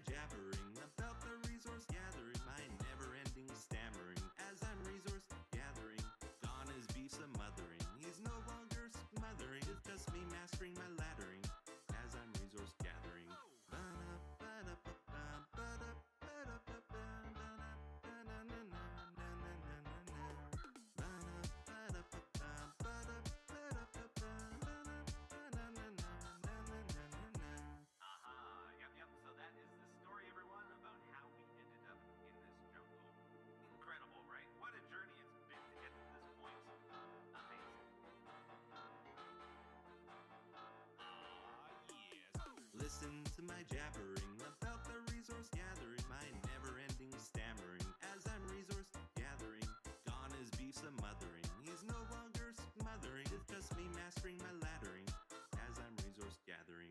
jabbering about the resource gathering, my never-ending stammering as I'm resource gathering. Gone is beef's a mothering, he's no longer smothering, it's just me mastering my laddering as I'm resource gathering. Yep. So that is the story, everyone, about how we ended up in this jungle. Incredible, right? What a journey it's been to get to this point. Amazing. Yes. Listen to my jabbering about the resource gathering, my never-ending stammering as I'm resource gathering. Gone is beef's a mothering, he's no longer smothering, it's just me mastering my laddering as I'm resource gathering.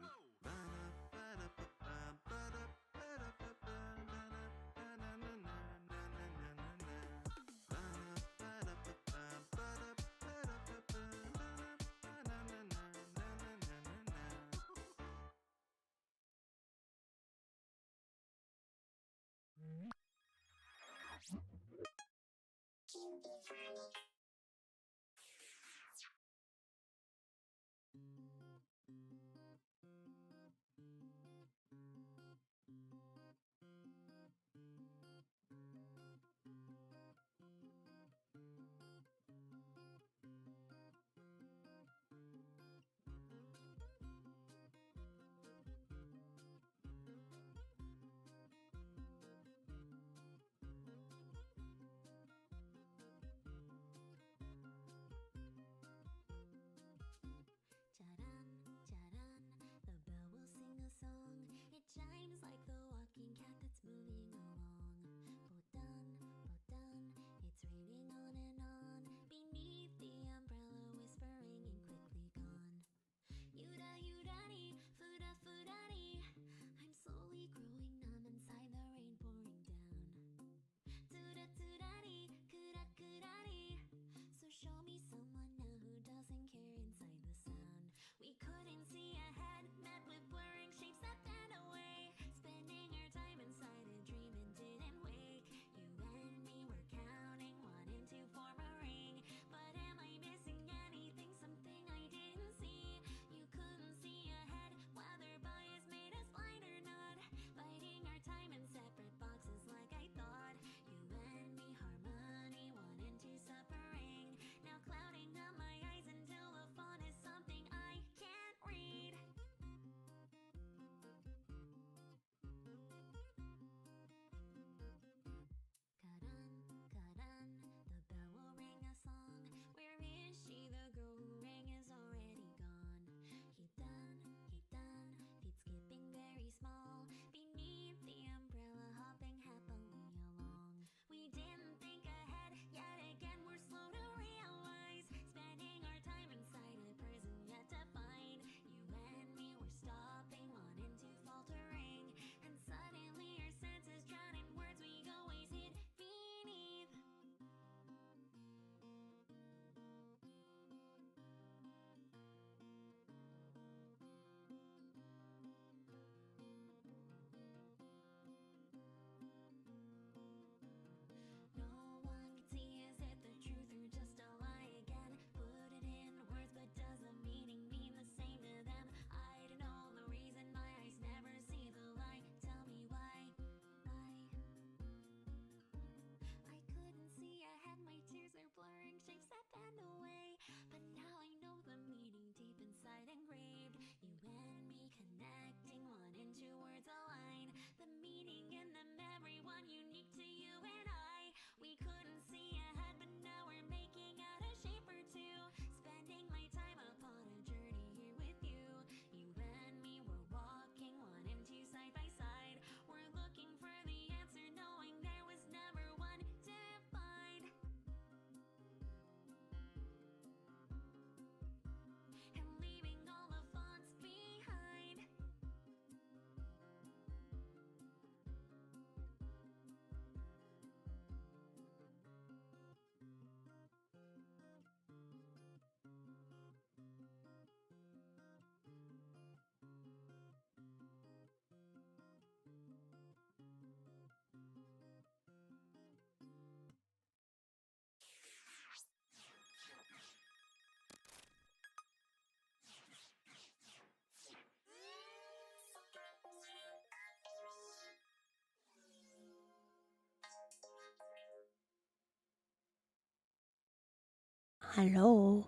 Hello.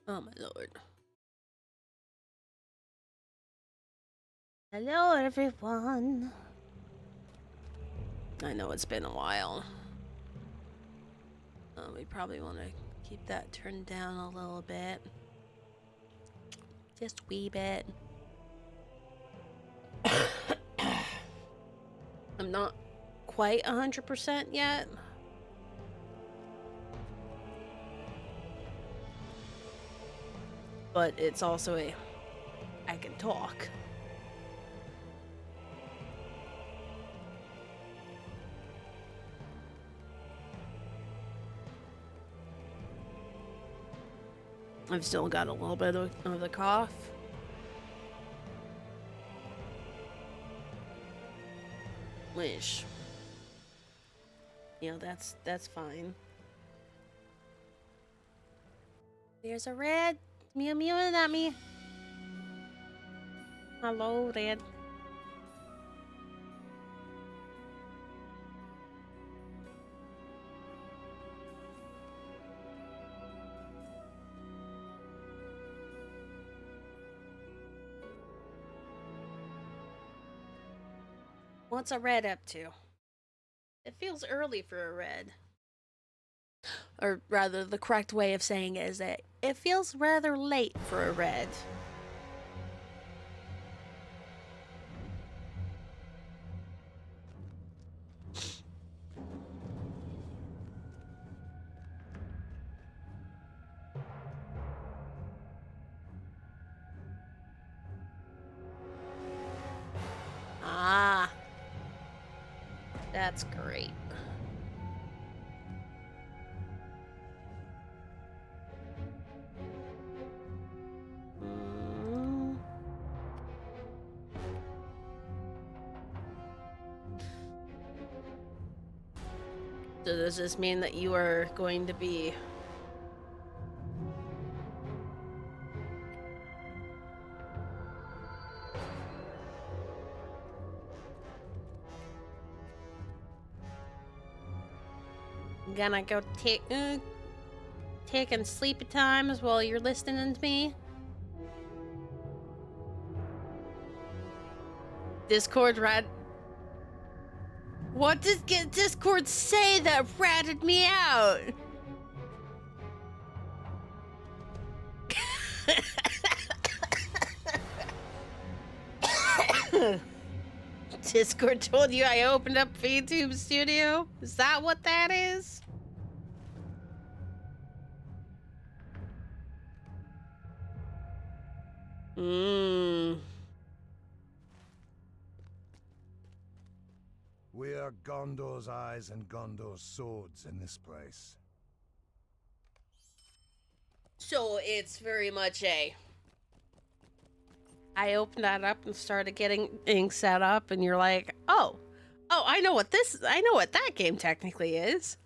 Oh my lord. Hello everyone. I know it's been a while. We probably want to keep that turned down a little bit. Just a wee bit. I'm not quite 100% yet. But it's also I can talk. I've still got a little bit of the cough. Which, you know, that's fine. There's a red mewing at me. Hello, red. What's a red up to? It feels early for a red. Or rather, the correct way of saying it is that it feels rather late for a red. Ah. That's great. So does this mean that you are going to be gonna go taking sleepy times while you're listening to me? Discord rat. What did Discord say that ratted me out? Discord told you I opened up VTube Studio? Is that what that is? We are Gondor's eyes and Gondor's swords in this place. So it's very much I opened that up and started getting things set up, and you're like, oh, I know what that game technically is.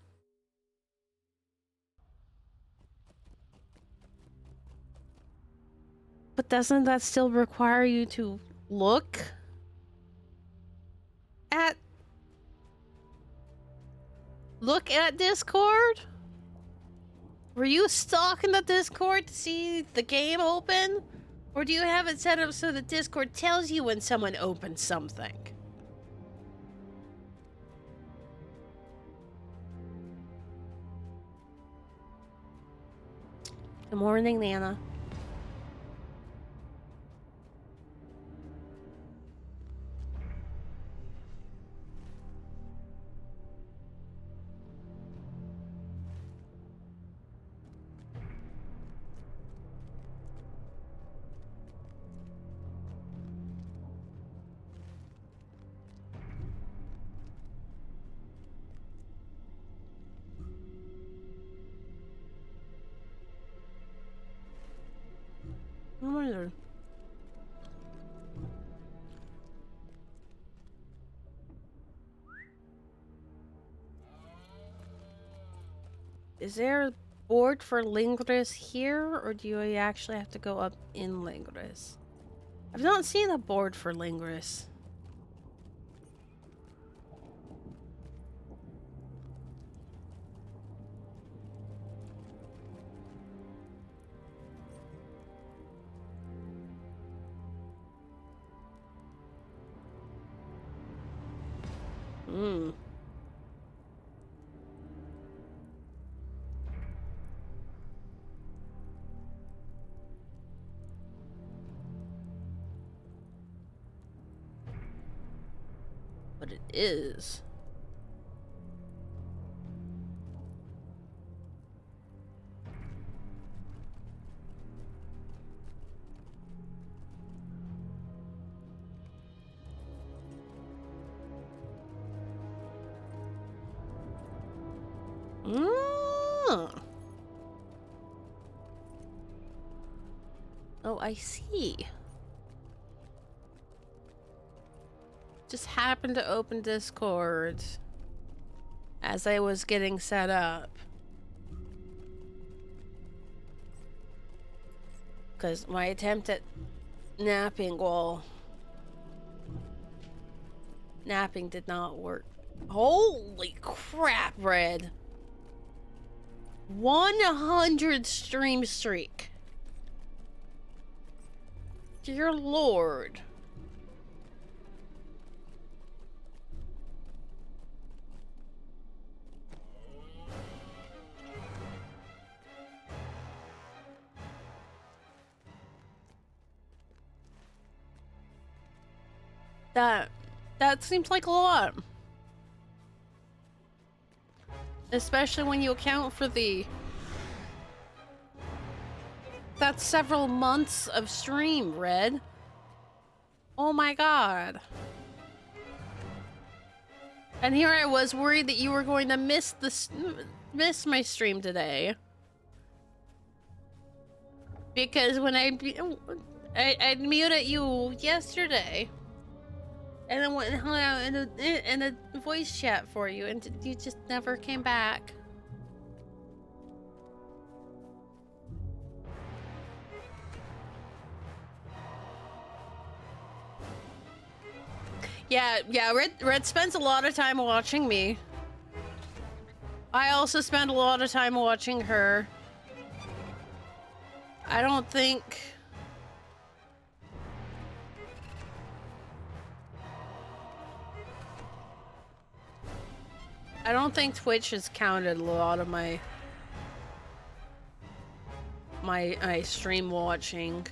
But doesn't that still require you to look at Discord? Were you stalking the Discord to see the game open? Or do you have it set up so that Discord tells you when someone opens something? Good morning, Nana. I wonder. Is there a board for Lingris here, or do I actually have to go up in Lingris? I've not seen a board for Lingris. Hmm. But it is. Mm. Oh, I see. Just happened to open Discord as I was getting set up. Because my attempt at napping, well, napping did not work. Holy crap, Red. 100 stream streak. Dear Lord. That seems like a lot. Especially when you account for that's several months of stream, Red. Oh my god. And here I was worried that you were going to miss my stream today. Because when I'd muted you yesterday. And then went and hung out in a voice chat for you, and you just never came back. Yeah, Red spends a lot of time watching me. I also spend a lot of time watching her. I don't think... Twitch has counted a lot of my stream watching.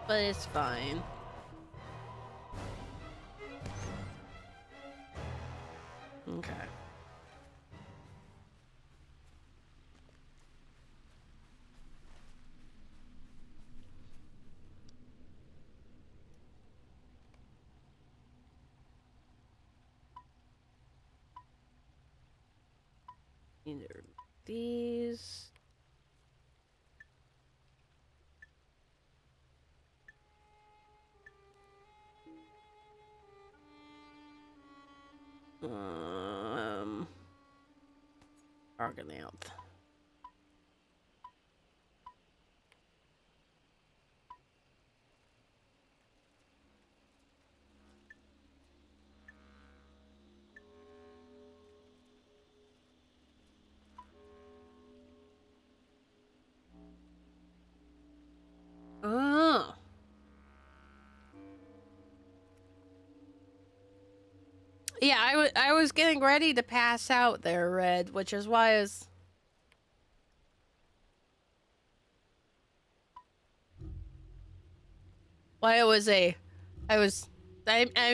But it's fine. Okay. Either these. Argonaut. Oh. Yeah, I was getting ready to pass out there, Red, which is why I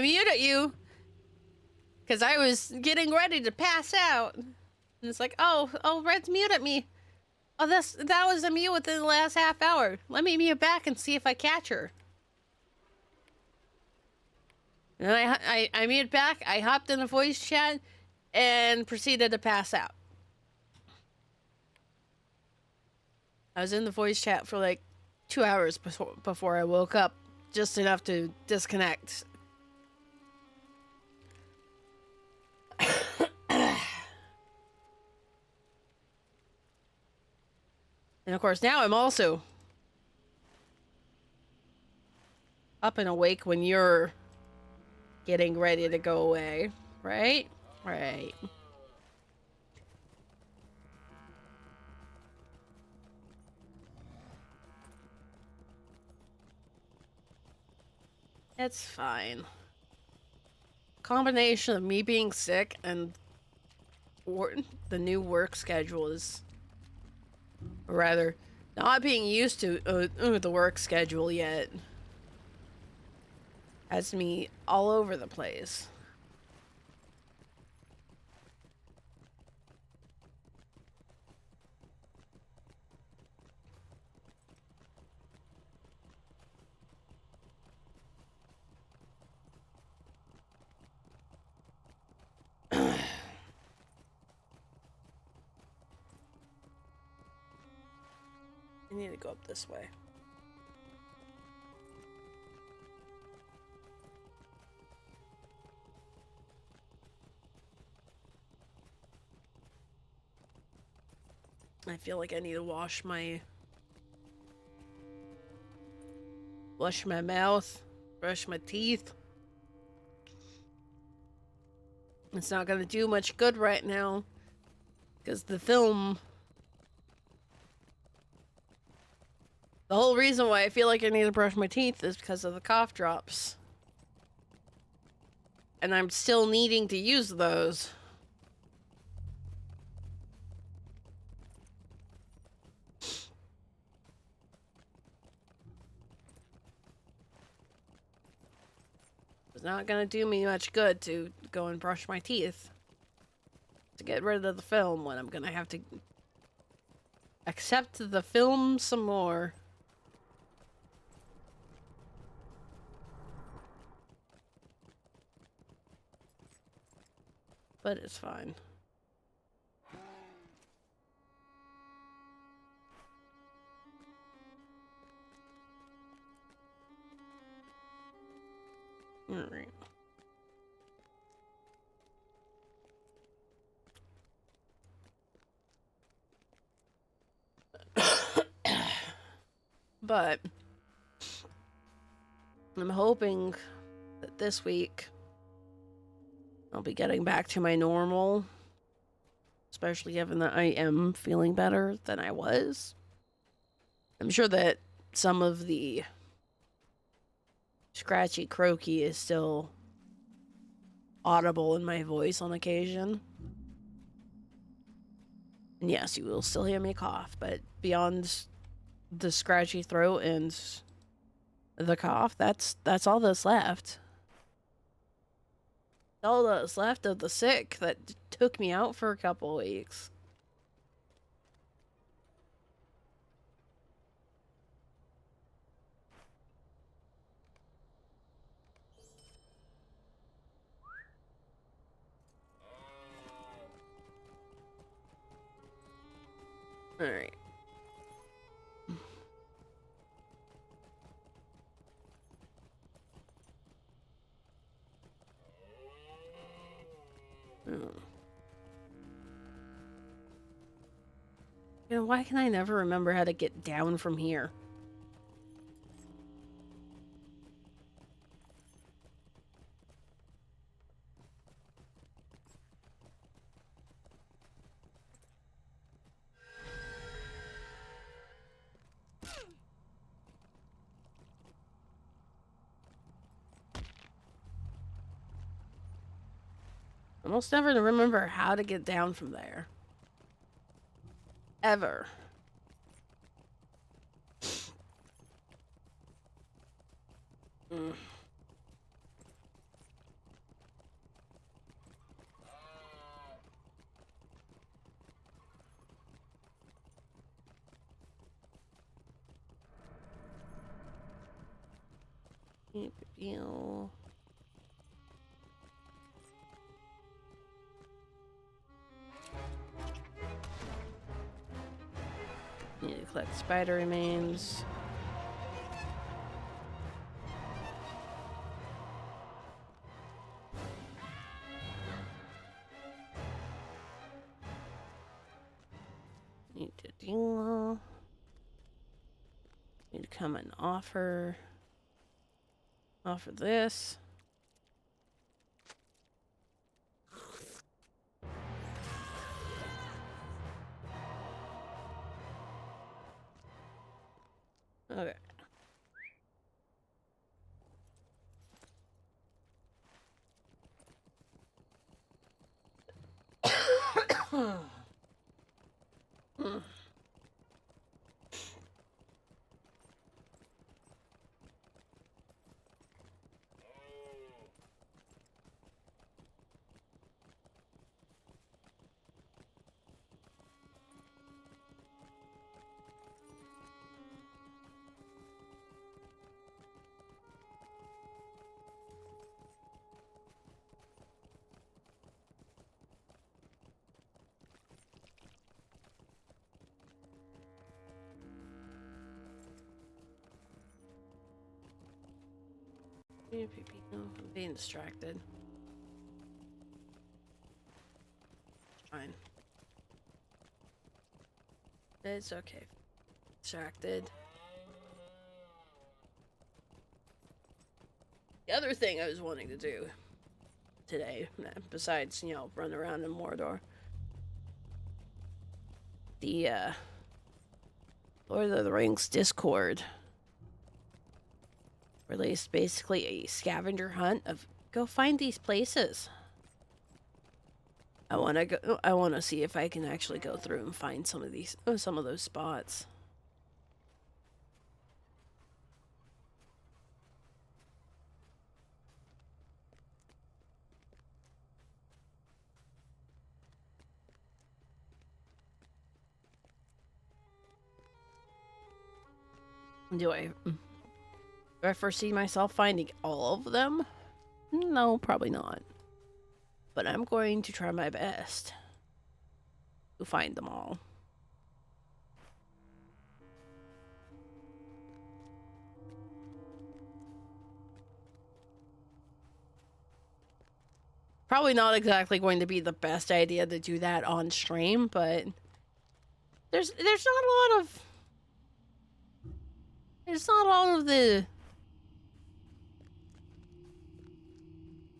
muted you because I was getting ready to pass out, and it's like, oh, Red's muted me. Oh, that was a mute within the last half hour. Let me mute back and see if I catch her. And then I muted back. I hopped in a voice chat and proceeded to pass out. I was in the voice chat for like 2 hours before I woke up, just enough to disconnect. And of course, now I'm also up and awake when you're getting ready to go away, right? Right. It's fine. Combination of me being sick and the new work schedule is, or rather, not being used to the work schedule yet has me all over the place. I need to go up this way. I feel like I need to wash my mouth, brush my teeth. It's not gonna do much good right now because the whole reason why I feel like I need to brush my teeth is because of the cough drops. And I'm still needing to use those. It's not gonna do me much good to go and brush my teeth to get rid of the film when I'm gonna have to accept the film some more. But it's fine. Alright. But I'm hoping that this week I'll be getting back to my normal, especially given that I am feeling better than I was. I'm sure that some of the scratchy croaky is still audible in my voice on occasion. And yes, you will still hear me cough, but beyond the scratchy throat and the cough, that's all that's left. All that's left of the sick that took me out for a couple weeks. Alright. You know, why can I never remember how to get down from here? I almost never remember how to get down from there. Ever. Deal. Need to collect spider remains. Need to deal. Need to come and offer. Offer this. Okay. I'm being distracted. Fine. It's okay. Distracted. The other thing I was wanting to do today, besides, you know, run around in Mordor, the Lord of the Rings Discord released basically a scavenger hunt of go find these places. I want to go. I want to see if I can actually go through and find some of those spots. Do I foresee myself finding all of them? No, probably not. But I'm going to try my best to find them all. Probably not exactly going to be the best idea to do that on stream, but there's not a lot of the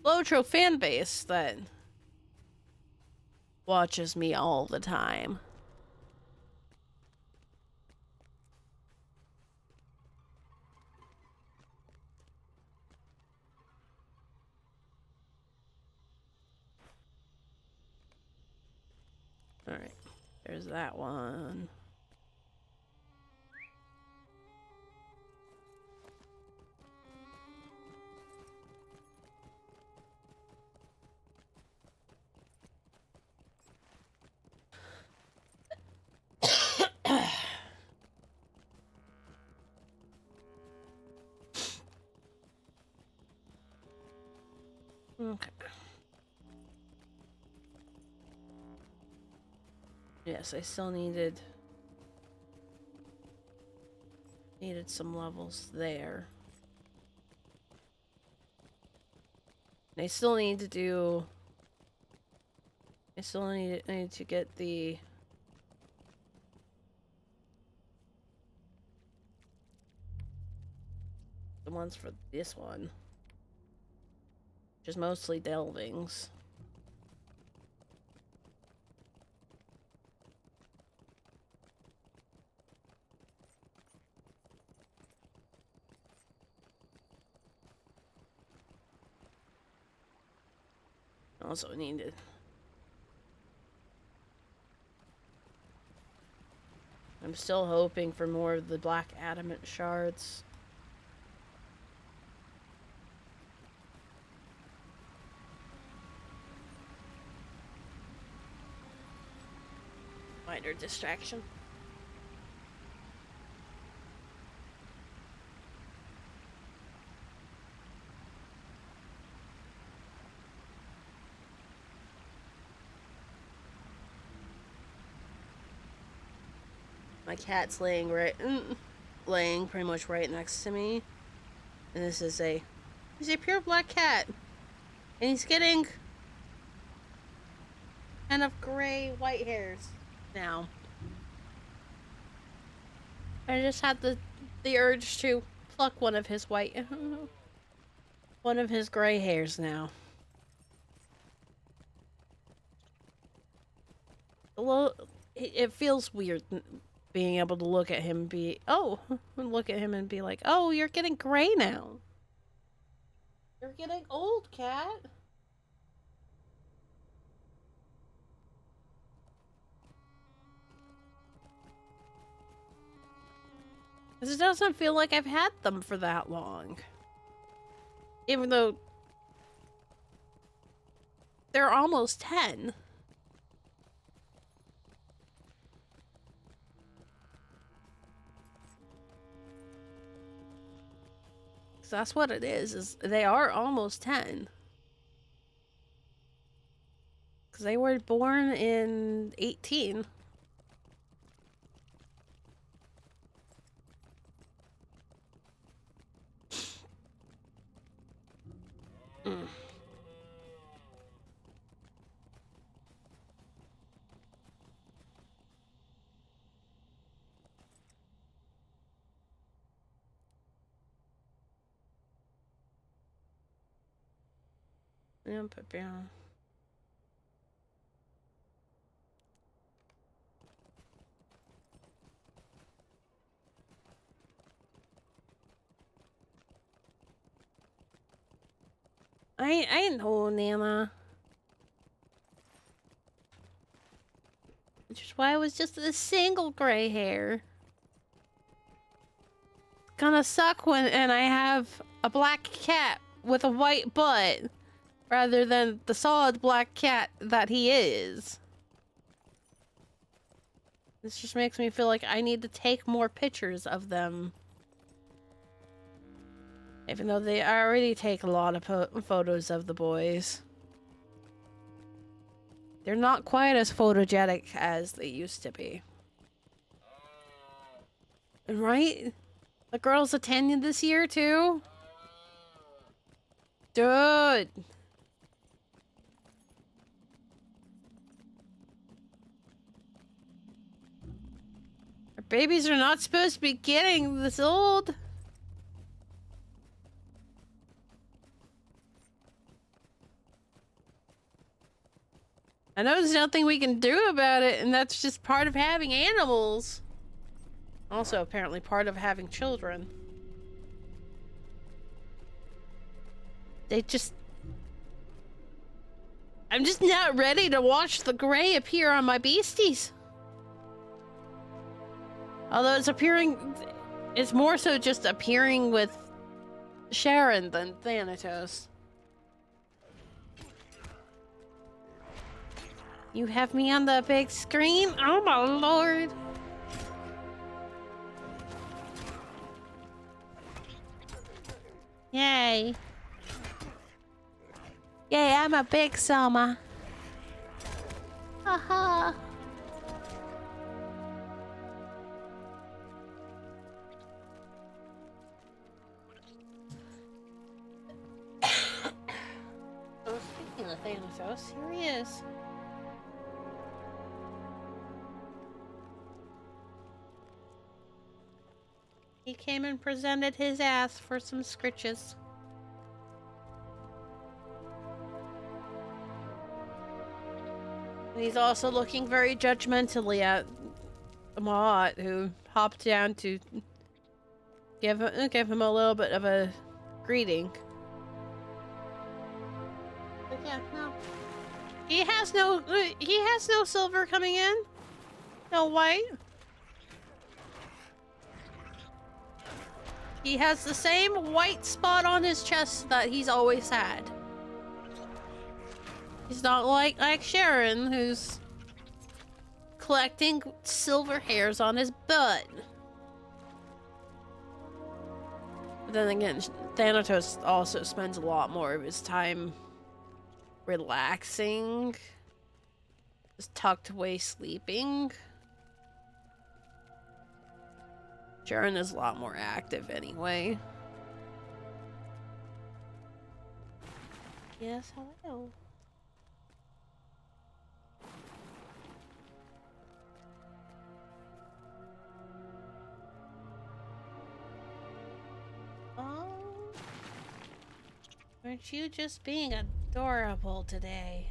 Lotro fan base that watches me all the time. Alright, there's that one. Okay. Yes, I still needed some levels there. And I still need to do. I still need to get the ones for this one, which is mostly delvings. Also needed. I'm still hoping for more of the black adamant shards. Minor distraction. My cat's laying pretty much right next to me, and he's a pure black cat, and he's getting kind of gray white hairs now. I just had the urge to pluck one of his white. one of his gray hairs now. Well, it feels weird being able to look at him and be, oh, look at him and be like, oh, you're getting gray now. You're getting old, cat. Because it doesn't feel like I've had them for that long. Even though they're almost 10. So that's what it is they are almost 10. Because they were born in 18. Mm. Yeah, but yeah. I know, Nana. Which is why it was just a single gray hair. Gonna suck when I have a black cat with a white butt rather than the solid black cat that he is. This just makes me feel like I need to take more pictures of them. Even though they already take a lot of photos of the boys. They're not quite as photogenic as they used to be. Right? The girl's a 10 this year, too? Dude! Our babies are not supposed to be getting this old. I know there's nothing we can do about it, and that's just part of having animals. Also, apparently, part of having children. They just... I'm just not ready to watch the gray appear on my beasties. Although it's appearing... It's more so just appearing with Sharon than Thanatos. You have me on the big screen? Oh my lord. Yay. Yay, I'm a big Soma. Haha. Oh, speaking of Thanatos, here he is. He came and presented his ass for some scritches. And he's also looking very judgmentally at Maat, who hopped down to give him a little bit of a greeting. But yeah, no. He has no silver coming in. No white. He has the same white spot on his chest that he's always had. He's not like Sharon, who's collecting silver hairs on his butt. But then again, Thanatos also spends a lot more of his time relaxing, just tucked away sleeping. Sharon is a lot more active anyway. Yes, hello. Aren't you just being adorable today?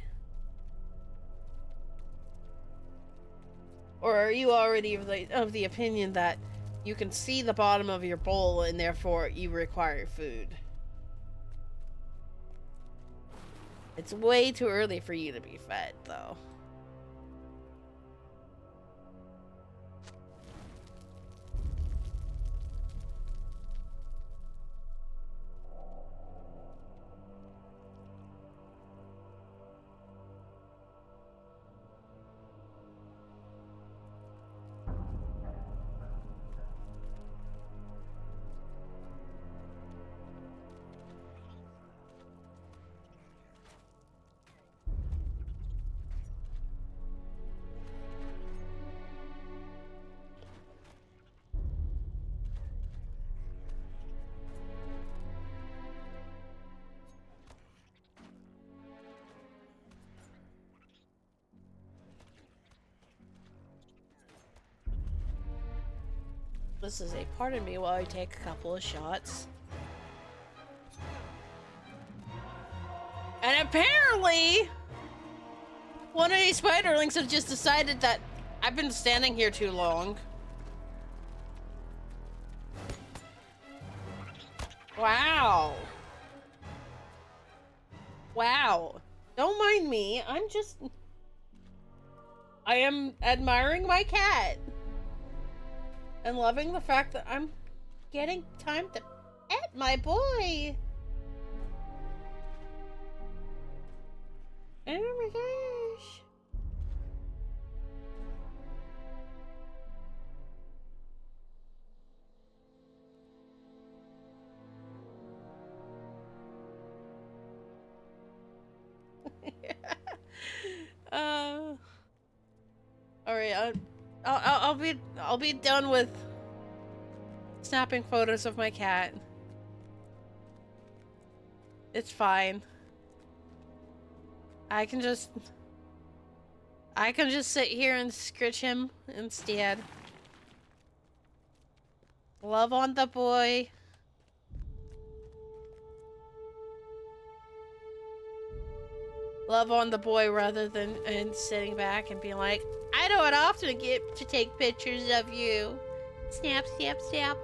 Or are you already of the opinion that you can see the bottom of your bowl and therefore you require food? It's way too early for you to be fed, though. This is a pardon me while I take a couple of shots. And apparently, one of these spiderlings have just decided that I've been standing here too long. Wow. Wow. Don't mind me. I am admiring my cat. And loving the fact that I'm getting time to pet my boy. Oh my gosh. All right. I'll be done with snapping photos of my cat. It's fine. I can just sit here and scritch him instead. Love on the boy. Love on the boy rather than sitting back and being like, I don't often get to take pictures of you. Snap, snap, snap.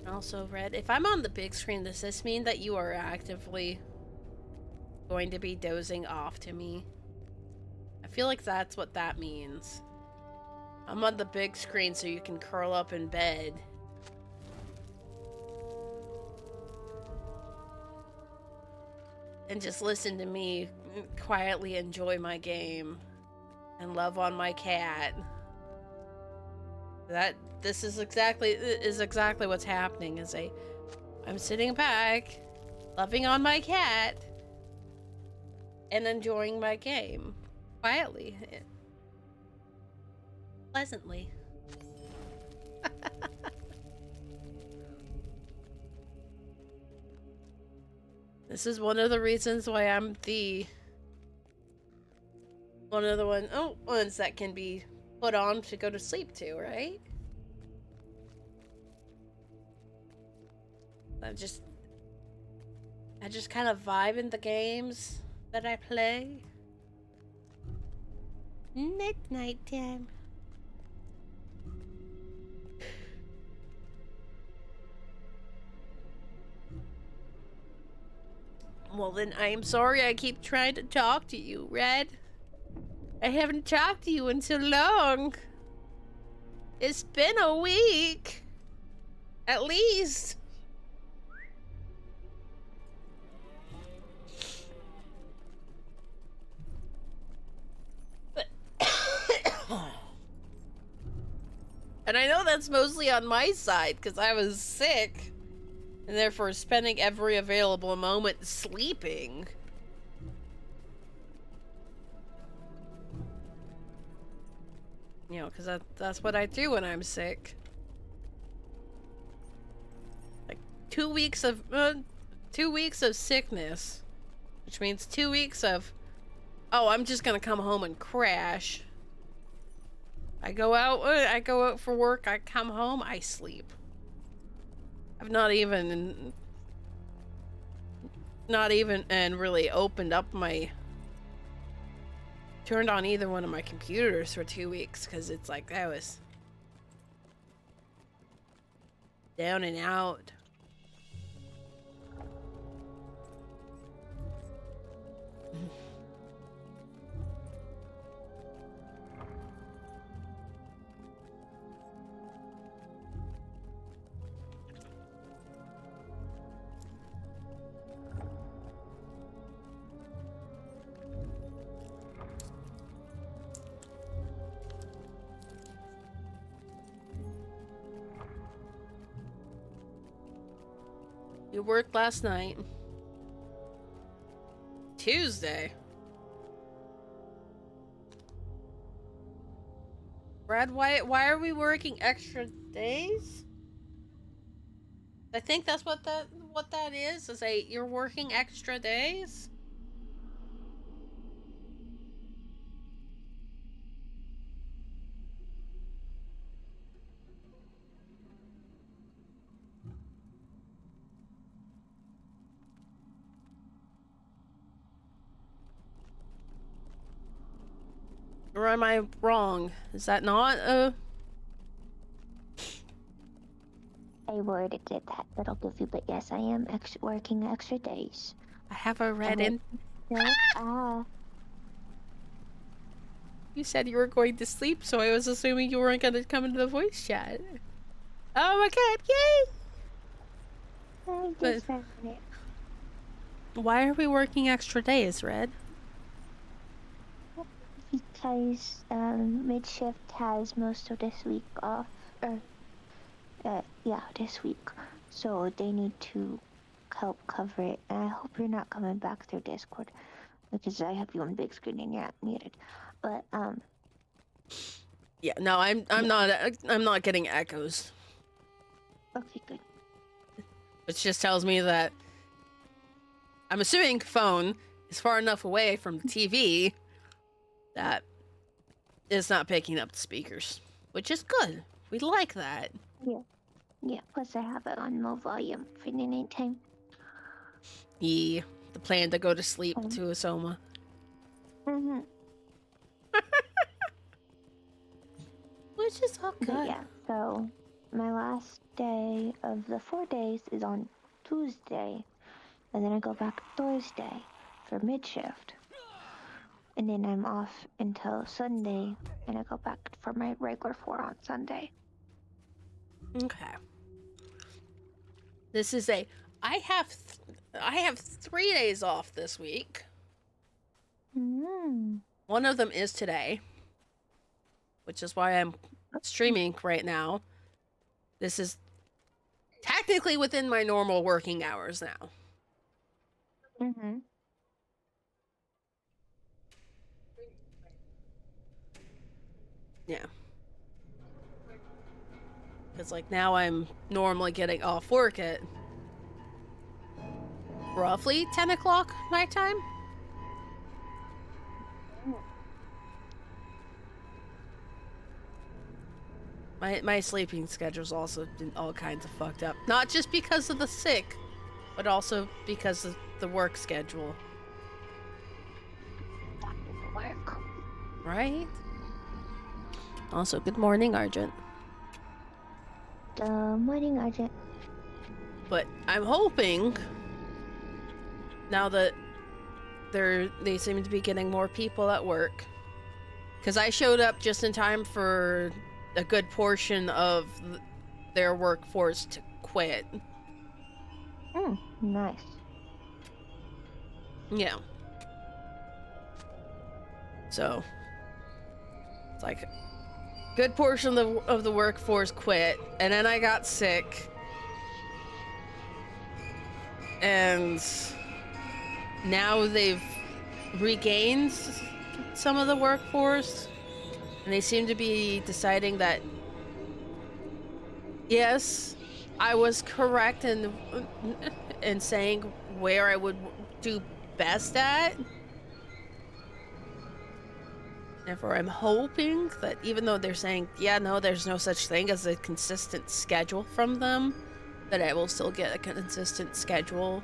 Also, Red, if I'm on the big screen, does this mean that you are actively going to be dozing off to me? I feel like that's what that means. I'm on the big screen so you can curl up in bed. And just listen to me quietly enjoy my game and love on my cat. This is exactly what's happening. I'm sitting back, loving on my cat, and enjoying my game quietly, pleasantly. This is one of the reasons why I'm one of the ones that can be put on to go to sleep to, right? I just kind of vibe in the games that I play. Night time. Well then, I am sorry I keep trying to talk to you, Red. I haven't talked to you in so long. It's been a week. At least. And I know that's mostly on my side because I was sick and therefore spending every available moment sleeping. You know, because that's what I do when I'm sick. Like 2 weeks of 2 weeks of sickness, which means 2 weeks of, oh, I'm just gonna come home and crash. I go out for work, I come home, I sleep. I've not even and really opened up turned on either one of my computers for 2 weeks because it's like I was down and out. You worked last night. Tuesday. Brad, why are we working extra days? I think that's what that is you're working extra days? Or am I wrong? Is that not I worded it that little goofy, but yes, I am working extra days. I have a red in. No, You said you were going to sleep, so I was assuming you weren't going to come into the voice chat. Oh my god, yay! I just found it. Why are we working extra days, Red? Because mid-shift has most of this week off, yeah, this week. So they need to help cover it. And I hope you're not coming back through Discord, because I have you on big screen and you're not muted. But yeah, no, I'm not getting echoes. okay, good. Which just tells me that I'm assuming phone is far enough away from the TV that it's not picking up the speakers, which is good. We like that. Yeah. Plus I have it on low volume for the nighttime. Yeah, the plan to go to sleep to a Soma. Mhm. Which is all good. Yeah. So my last day of the 4 days is on Tuesday, and then I go back Thursday for mid-shift. And then I'm off until Sunday, and I go back for my regular 4 on Sunday. Okay. This is I have 3 days off this week. One of them is today, which is why I'm streaming right now. This is technically within my normal working hours now. Yeah. Because, like, now I'm normally getting off work at roughly 10 o'clock nighttime. My sleeping schedule's also been all kinds of fucked up. Not just because of the sick, but also because of the work schedule. Work. Right? Also, good morning, Argent. Good morning, Argent. But I'm hoping, now that they seem to be getting more people at work, because I showed up just in time for a good portion of their workforce to quit. Nice. Yeah. So, it's like, good portion of the workforce quit, and then I got sick. And now they've regained some of the workforce, and they seem to be deciding that, yes, I was correct in saying where I would do best at. Therefore, I'm hoping that even though they're saying, yeah, no, there's no such thing as a consistent schedule from them, that I will still get a consistent schedule.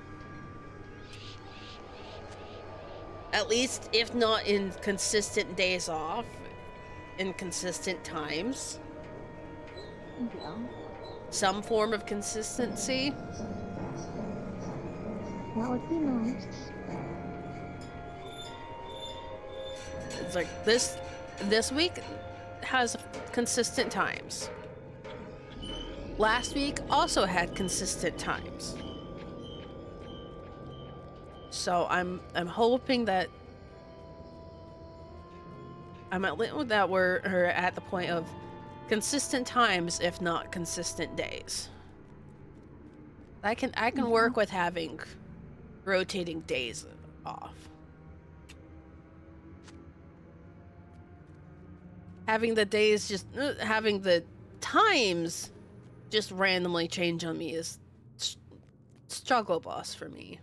At least, if not in consistent days off, in consistent times. Yeah. Some form of consistency. That would be nice. It's like this week has consistent times. Last week also had consistent times. So I'm hoping that that we're at the point of consistent times, if not consistent days. I can work with having rotating days off. Having the days just having the times just randomly change on me is struggle bus for me.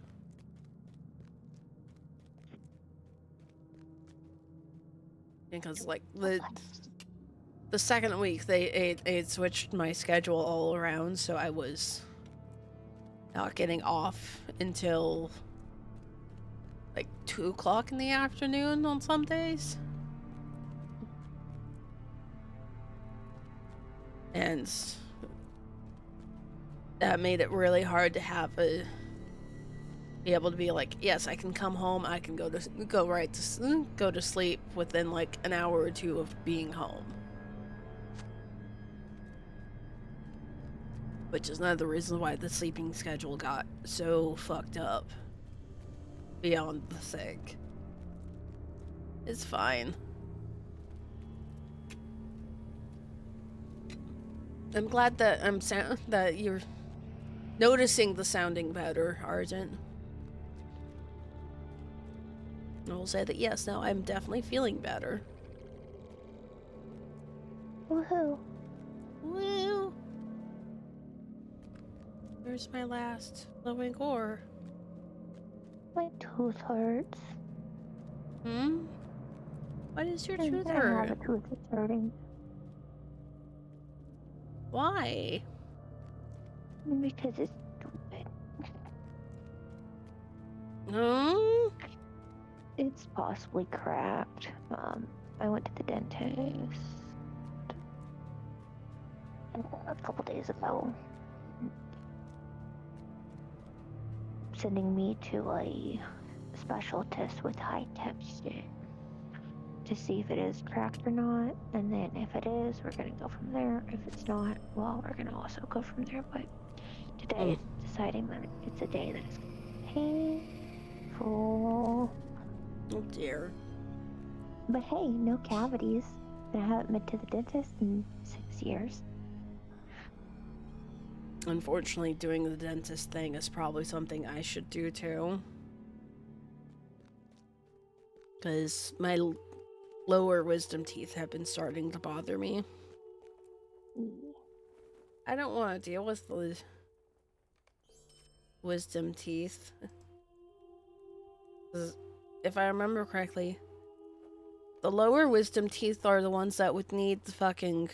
Because like the second week they switched my schedule all around, so I was not getting off until like 2 o'clock in the afternoon on some days. And that made it really hard to be able to be like, yes, I can come home, I can go to sleep within like an hour or two of being home. Which is another reason why the sleeping schedule got so fucked up. Beyond the sick. It's fine. I'm glad that that you're noticing the sounding better, Argent. I will say that yes, now I'm definitely feeling better. Woohoo. Woo! Where's my last glowing ore? My tooth hurts. What is your I tooth have hurt? a tooth that's hurting. Why? Because it's stupid. It's possibly cracked. I went to the dentist a couple days ago, sending me to a special test with high temperature to see if it is cracked or not, and then if it is, we're gonna go from there. If it's not, well, we're gonna also go from there. But today it's deciding that it's a day that is painful. Oh dear. But hey, no cavities. And I haven't been to the dentist in 6 years. Unfortunately, doing the dentist thing is probably something I should do too. Because my lower wisdom teeth have been starting to bother me. I don't want to deal with the wisdom teeth. If I remember correctly, the lower wisdom teeth are the ones that would need the fucking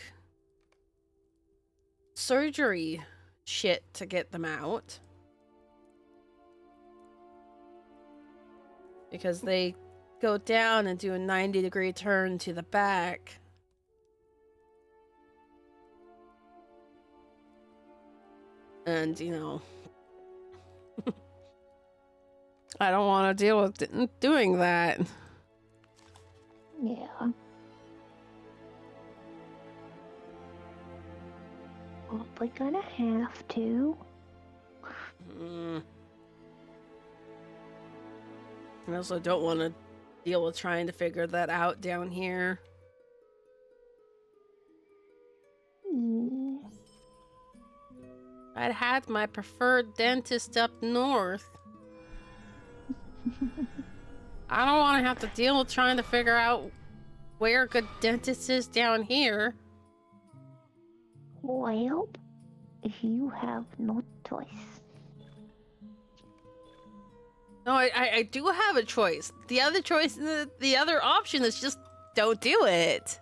surgery shit to get them out. Because they go down and do a 90-degree turn to the back. And, you know, I don't want to deal with doing that. Yeah. Probably gonna have to. I also don't want to deal with trying to figure that out down here. I'd had my preferred dentist up north. I don't want to have to deal with trying to figure out where a good dentist is down here. Well, you have no choice. No, I do have a choice. The other choice, the other option is just don't do it.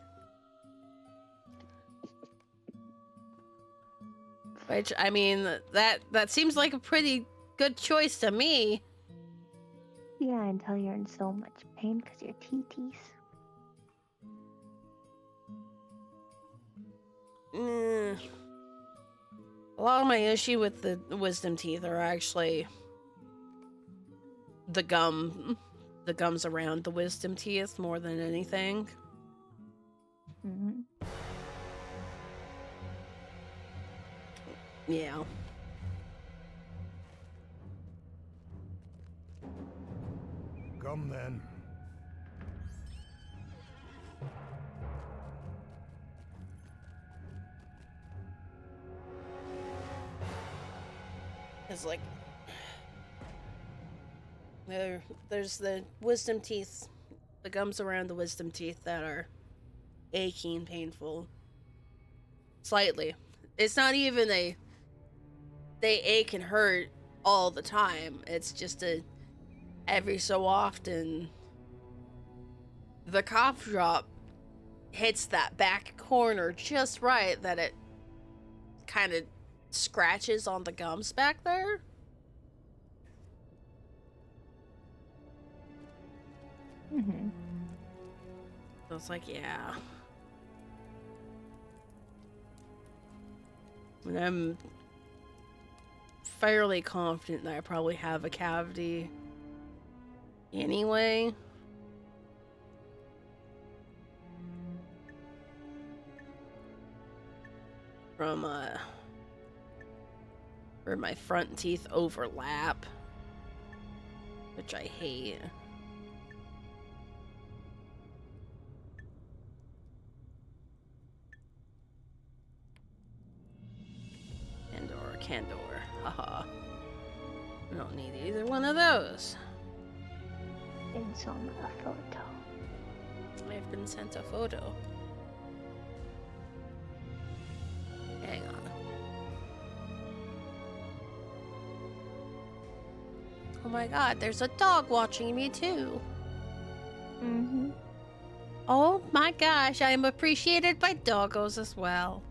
Which, I mean, that seems like a pretty good choice to me. Yeah, until you're in so much pain because your TTs. A lot of my issue with the wisdom teeth are actually the gums around the wisdom teeth more than anything. Mm-hmm. Yeah. Come then. It's like there's the wisdom teeth, the gums around the wisdom teeth that are achy and painful. Slightly. It's not even they ache and hurt all the time. It's just every so often the cough drop hits that back corner just right that it kind of scratches on the gums back there. Mm-hmm. So it's like, yeah. And I'm fairly confident that I probably have a cavity anyway. From where my front teeth overlap, which I hate. Candor. Haha. I don't need either one of those. It's on a photo. I've been sent a photo. Hang on. Oh my god, there's a dog watching me too. Mm-hmm. Oh my gosh, I am appreciated by doggos as well.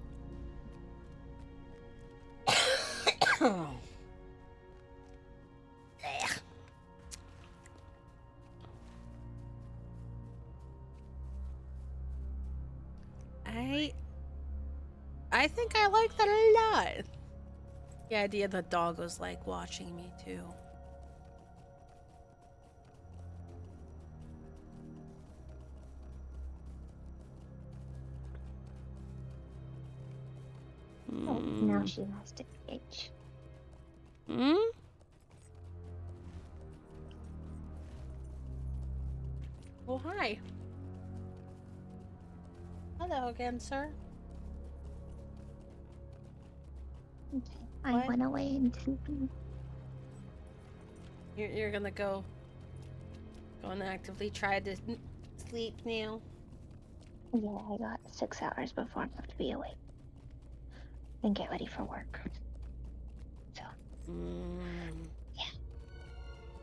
I think I like that a lot. The idea that doggos like watching me too. Oh, now she has to itch. Hmm? Oh, hi. Hello again, sir. Okay, I What? went away into. You're gonna go and actively try to sleep now. Yeah, I got 6 hours before I have to be awake and get ready for work. So, yeah.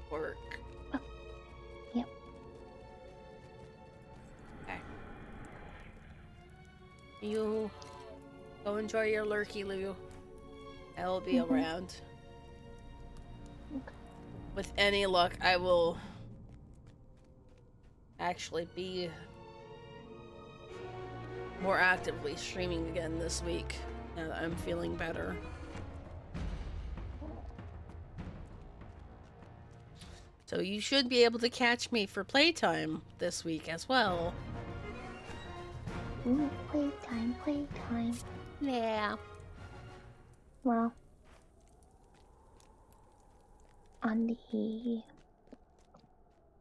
Work. Oh, yep. Okay. You go enjoy your lurky loo. I'll be around. Okay. With any luck, I will actually be more actively streaming again this week now that I'm feeling better. So you should be able to catch me for playtime this week as well. Ooh, playtime, playtime. Yeah. Well, on the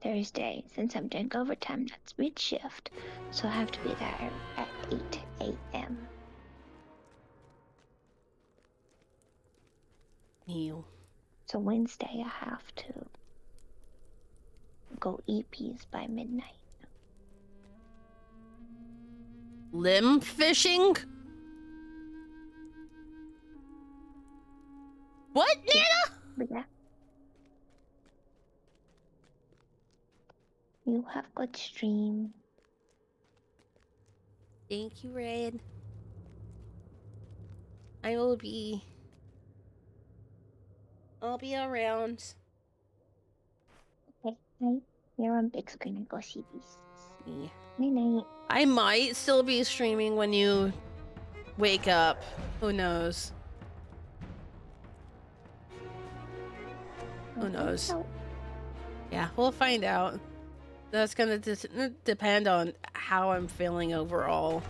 Thursday, since I'm doing overtime, that's mid shift, so I have to be there at 8 a.m. Ew. So Wednesday I have to go eat peas by midnight. Limb fishing? What, Nana? But yeah. You have good stream. Thank you, Red. I'll be around. Okay, night. You're on big screen and go see these. Yeah. Night night. I might still be streaming when you wake up. Who knows? Who knows? So, Yeah, we'll find out. That's gonna depend on how I'm feeling overall.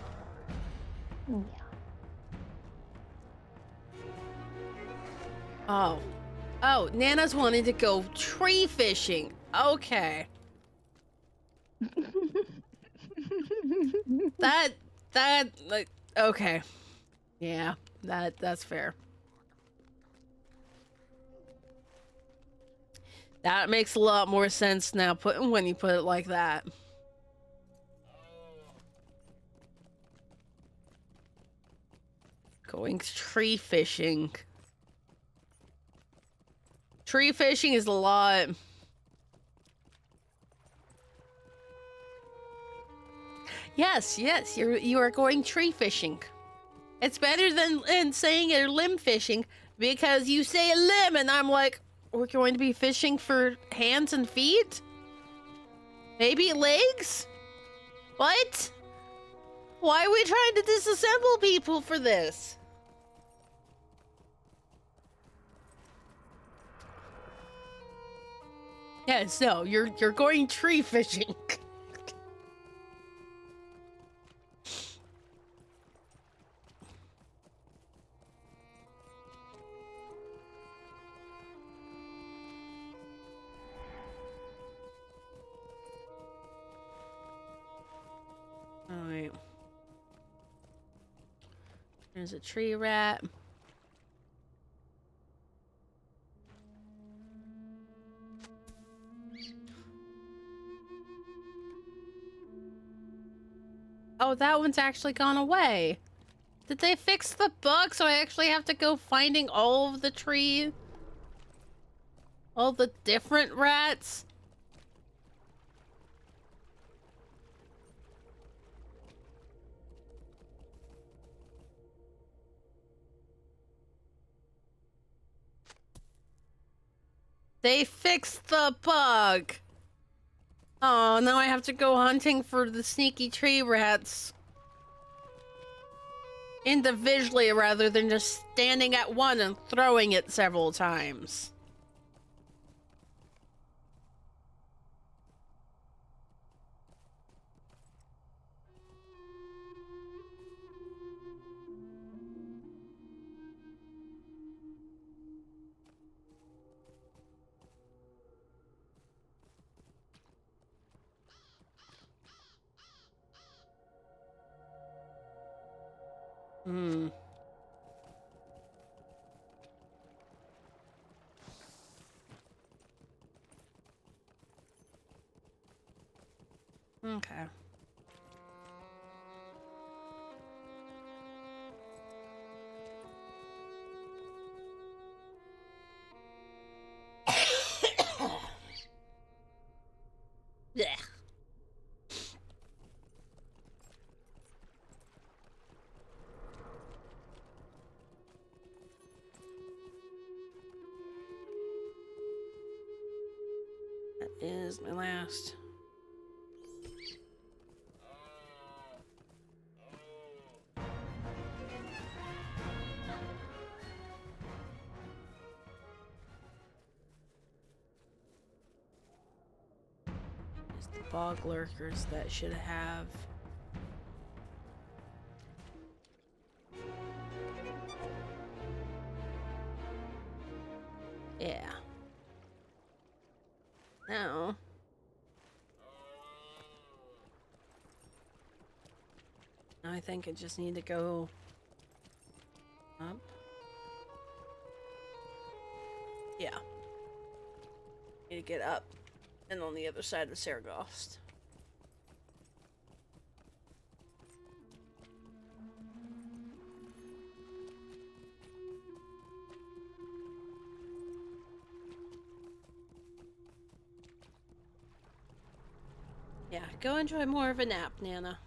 yeah. Oh, Nana's wanting to go tree fishing. Okay. that like okay. Yeah, that's fair. That makes a lot more sense now when you put it like that. Going tree fishing. Tree fishing is a lot. Yes, you are going tree fishing. It's better than saying you're limb fishing because you say a limb and I'm like, we're going to be fishing for hands and feet? Maybe legs? What? Why are we trying to disassemble people for this? Yes, no, you're going tree fishing. Alright. There's a tree rat. Oh, that one's actually gone away. Did they fix the bug so I actually have to go finding all of the trees? All the different rats? They fixed the bug! Oh, now I have to go hunting for the sneaky tree rats. Individually rather than just standing at one and throwing it several times. Hmm. Okay. Yeah. That is my last. It's the bog lurkers that should have. Yeah. Now. I think I just need to go up. get up and on the other side of Saragost. Yeah, go enjoy more of a nap, Nana.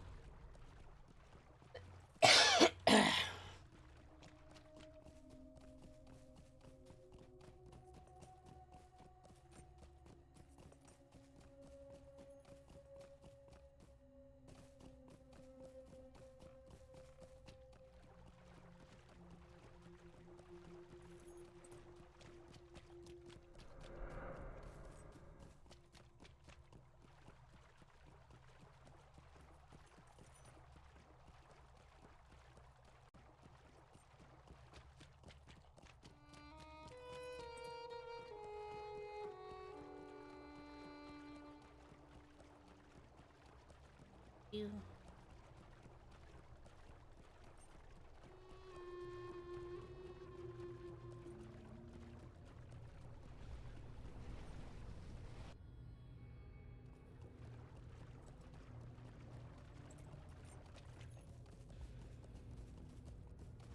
You.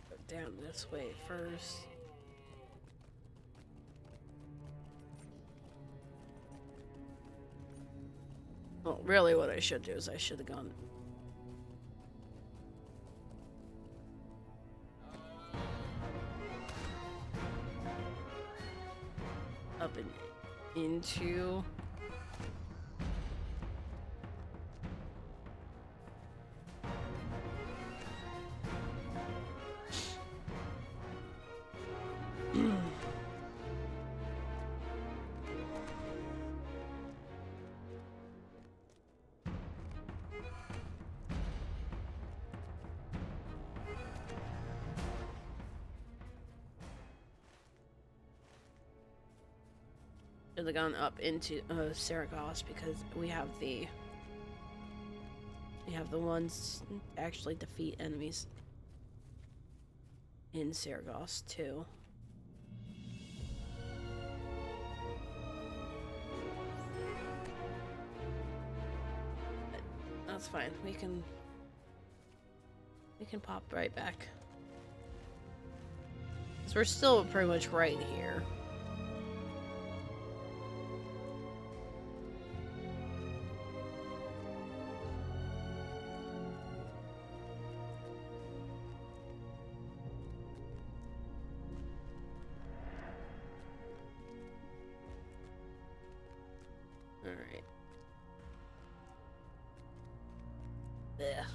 Go down this way first. Well, really what I should do is I should have gone up and into should have gone up into Saragost because we have the ones to actually defeat enemies in Saragost too. But that's fine. We can pop right back. 'Cause we're still pretty much right here. Alright. Ugh.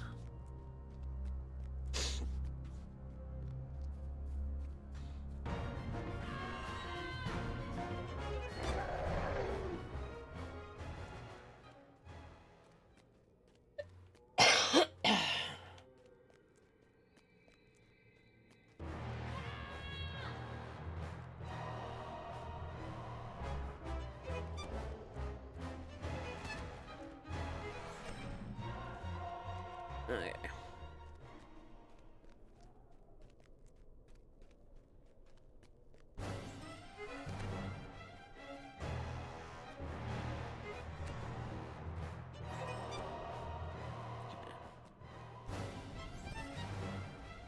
Okay.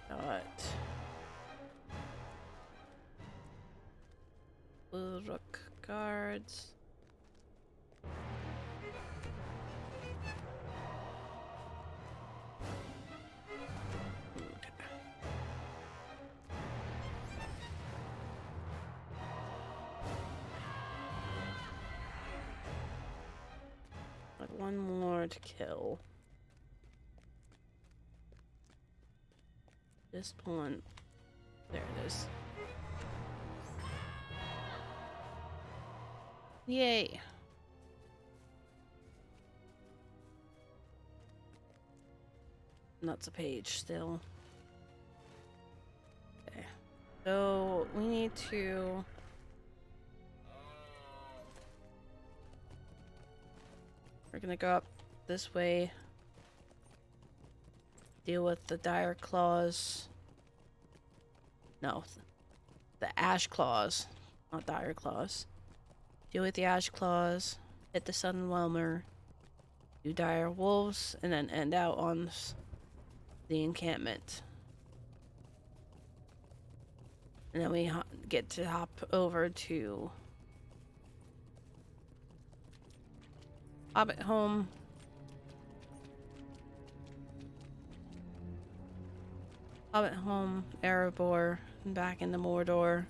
Got Blue Rook guards. Like one more to kill. This one. There it is. Yay. That's a page still. Okay. So we need to we're gonna go up this way. Deal with the dire claws. No, the ash claws, not dire claws. deal with the ash claws, hit the sunwhelmer, do dire wolves, and then end out on the encampment. And then we get to hop over to Hobbit Home. Hobbit Home, Erebor, and back into Mordor.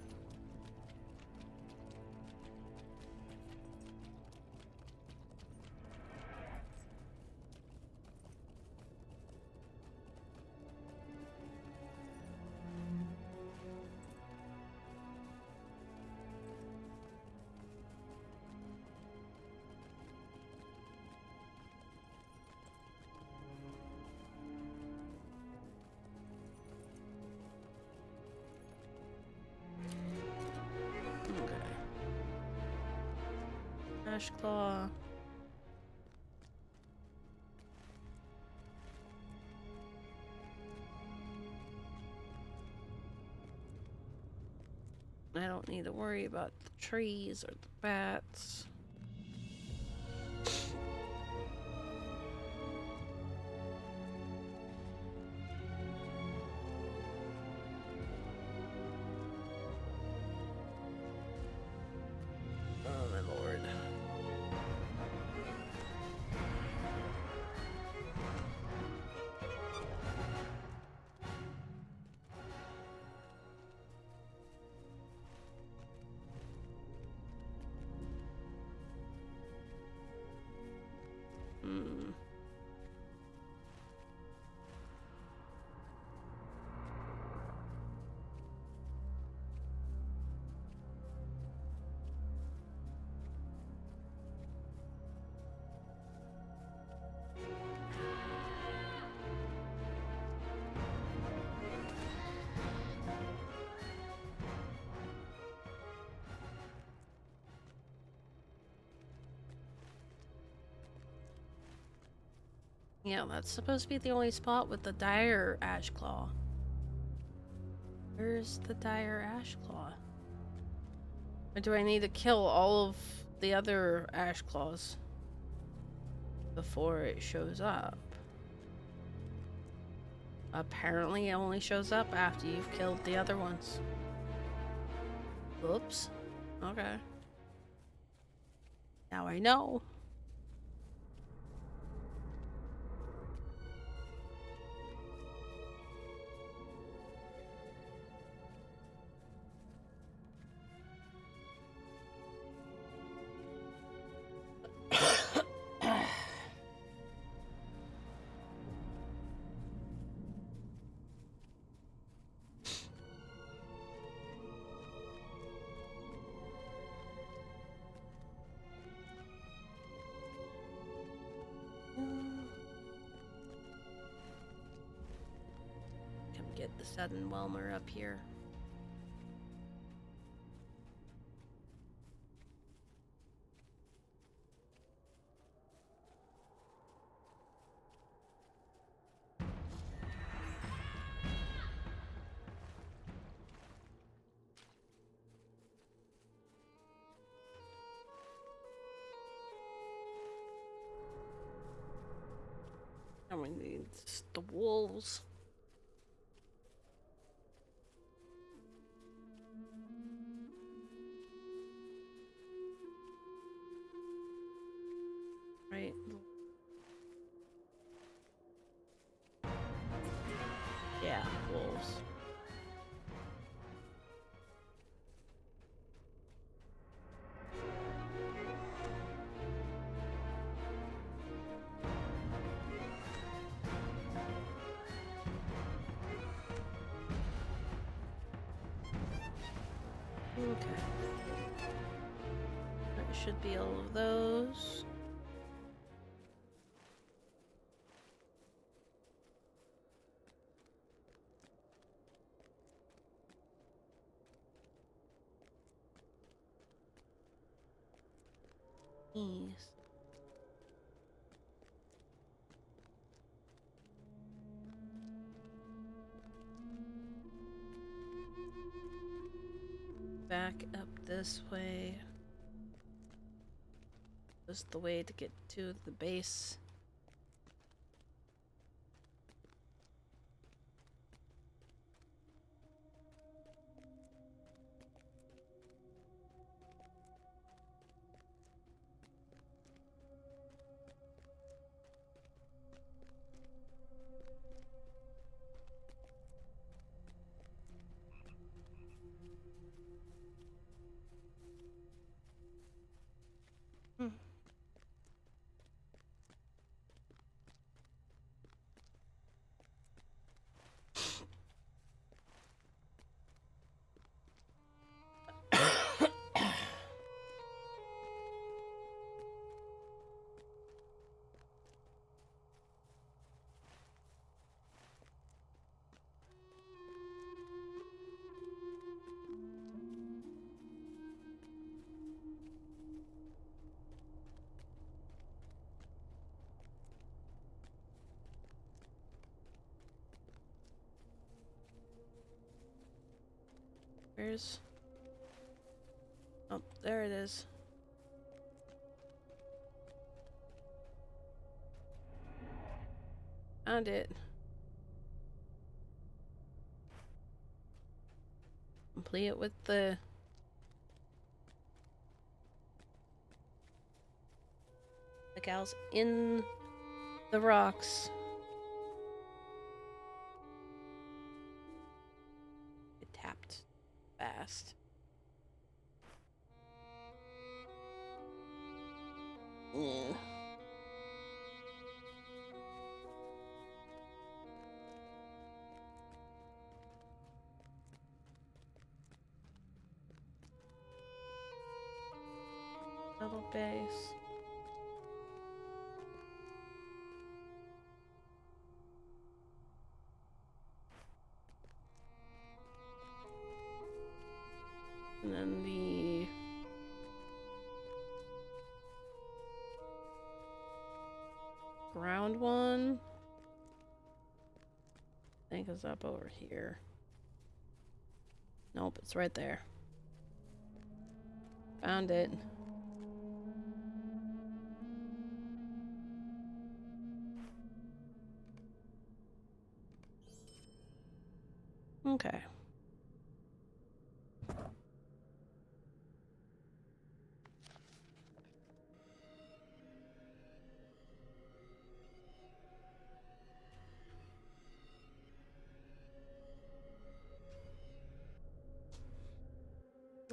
Ashclaw. I don't need to worry about the trees or the bats. Oh my lord. Yeah, that's supposed to be the only spot with the dire Ashclaw. Where's the dire Ashclaw? Or do I need to kill all of the other Ashclaws before it shows up? Apparently it only shows up after you've killed the other ones. Oops. Okay. Now I know. Come get the sudden Whelmer up here. And we need the wolves. Right. Yeah, wolves. Okay. There should be all of those. Yes. Back up this way. This is the way to get to the base. Where's... Oh, there it is. Found it. Complete it with the... gals in the rocks. It tapped fast. Yeah. Double base. And then the ground one, I think is up over here. Nope, it's right there. Found it. Okay.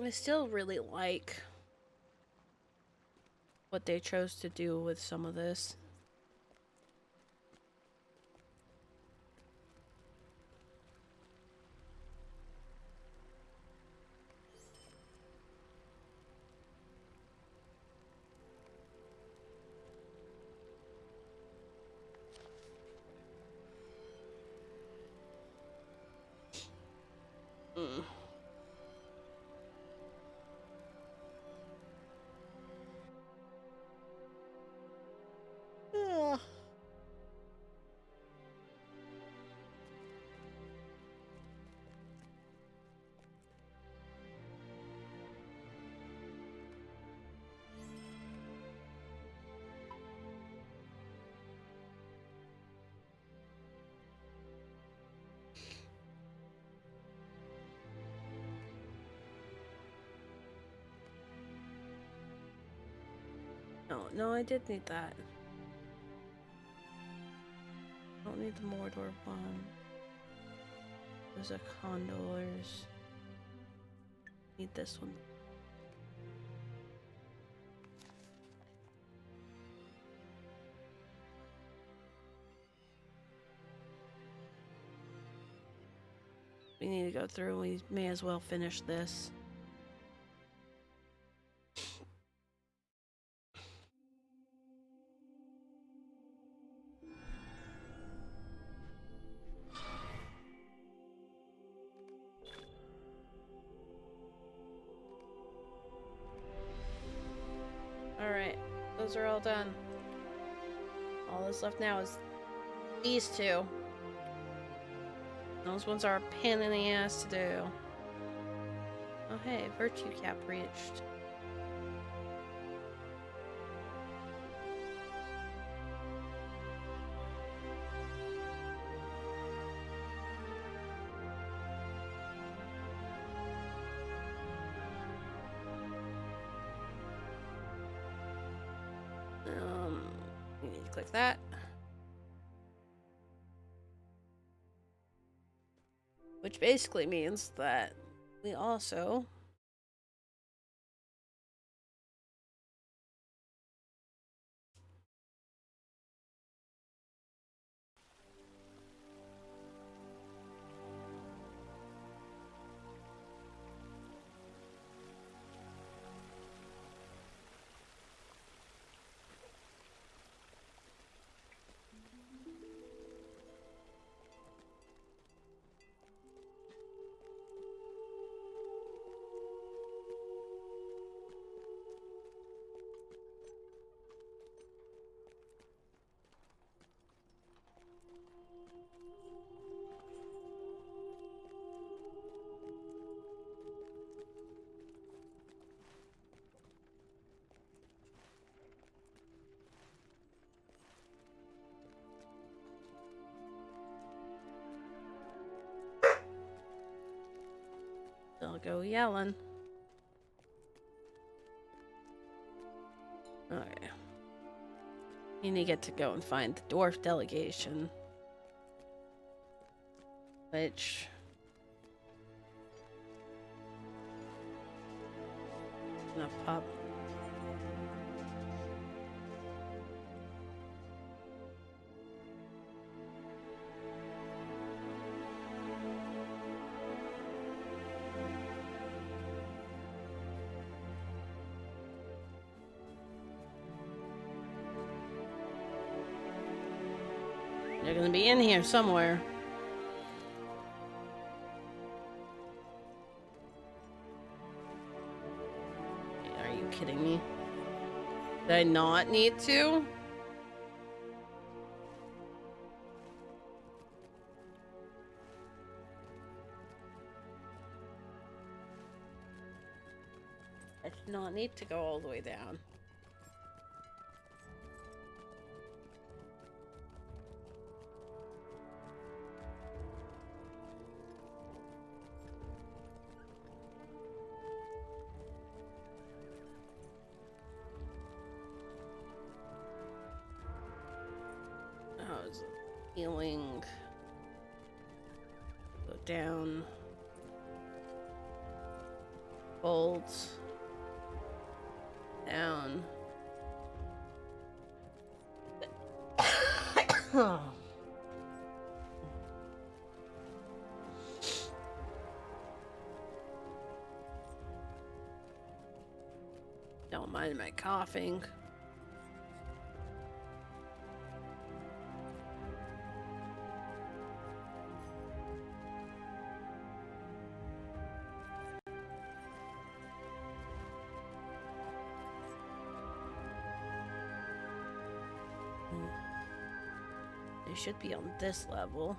I still really like what they chose to do with some of this. Mm. Ugh. No, I did need that. I don't need the Mordor one. There's a Condors. Need this one. We need to go through. We may as well finish this. Alright, those are all done. All that's left now is these two. Those ones are a pain in the ass to do. Oh hey, virtue cap reached. click that. Which basically means that we also they'll go yelling. Okay. You need to get to go and find the dwarf delegation. Which... enough pop. They're gonna be in here somewhere. Are you kidding me? Did I not need to? I did not need to go all the way down. Healing. Go down. Hold. Down. Don't mind my coughing. They should be on this level.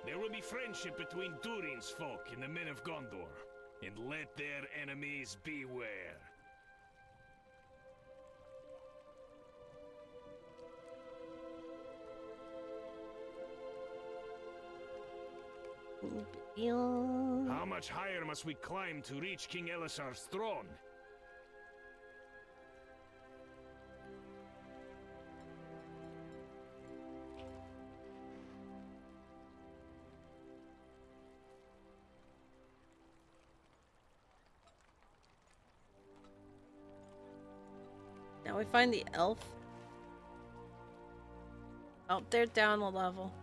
There will be friendship between Durin's folk and the men of Gondor, and let their enemies beware. How much higher must we climb to reach King Elisar's throne? Now we find the elf. Oh, they're down a level.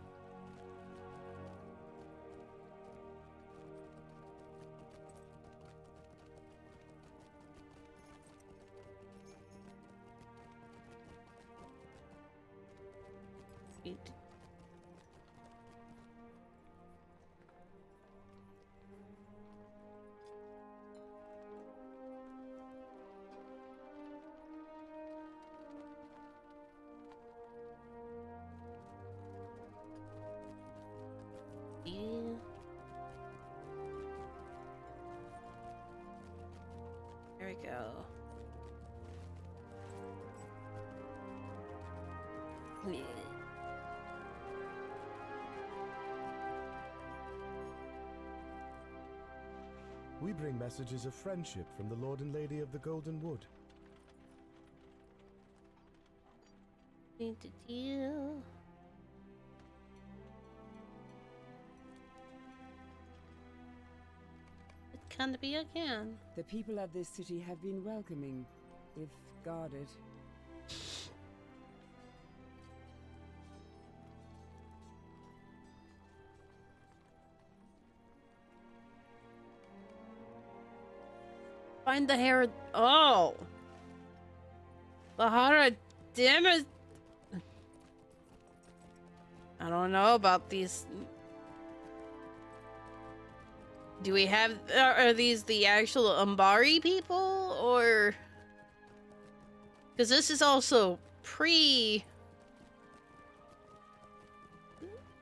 There we go. Yeah. We bring messages of friendship from the Lord and Lady of the Golden Wood. Need to do. It can be again. The people of this city have been welcoming, if guarded. Find the hair. Oh, the Hara damage. I don't know about these. Do we have? Are these the actual Umbari people, or? Because this is also pre.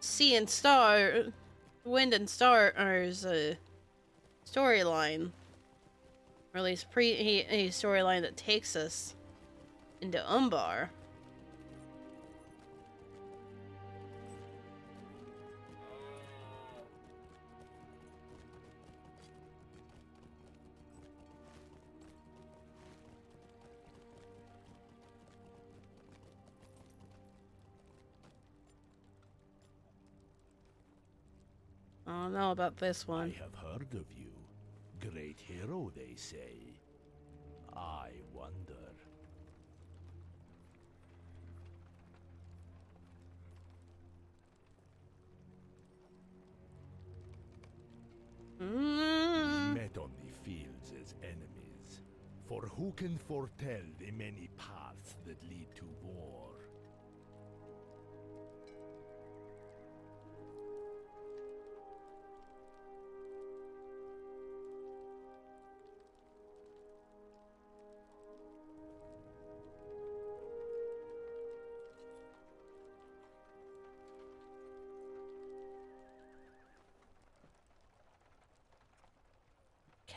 Sea and Star, Wind and Star's storyline. Or at least a storyline that takes us into Umbar. I don't know about this one. I have heard of you. Great hero, they say. I wonder. We met on the fields as enemies. For who can foretell the many paths that lead to war?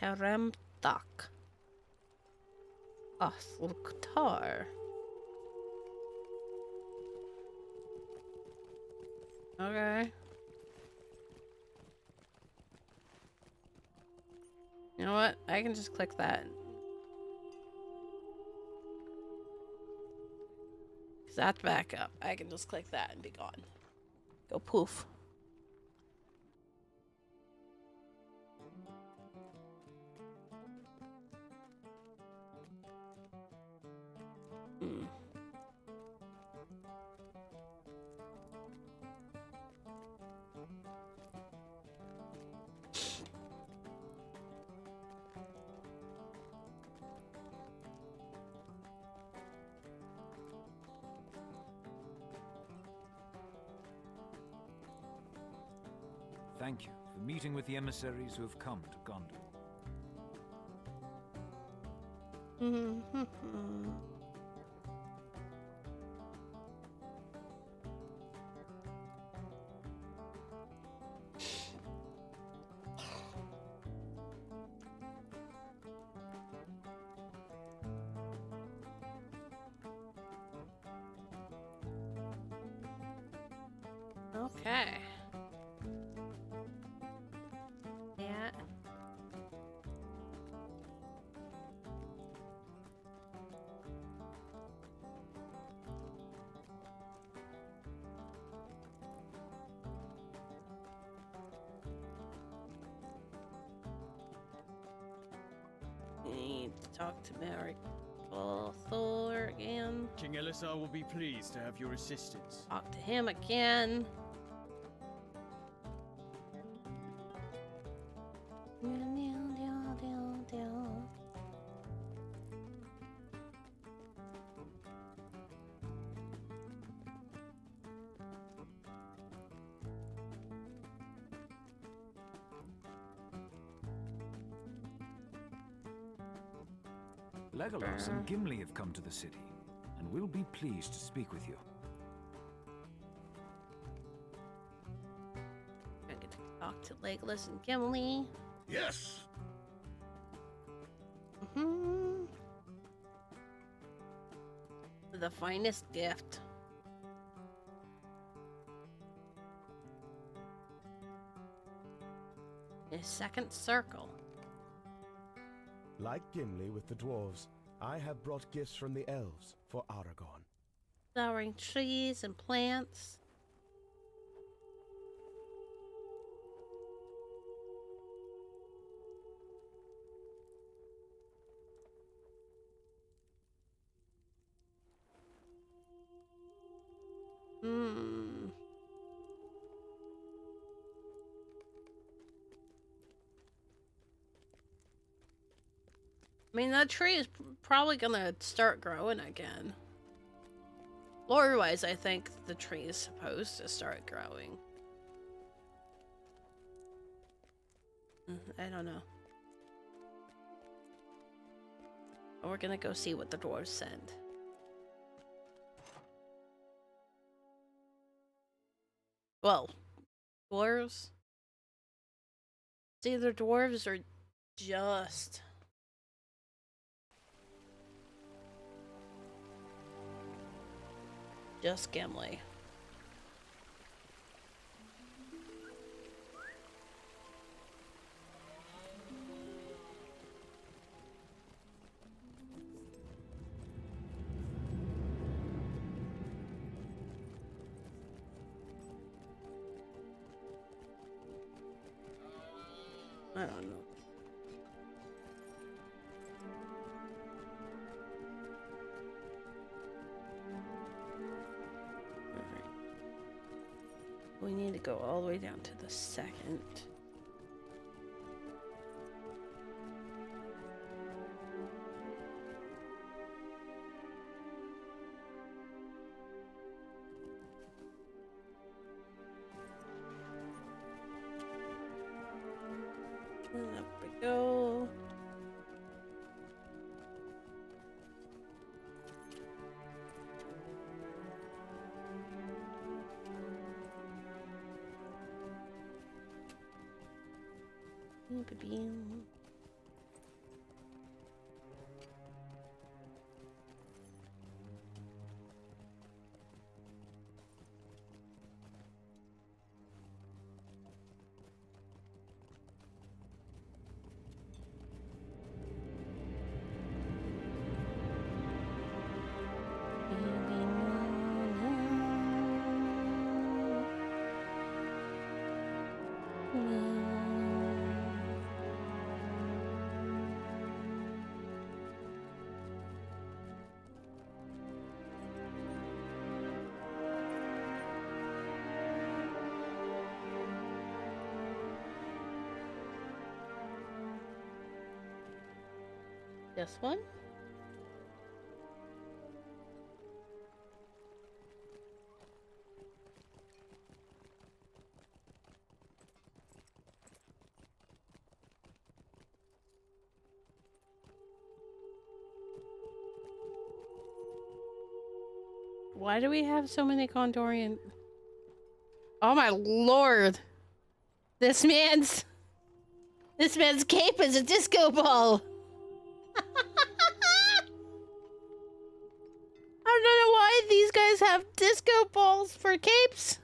Karamdak. Asluktar. Okay. You know what? I can just click that. Cause that's back up. I can just click that and be gone. Go poof. Thank you for meeting with the emissaries who have come to Gondor. Okay. Yeah. Need to talk to Merrick Thor again. King Elisar will be pleased to have your assistance. Talk to him again. Legolas and Gimli have come to the city, and we'll be pleased to speak with you. I get to talk to Legolas and Gimli. Yes! The finest gift. A second circle. Like Gimli with the dwarves, I have brought gifts from the elves for Aragorn. Flowering trees and plants. Hmm. I mean, that tree is probably gonna start growing again. Lore-wise, I think the tree is supposed to start growing. I don't know. We're gonna go see what the dwarves send. Well, dwarves? It's either dwarves or just Gimli. I don't know. Alright. We need to go all the way down to the second. And up we go. This one? Why do we have so many Gondorian? Oh my lord! This man's cape is a disco ball! I don't know why these guys have disco balls for capes.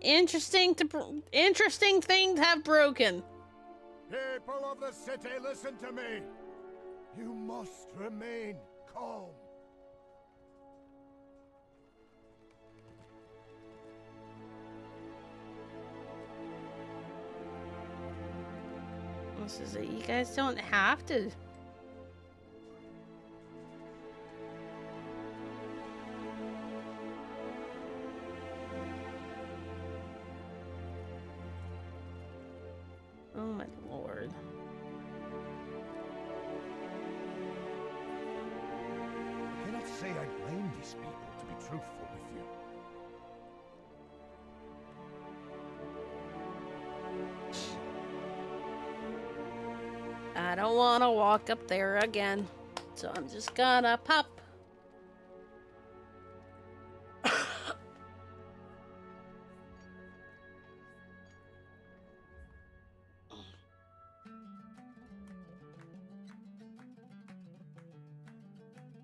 Interesting thing to have broken. People of the city, listen to me. You must remain calm. This is it. You guys don't have to. Oh my lord. I cannot say I blame these people, to be truthful with you. I don't want to walk up there again, so I'm just gonna pop.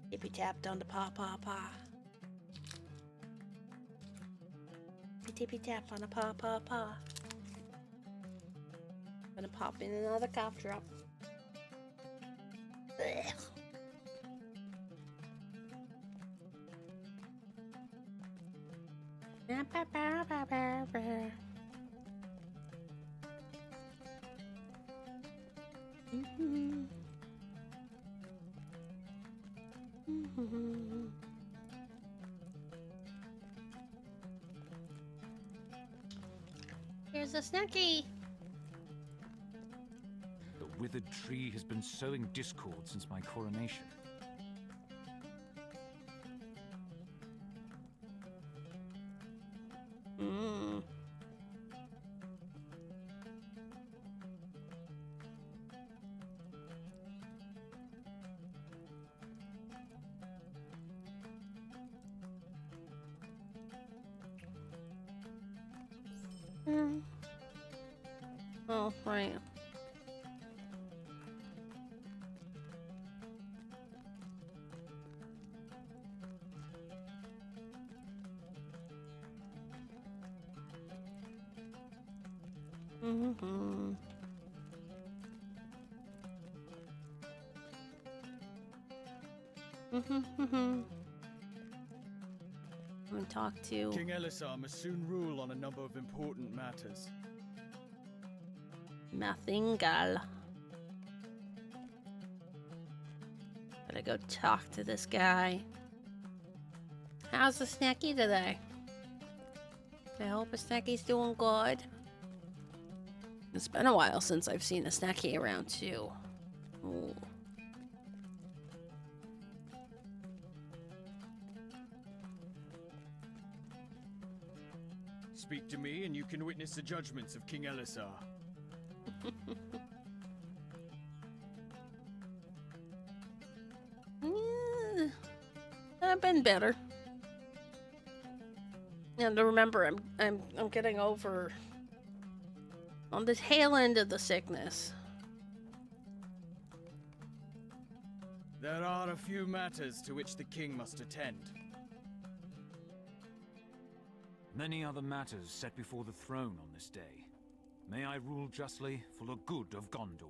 Tippy tapped on the paw. tippy tap on a paw paw paw. Gonna pop in another cough drop. Ugh. Here's a snacky. The withered tree has been sowing discord since my coronation. Mm. Mm. Oh, right. Mm-hmm. I'm gonna talk to King Elisar must soon rule on a number of important matters. Mathingal. Gotta go talk to this guy. How's the snacky today? I hope a snacky's doing good. It's been a while since I've seen a snacky around too. Ooh. Speak to me and you can witness the judgments of King Elisar. I've been better. And to remember, I'm getting over on the tail end of the sickness. There are a few matters to which the king must attend. Many other matters set before the throne on this day. May I rule justly for the good of Gondor.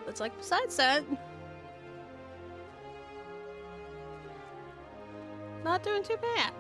It's like, besides that, not doing too bad.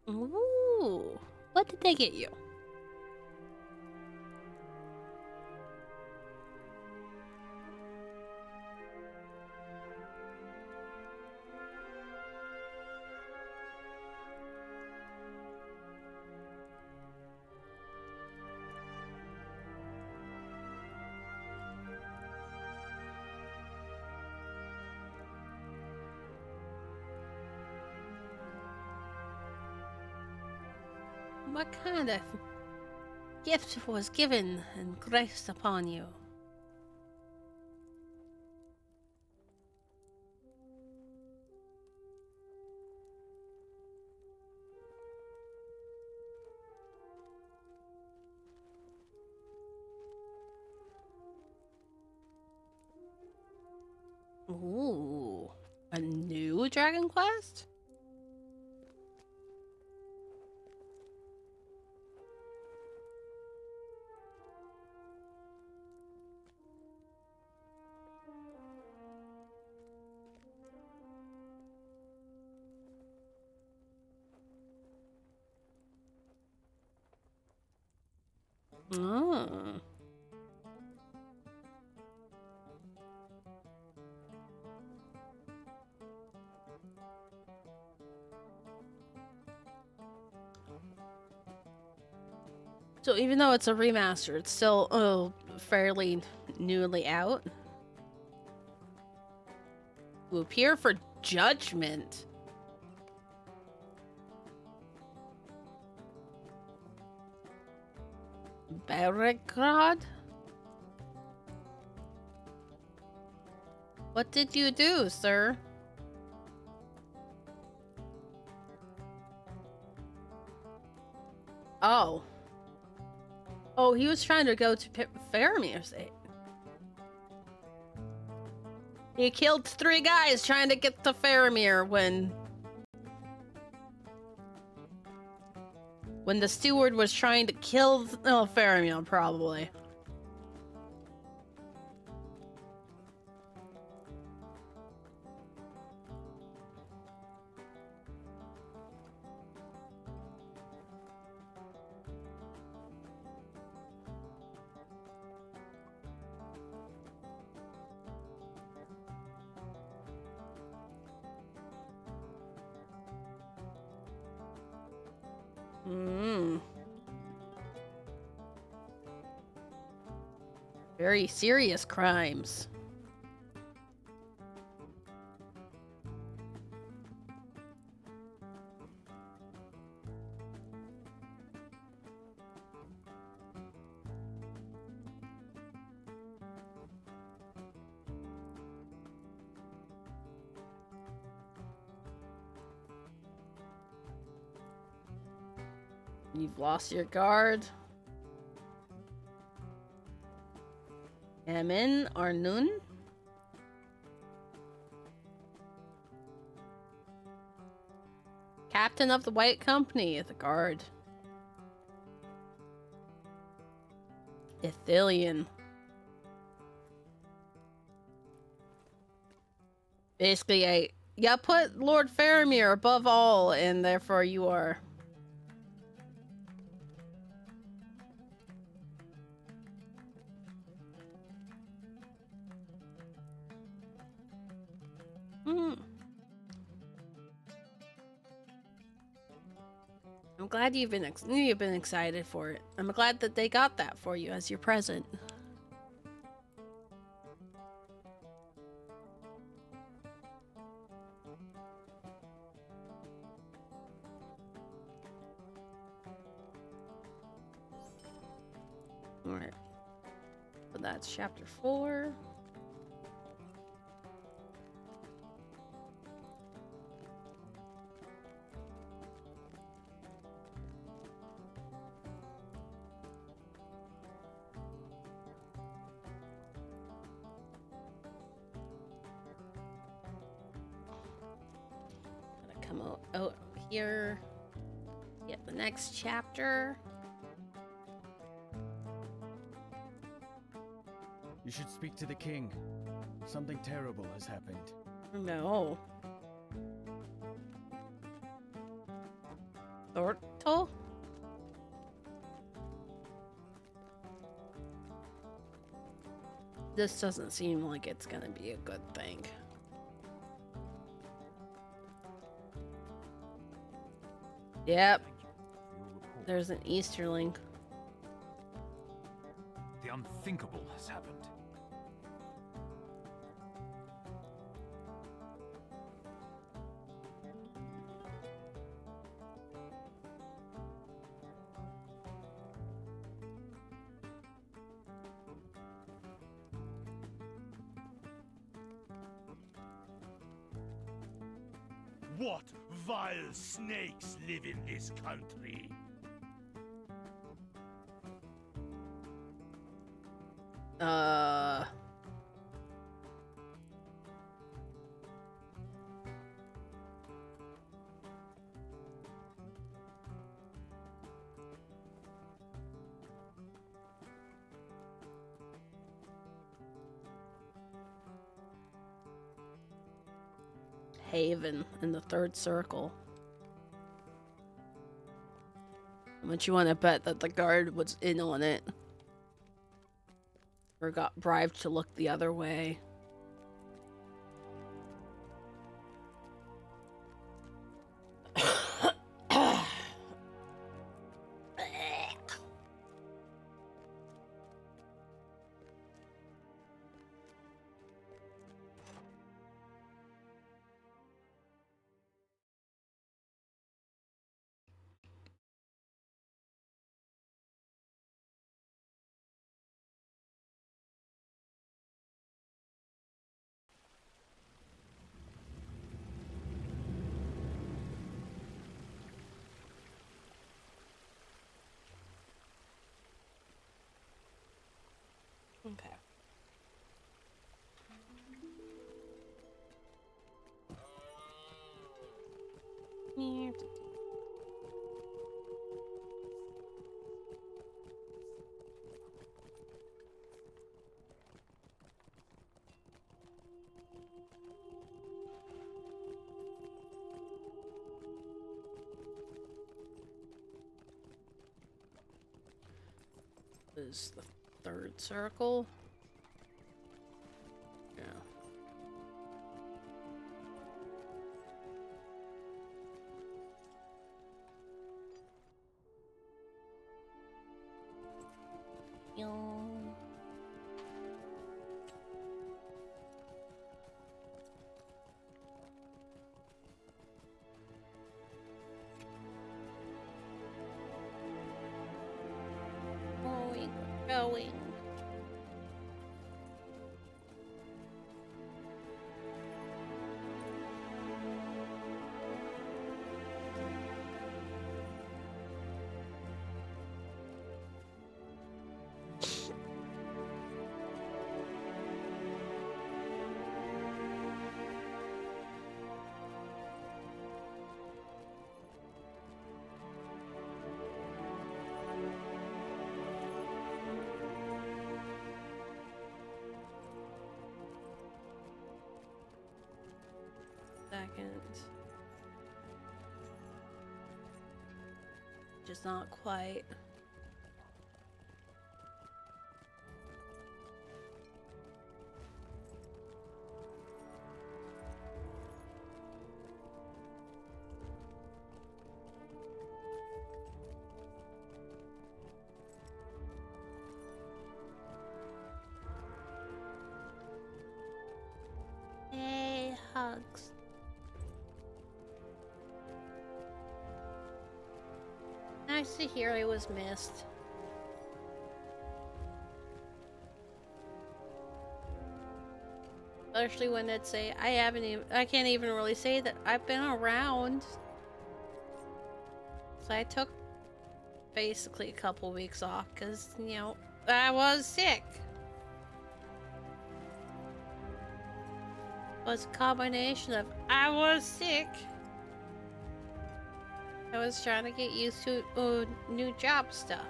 Ooh, what did they get you? What kind of gift was given and graced upon you? Ooh, a new Dragon Quest? Oh. So even though it's a remaster, it's still fairly newly out. To appear for judgment. Barricade? What did you do, sir? Oh. Oh, he was trying to go to Faramir's aid. He killed 3 guys trying to get to Faramir when the steward was trying to kill Faramir, probably. Very serious crimes. You've lost your guard. Amin Arnun? Captain of the White Company, the guard. Ithilien. Basically, yeah, put Lord Faramir above all, and therefore you are. I'm glad you've been excited for it. I'm glad that they got that for you as your present. All right. So that's chapter 4. Come out here, get the next chapter. You should speak to the king. Something terrible has happened. No. Thortal? This doesn't seem like it's gonna be a good thing. Yep. There's an Easterling. The unthinkable has happened. What vile snakes live in this country? Haven in the 3rd circle. How much you want to bet that the guard was in on it? Or got bribed to look the other way? Is the third circle? Yeah. Going. Second. Just not quite. Hey, hugs. Nice to hear I was missed. Especially when they'd say, I can't even really say that I've been around. So I took basically a couple weeks off because, you know, I was sick. It was a combination of I was sick. I was trying to get used to new job stuff.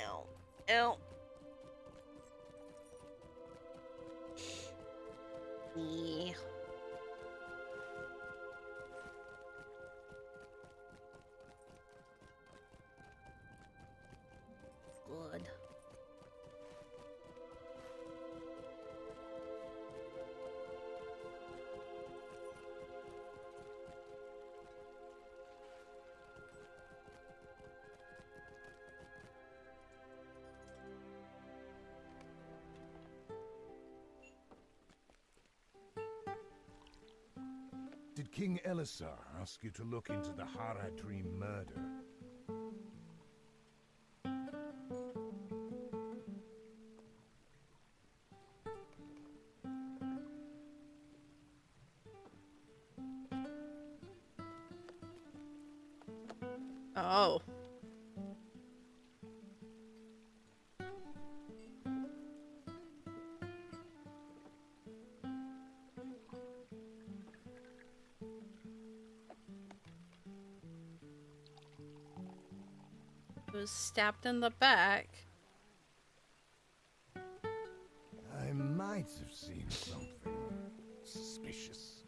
Ow. Ow. Yeah. Good. Did King Elisar ask you to look into the Haradrim murder? Oh. Was stabbed in the back. I might have seen something suspicious.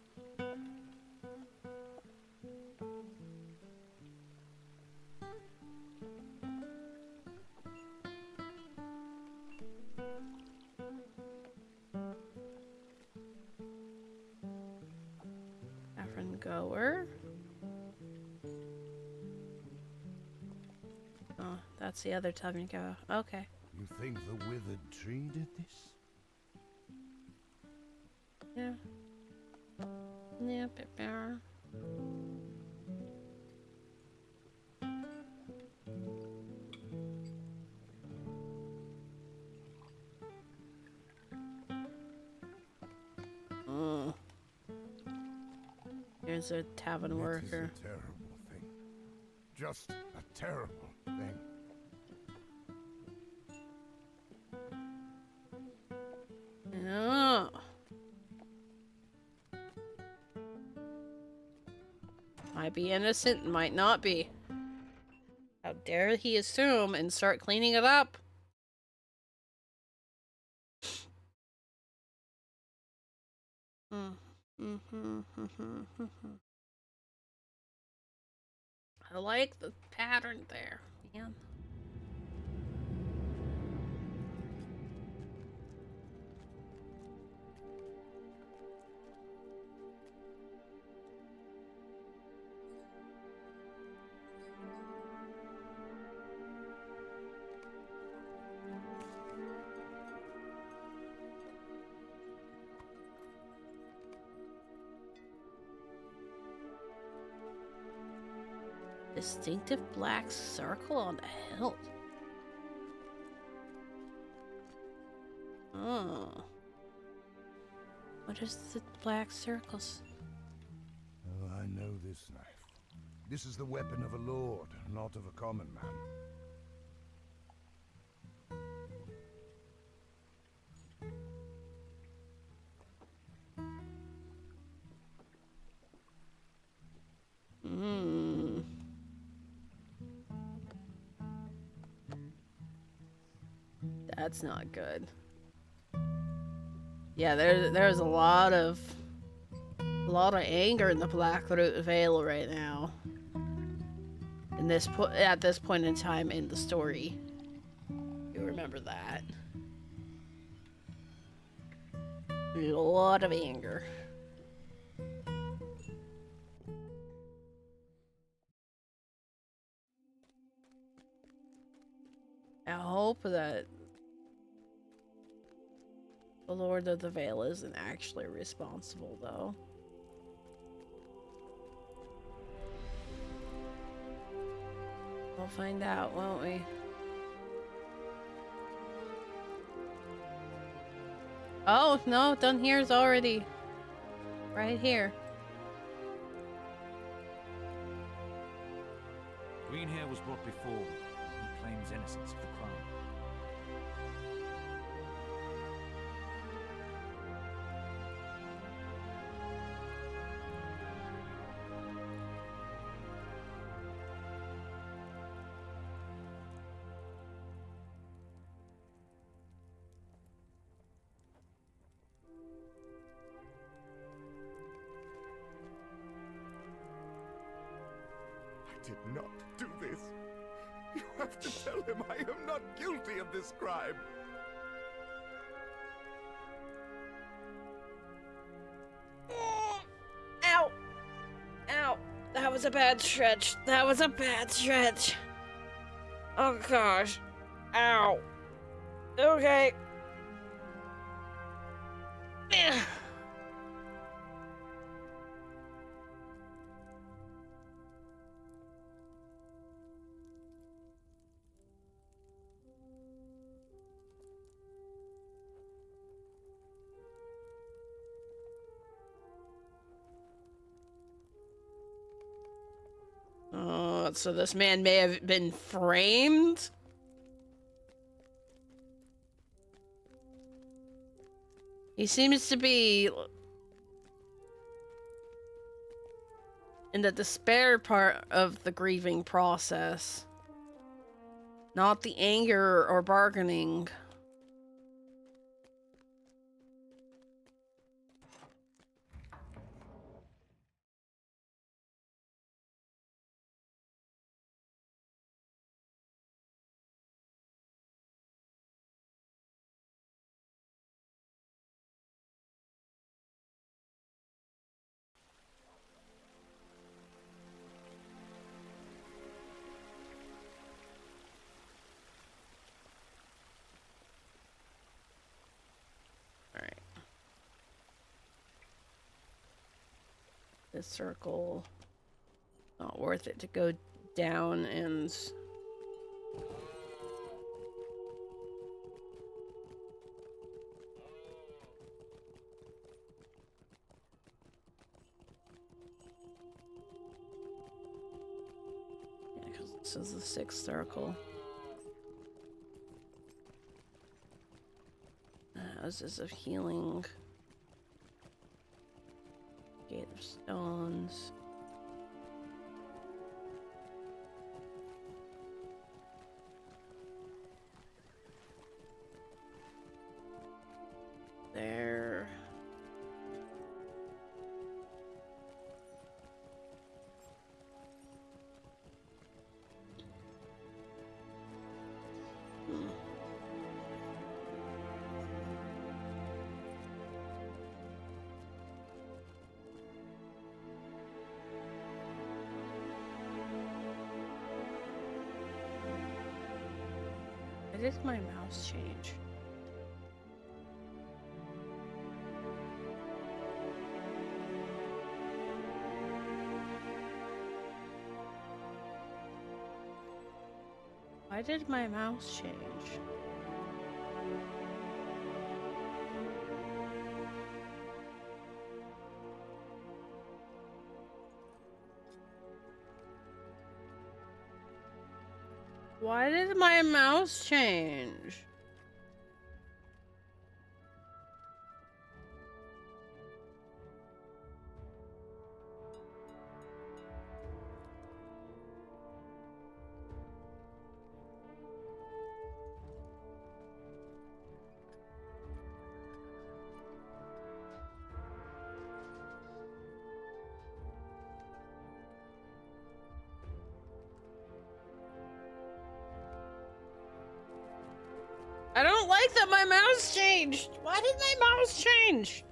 Tavern goer. Oh, that's the other tavern goer. Okay. You think the withered tree did this? Yeah. Yeah, bit better. Here's a tavern worker. It is a terrible thing. Just a terrible thing. Might be innocent, might not be. How dare he assume and start cleaning it up? I like the pattern there, man. Distinctive black circle on the hilt. Oh. What is the black circles? Oh, I know this knife. This is the weapon of a lord, not of a common man. That's not good. Yeah, there's a lot of anger in the Blackroot Vale right now. At this point in time in the story, you remember that. A lot of anger. I hope that the Lord of the Vale isn't actually responsible, though. We'll find out, won't we? Oh, no, done here's already right here. Greenhair was brought before me. He claims innocence of the crime. I did not do this. You have to tell him I am not guilty of this crime. Ow! Ow! That was a bad stretch. That was a bad stretch. Oh gosh. Ow. Okay. Oh, so this man may have been framed? He seems to be in the despair part of the grieving process, not the anger or bargaining. This circle, not worth it to go down and yeah, because this is the 6th circle. Houses of healing. Gate of stones. there. Why did my mouse change? Why did my mouse change? Why did my mouse change? I don't like that my mouse changed. Why did my mouse change?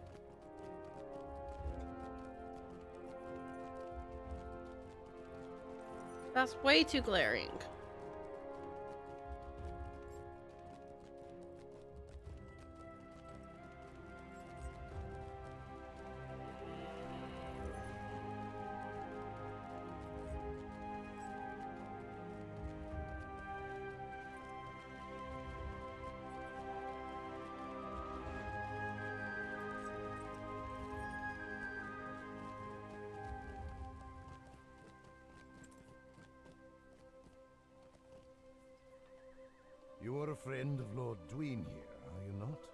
That's way too glaring. You are a friend of Lord Dween here, are you not?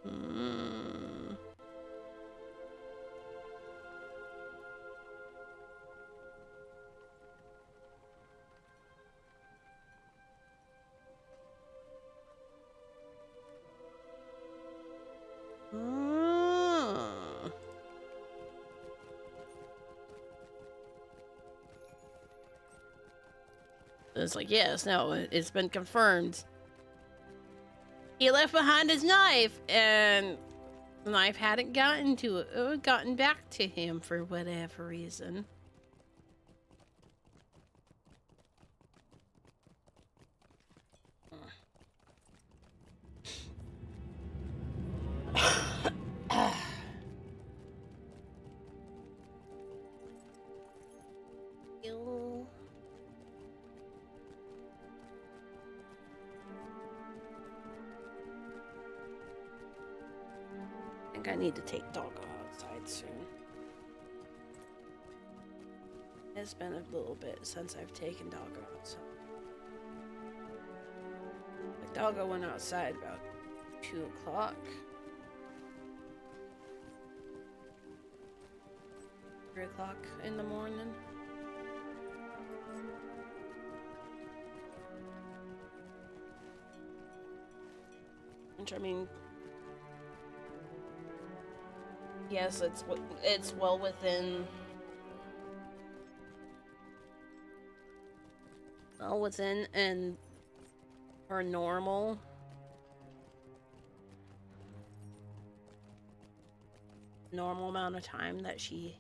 It's like, yes, no, it's been confirmed. He left behind his knife, and the knife hadn't gotten back to him for whatever reason. Ew. I think I need to take Doggo outside soon. It's been a little bit since I've taken Doggo outside. Like, Doggo went outside about 2 o'clock. 3 o'clock in the morning. Which, I mean, yes, it's well within and her normal amount of time that she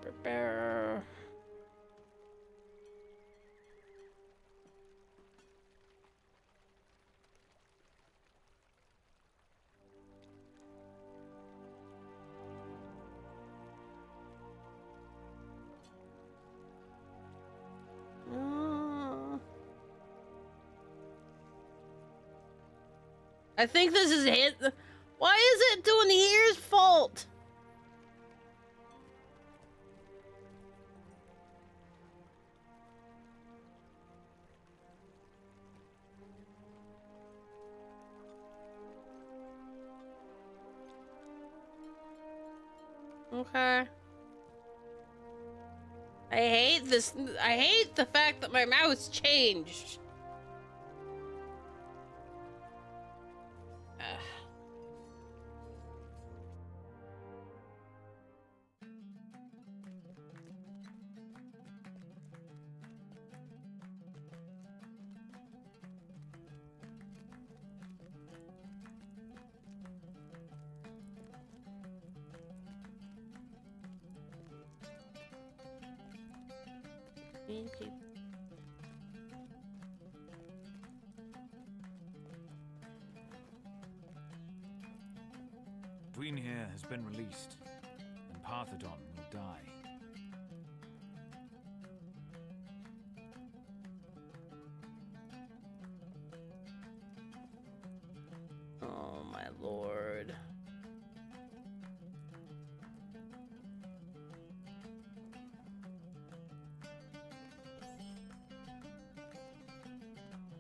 prepare. I think this is it. Why is it doing here's fault? Okay. I hate this. I hate the fact that my mouse changed. Ugh. Okay. Queen here has been released, and Parthodon will die. Oh my lord.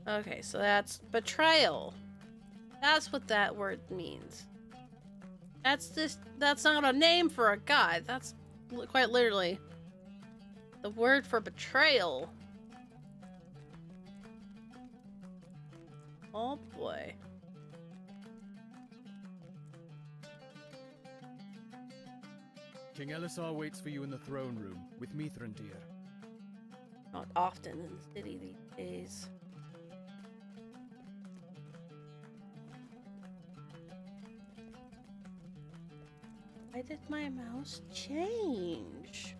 Okay, so that's betrayal. That's what that word means. That's not a name for a god. That's quite literally the word for betrayal. Oh boy. King Elisar waits for you in the throne room with Mithrandir. Not often in the city these days. Why did my mouse change?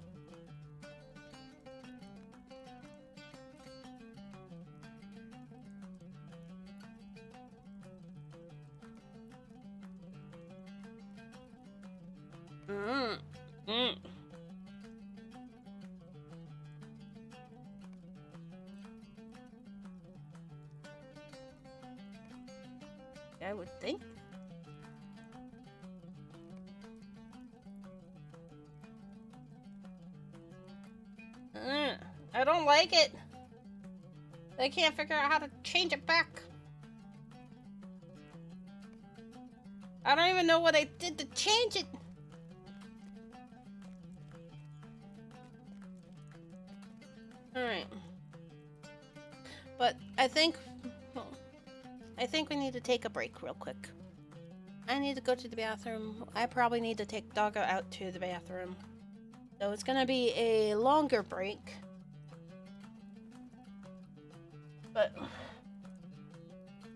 I would think. I don't like it. I can't figure out how to change it back. I don't even know what I did to change it. Alright. But I think we need to take a break real quick. I need to go to the bathroom. I probably need to take Doggo out to the bathroom. So it's gonna be a longer break. But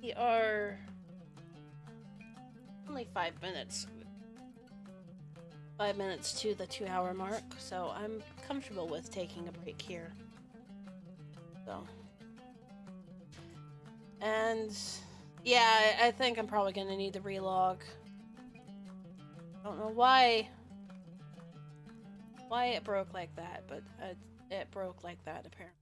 we are only 5 minutes. 5 minutes to the 2-hour mark, so I'm comfortable with taking a break here. So. And yeah, I think I'm probably gonna need to relog. Don't know why it broke like that, but it broke like that apparently.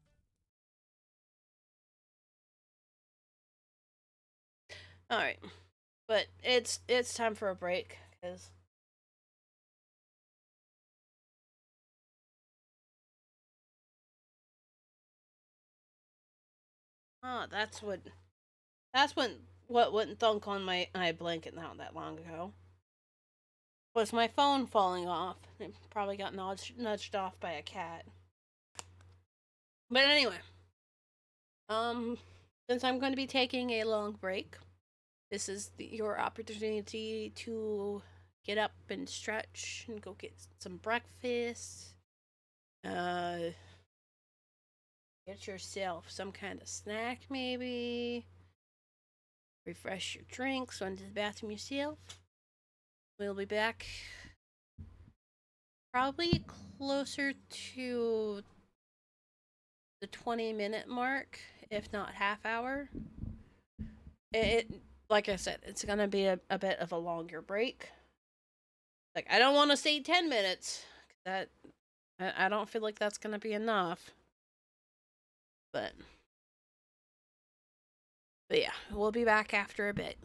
All right, but it's time for a break because that's what wouldn't thunk on my blanket not that long ago. Was my phone falling off? It probably got nudged off by a cat. But anyway, since I'm going to be taking a long break, this is your opportunity to get up and stretch and go get some breakfast. Get yourself some kind of snack, maybe. Refresh your drinks. Run to the bathroom yourself. We'll be back probably closer to the 20-minute mark, if not half hour. Like I said, it's gonna be a bit of a longer break. Like, I don't want to say 10 minutes. That I don't feel like that's gonna be enough. But yeah, we'll be back after a bit.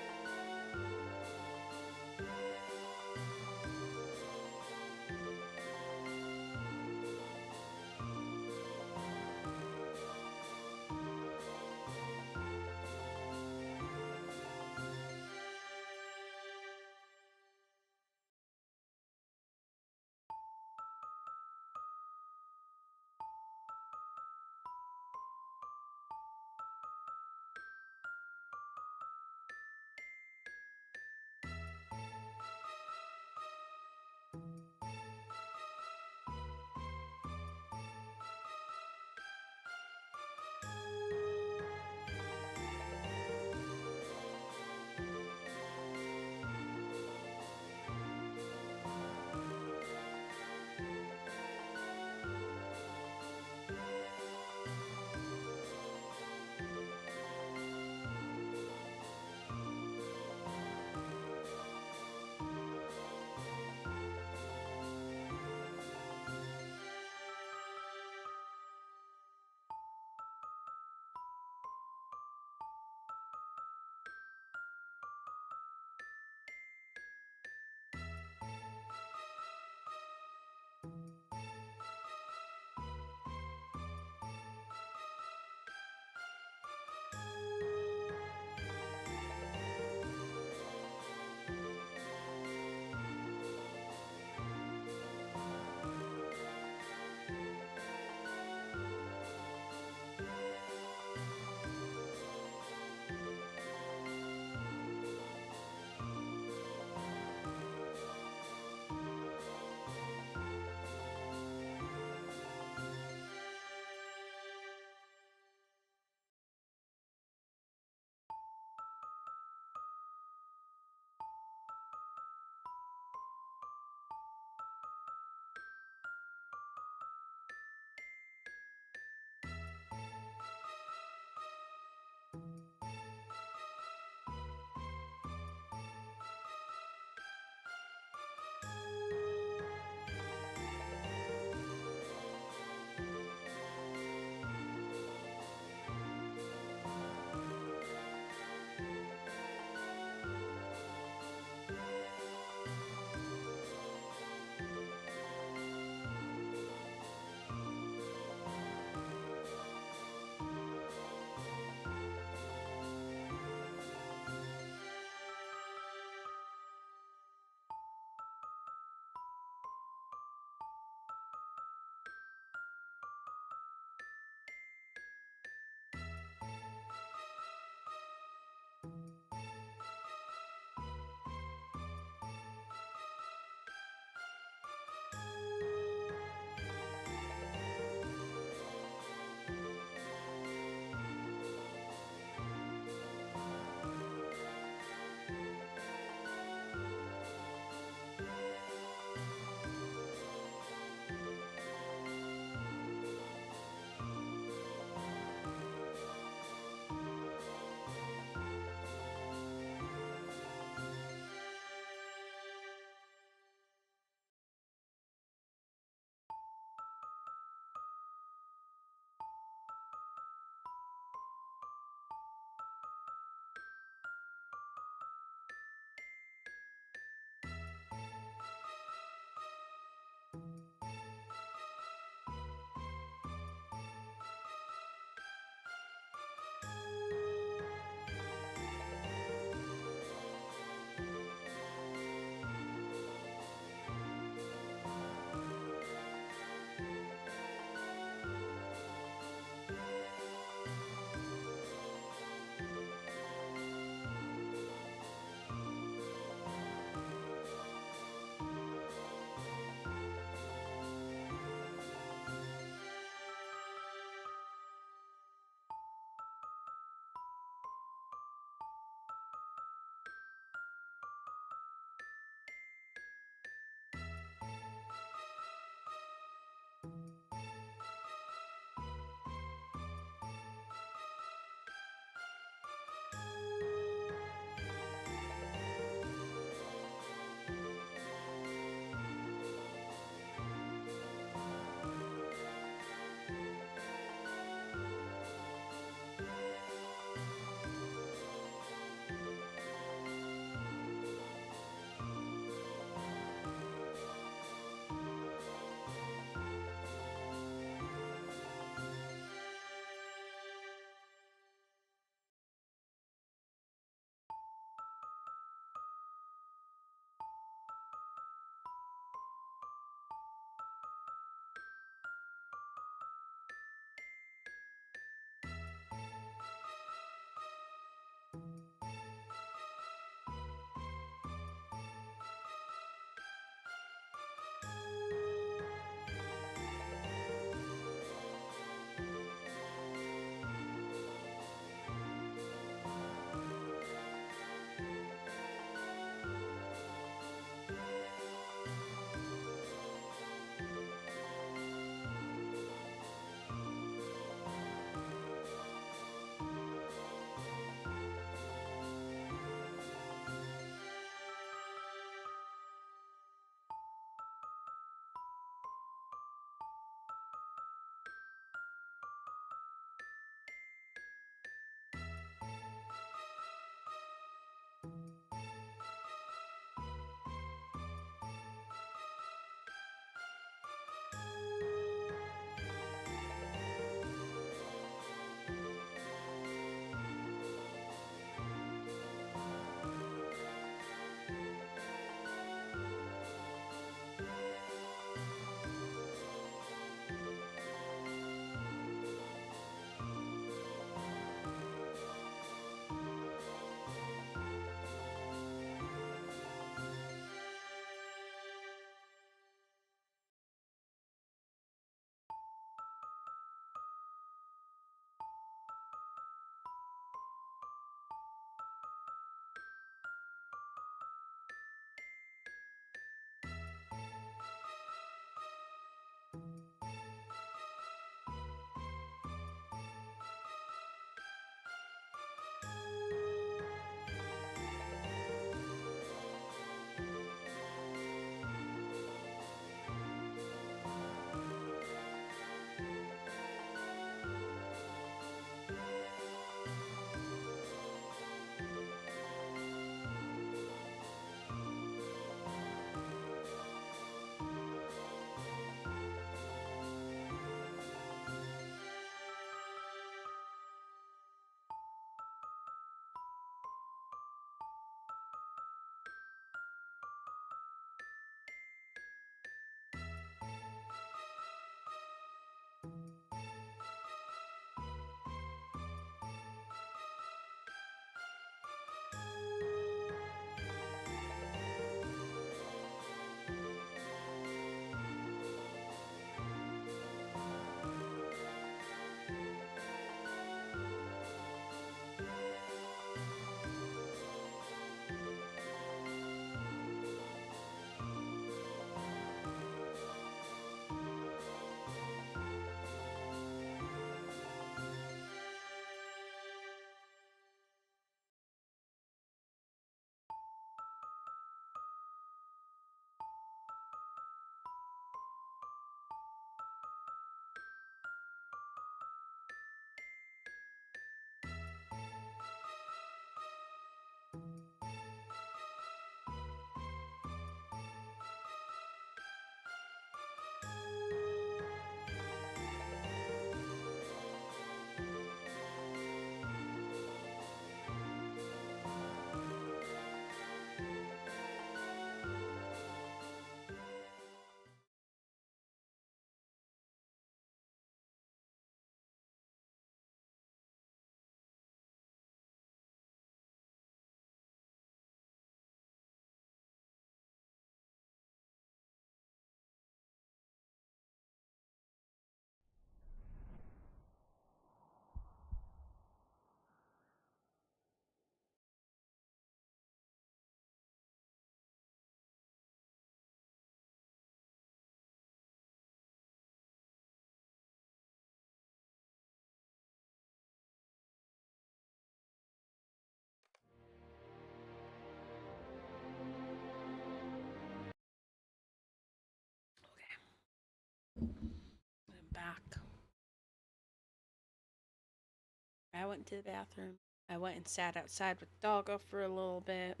went to the bathroom. I went and sat outside with Doggo for a little bit.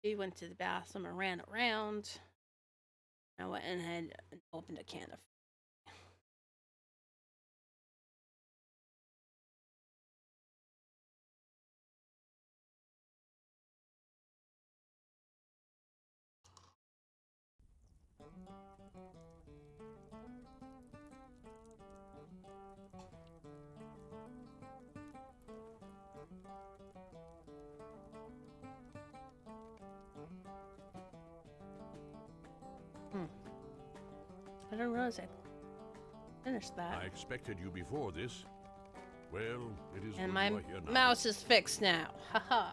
He went to the bathroom and ran around. I went and opened a can of. I didn't realize I finished that. I expected you before this. Well, it is And good my you are here now. mouse is fixed now. Haha.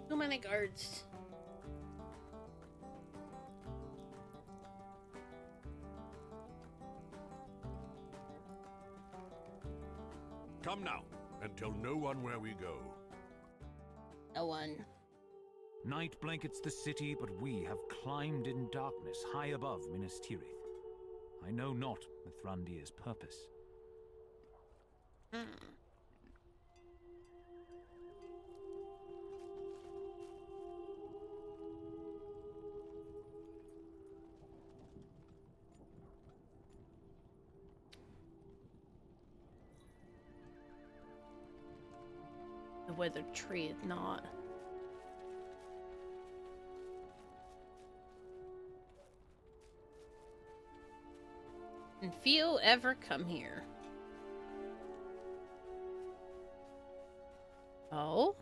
Too many guards. Come now, and tell no one where we go. No one. Night blankets the city, but we have climbed in darkness high above Minas Tirith. I know not Mithrandir's purpose. The withered tree is not. And few ever come here. Oh?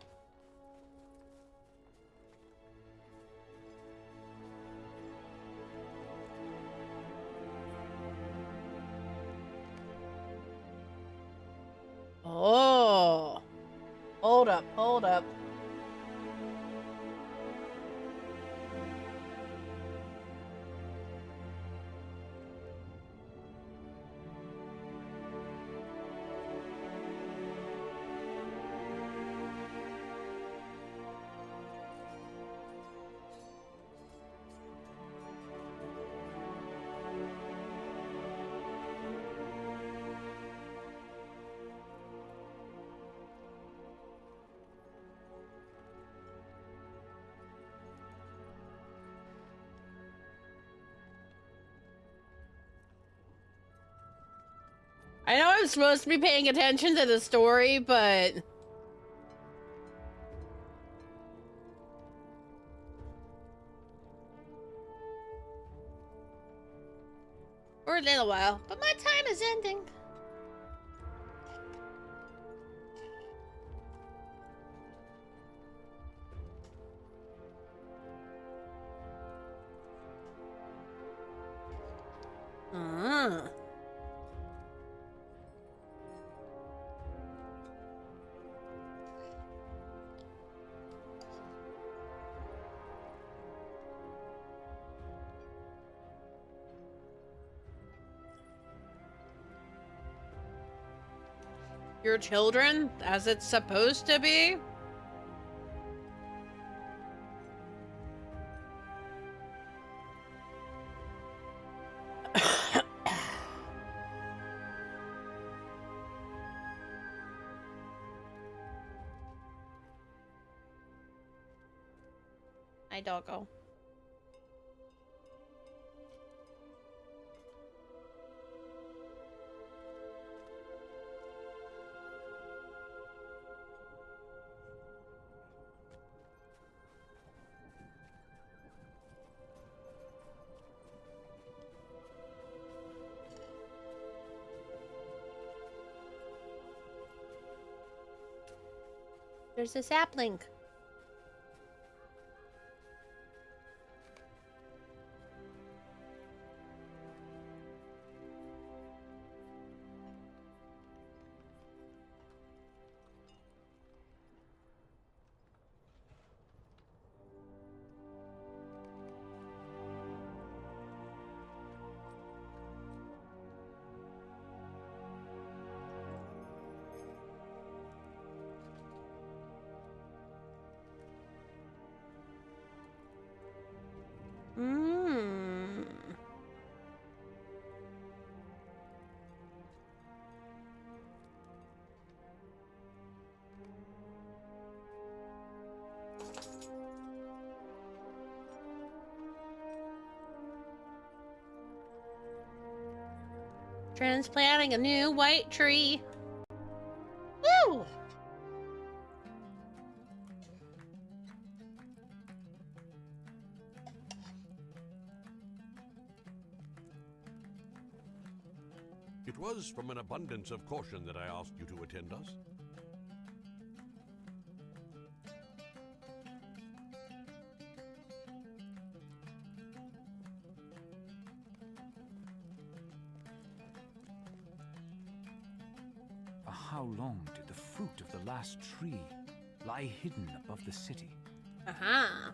Oh. Hold up, hold up. I know I'm supposed to be paying attention to the story, but... for a little while, but my time is ending. Your children, as it's supposed to be? Hi, doggo. There's a sapling. Transplanting a new white tree. Woo! It was from an abundance of caution that I asked you to attend us. For how long did the fruit of the last tree lie hidden above the city? Uh-huh.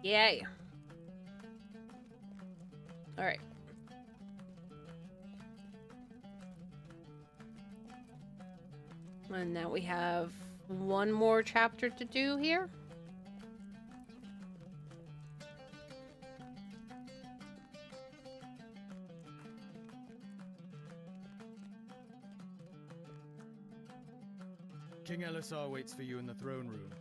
Yay. All right. And now we have one more chapter to do here. King Elisar waits for you in the throne room.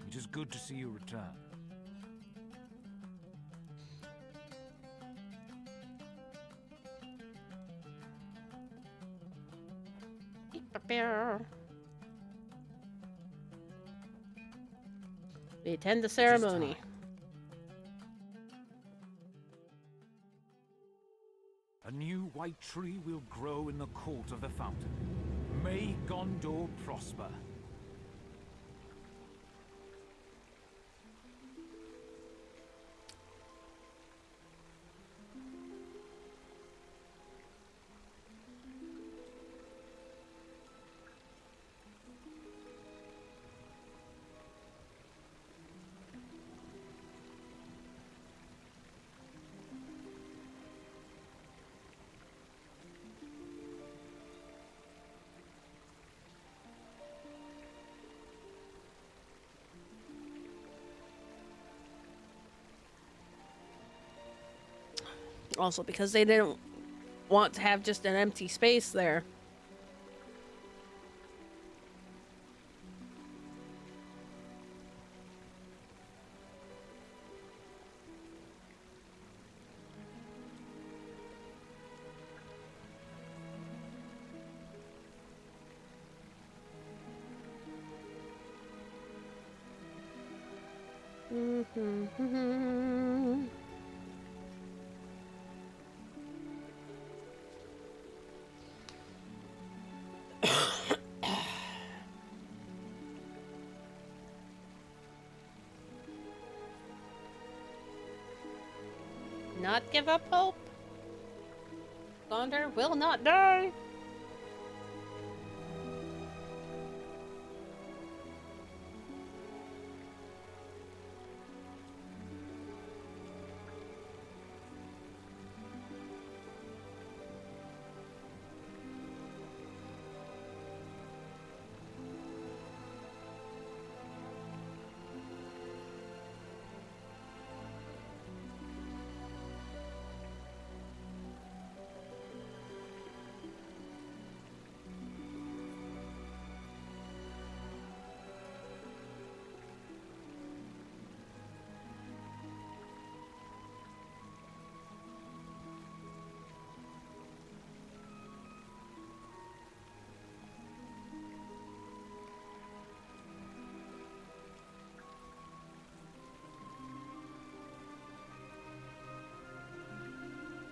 It is good to see you return. We attend the ceremony. A new white tree will grow in the court of the fountain. May Gondor prosper. Also, because they didn't want to have just an empty space there. Not give up hope. Gondor will not die.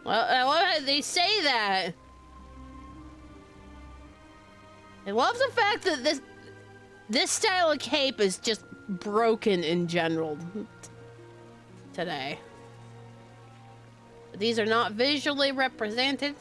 Well, they say that. I love the fact that this style of cape is just broken in general today. These are not visually represented.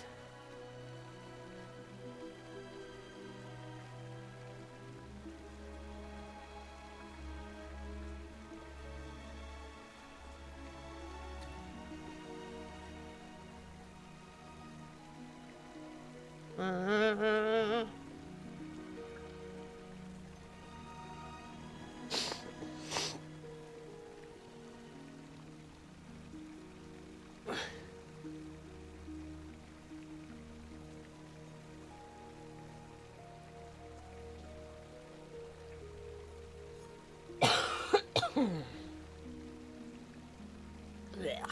Yeah.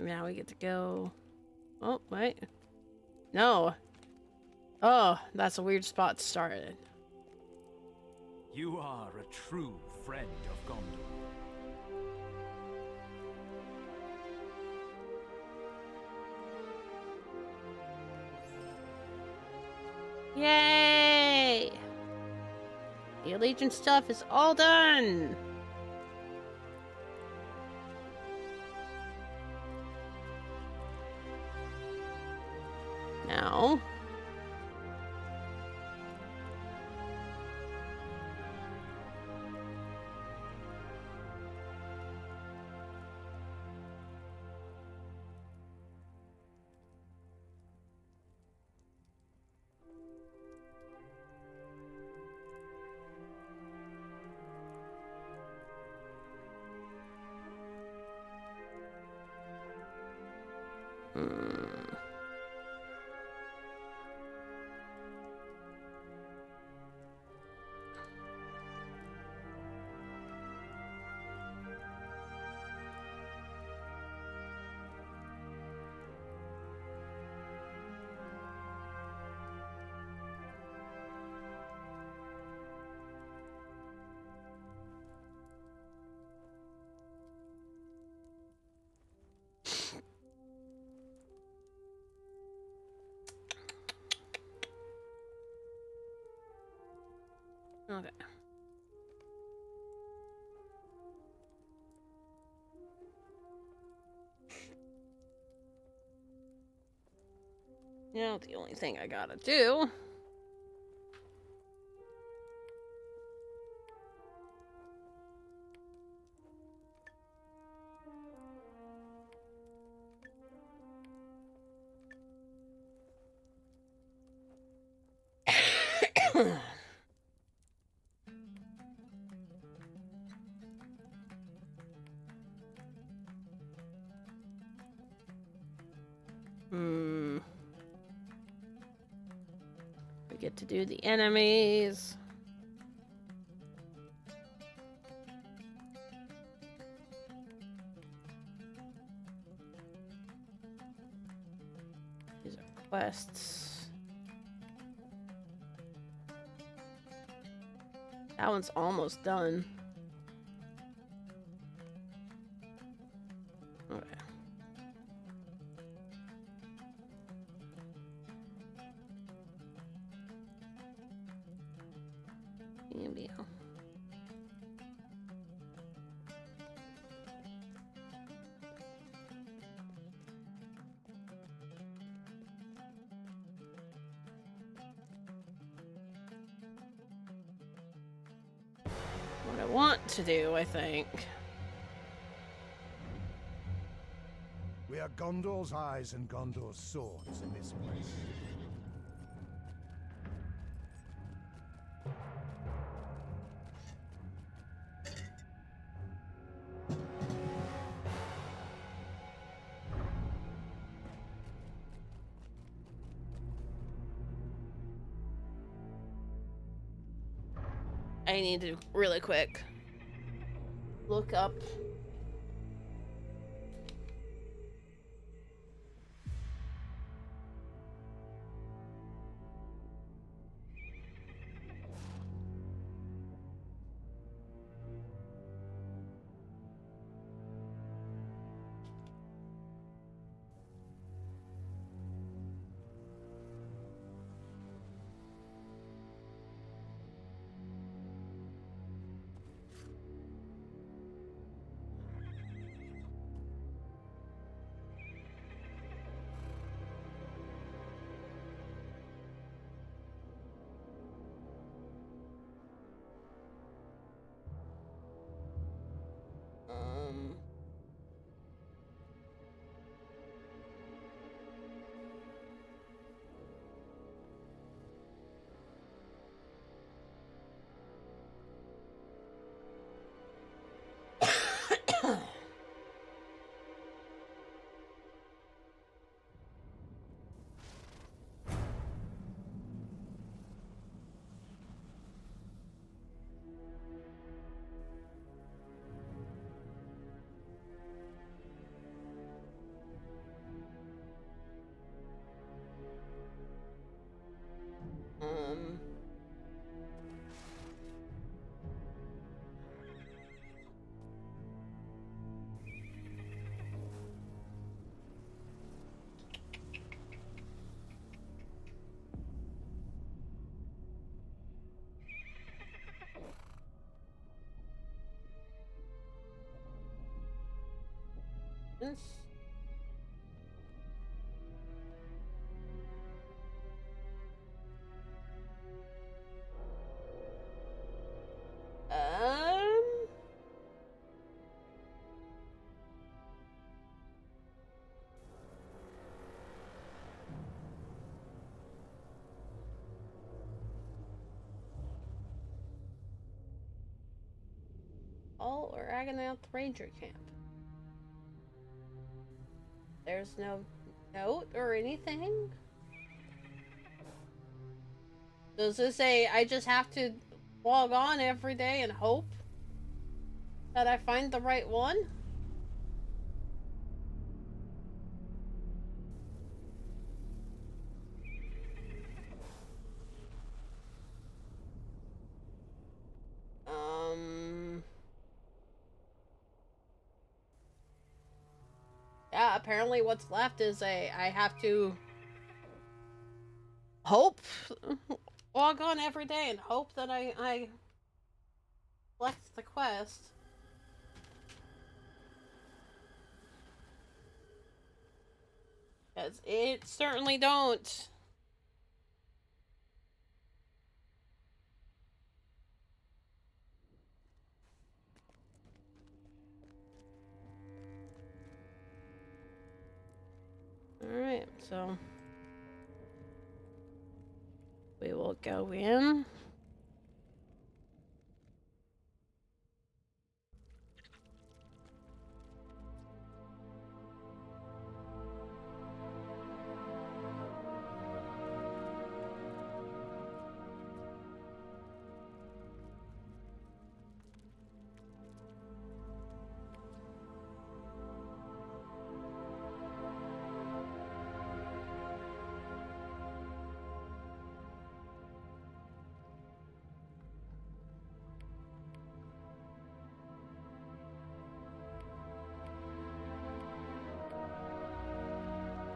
Now we get to go. Oh, wait. No. Oh, that's a weird spot to start in. You are a true friend of Gondor. Yay! The Allegiance stuff is all done! Now... Okay. Now the only thing I gotta do... We get to do the enemies. These are quests. That one's almost done. Okay. Maybe. What I want to do, I think. We are Gondor's eyes and Gondor's swords in this place. I need to really quick look up. Oh, we're hanging out the ranger camp. There's no note or anything? Does this say I just have to log on every day and hope that I find the right one? Yeah, apparently what's left is I have to hope, log on every day and hope that I select the quest. Because it certainly don't. Alright, so we will go in.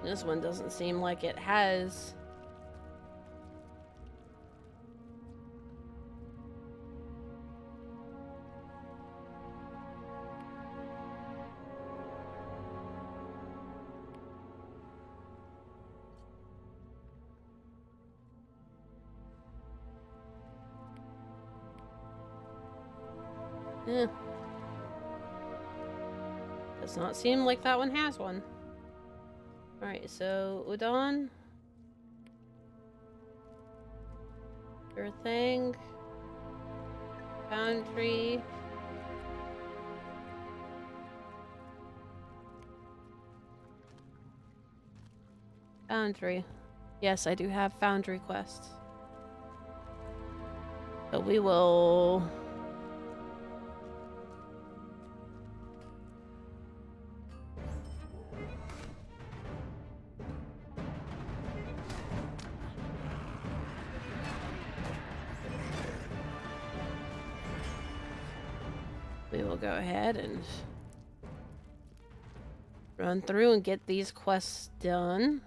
This one doesn't seem like it has. Eh. Does not seem like that one has one. Alright, so udon. Sure thing. Foundry. Foundry. Yes, I do have foundry quests. So we will... we will go ahead and run through and get these quests done.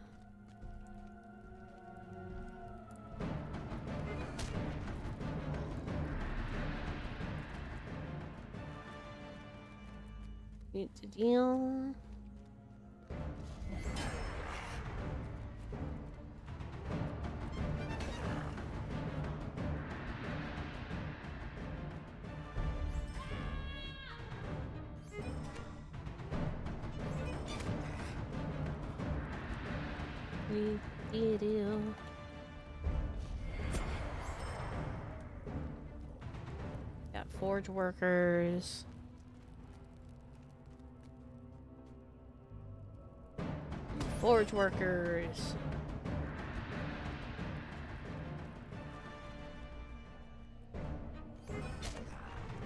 Need to deal. Deal. Got forge workers. Forge workers.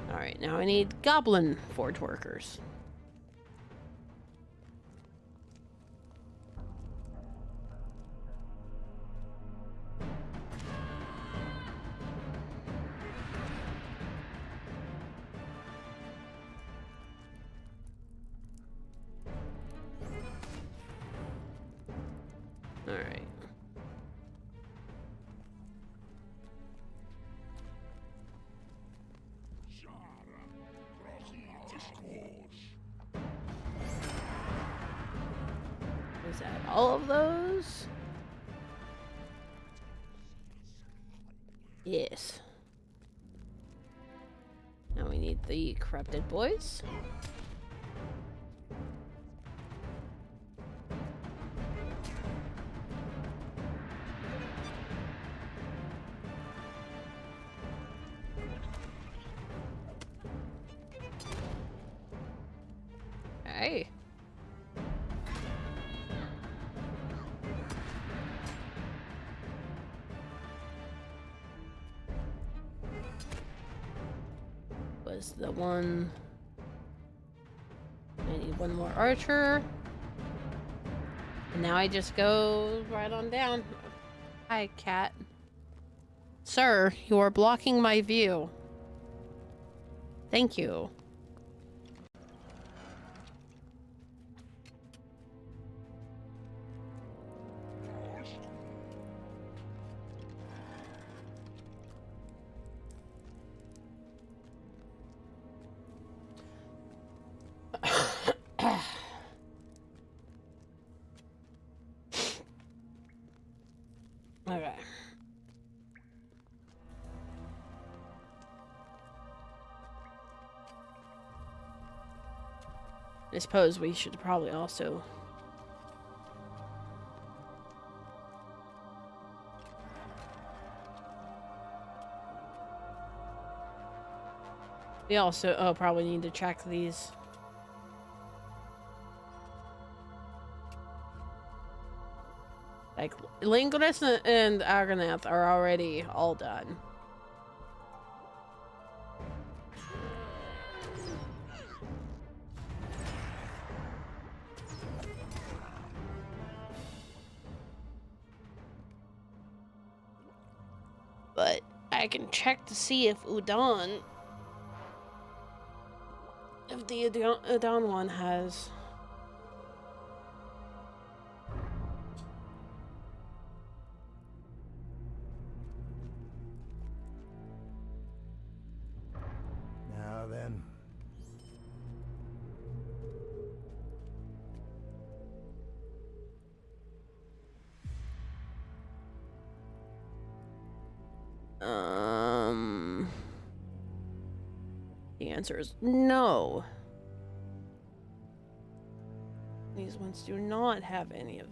Alright, now I need goblin forge workers. Alright. Is that all of those? Yes. Now we need the corrupted boys. Hey. Was the one... I need one more archer. And now I just go right on down. Hi, cat. Sir, you are blocking my view. Thank you. Okay. I suppose we should probably also... We also probably need to check these. Like, Linguist and Argonath are already all done. But I can check to see if Udon... If the Udon one has... Now then. The answer is no. These ones do not have any of...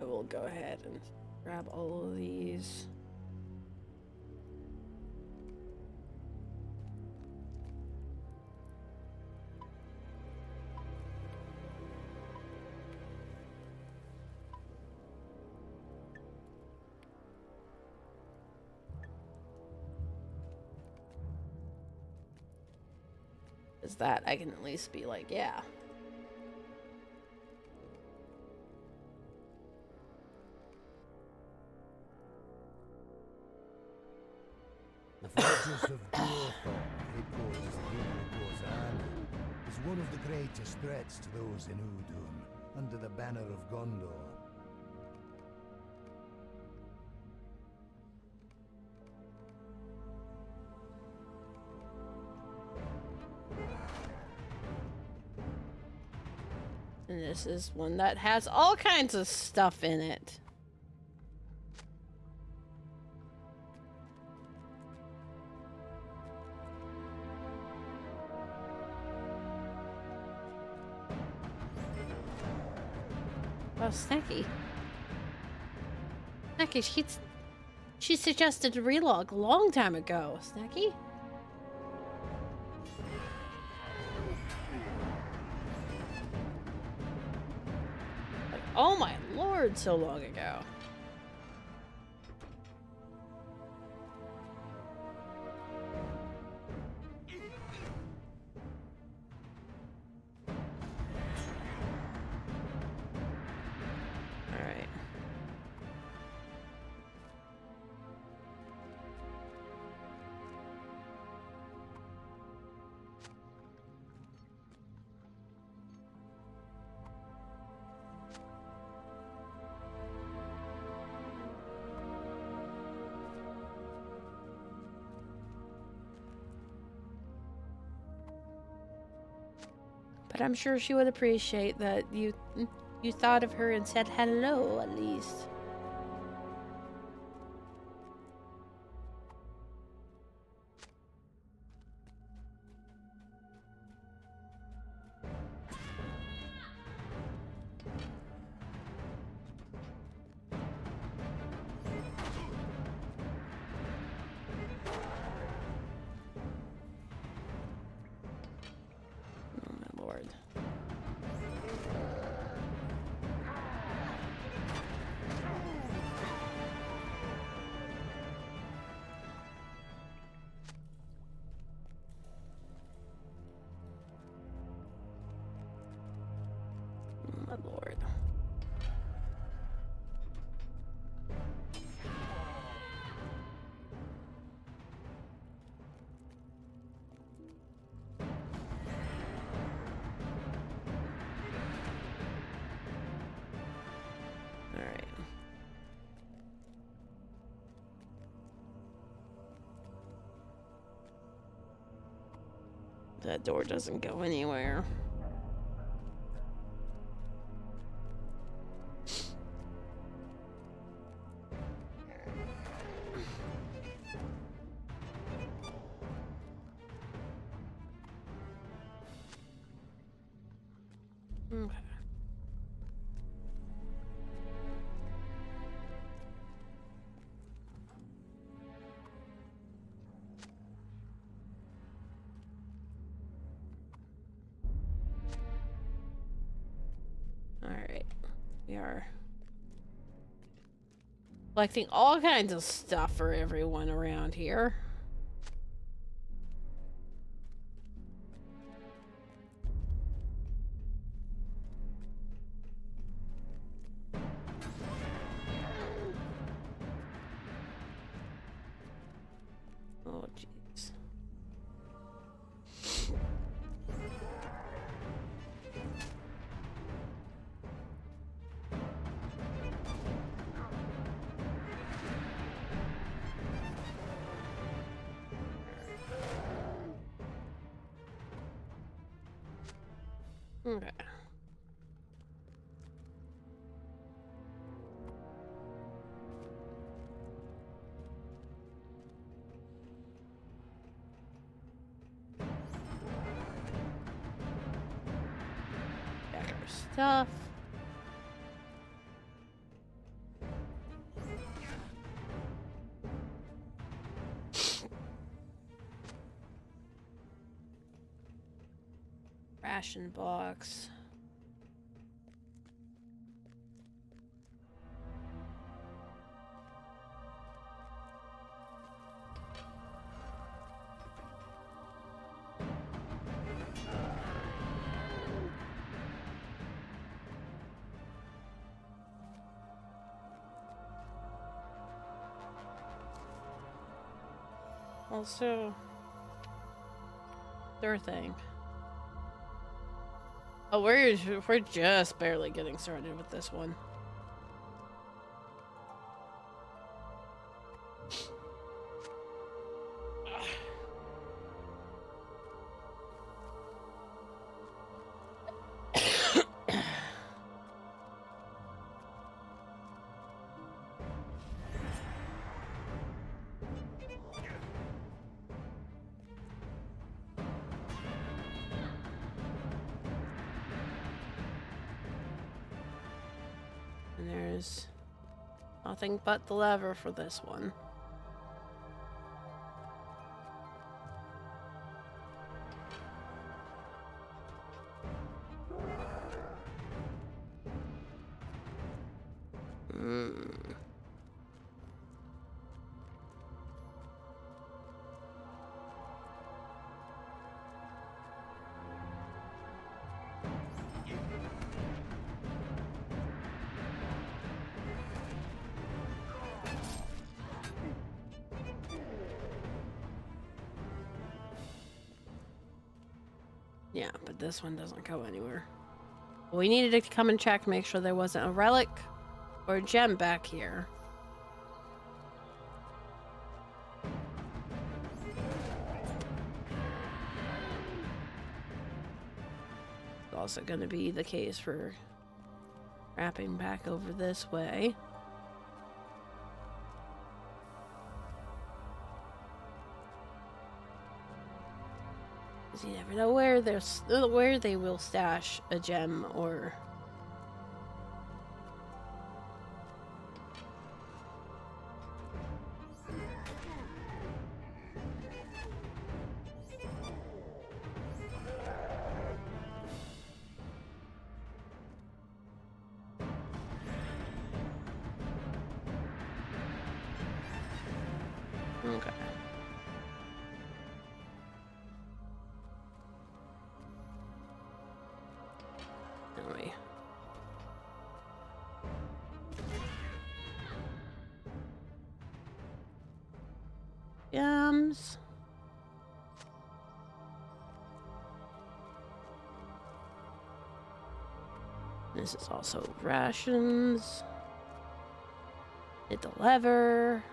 I will go ahead and grab all of these. Is that I can at least be like, yeah. The fortress of Durthor, headquarters of Gilligorzan, is one of the greatest threats to those in Udun, under the banner of Gondor. And this is one that has all kinds of stuff in it. Oh, Snacky. Snacky, she suggested a relog a long time ago. Snacky? Like, oh my lord, so long ago. Alright. But I'm sure she would appreciate that you thought of her and said hello, at least. Oh my lord. Oh my lord. All right. That door doesn't go anywhere. Okay. All right. We are collecting all kinds of stuff for everyone around here. Oh, jeez. Okay. Back our stuff. Ration box. Also, their thing. Oh, we're just barely getting started with this one. And there's nothing but the lever for this one. Yeah, but this one doesn't go anywhere. We needed to come and check, make sure there wasn't a relic or a gem back here. also going to be the case for wrapping back over this way. You never know where they will stash a gem or... Okay. Anyway. Gems. This is also rations. Hit the lever.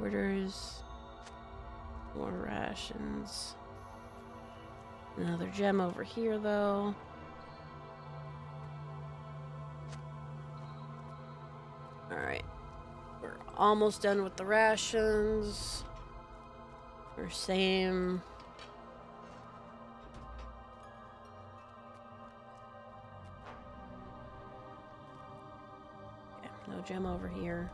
Orders. More rations. Another gem over here, though. Alright. We're almost done with the rations. We're same. Okay, no gem over here.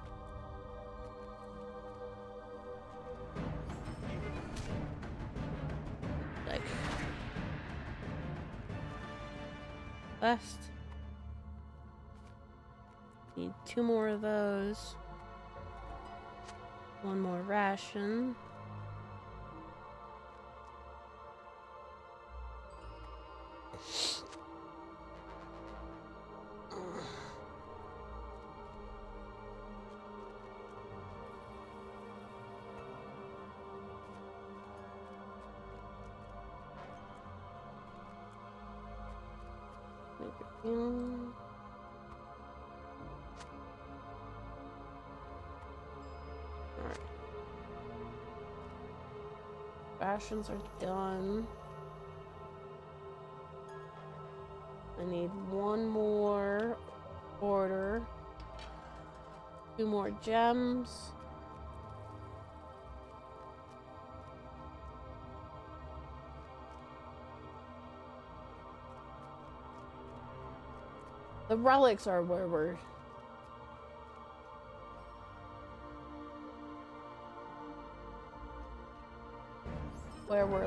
Like west. Need 2 more of those. 1 more ration. Alright. Rations are done. I need 1 more order. 2 more gems. The relics are where we're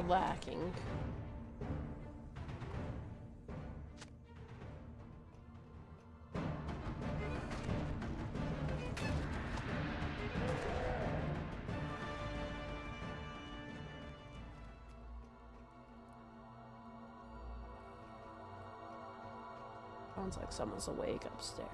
lacking. Sounds like someone's awake upstairs.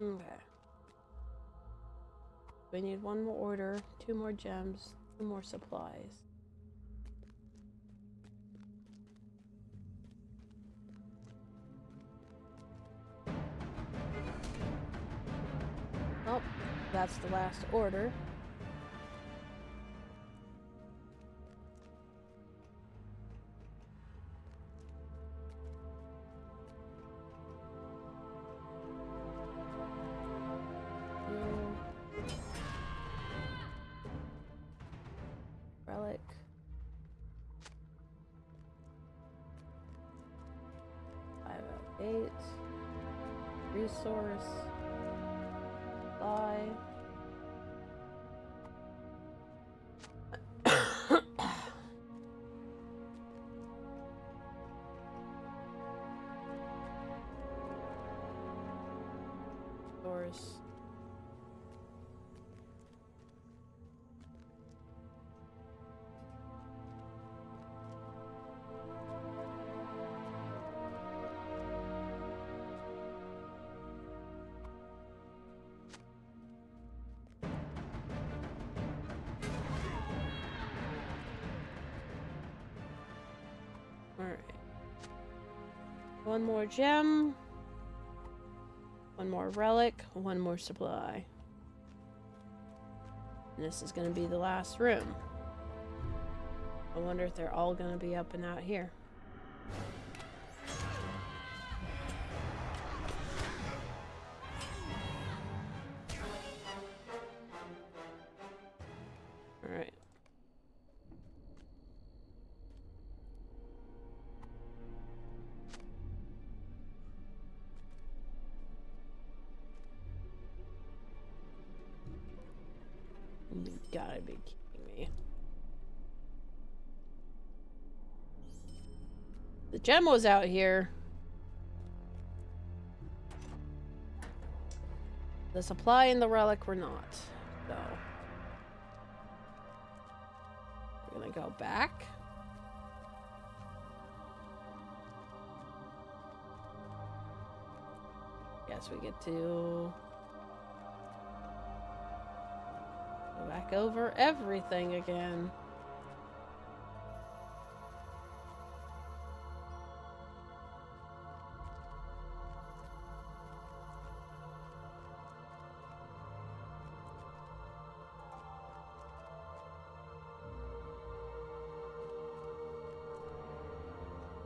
Okay. We need 1 more order, 2 more gems, 2 more supplies. Oh, that's the last order. Relic. Five out of 8. Resource. Buy. Source. One more gem. One more relic. One more supply. And this is going to be the last room. I wonder if they're all going to be up and out here. Alright. You gotta be kidding me. The gem was out here. The supply and the relic were not. So we're gonna go back. Guess we get to go back over everything again.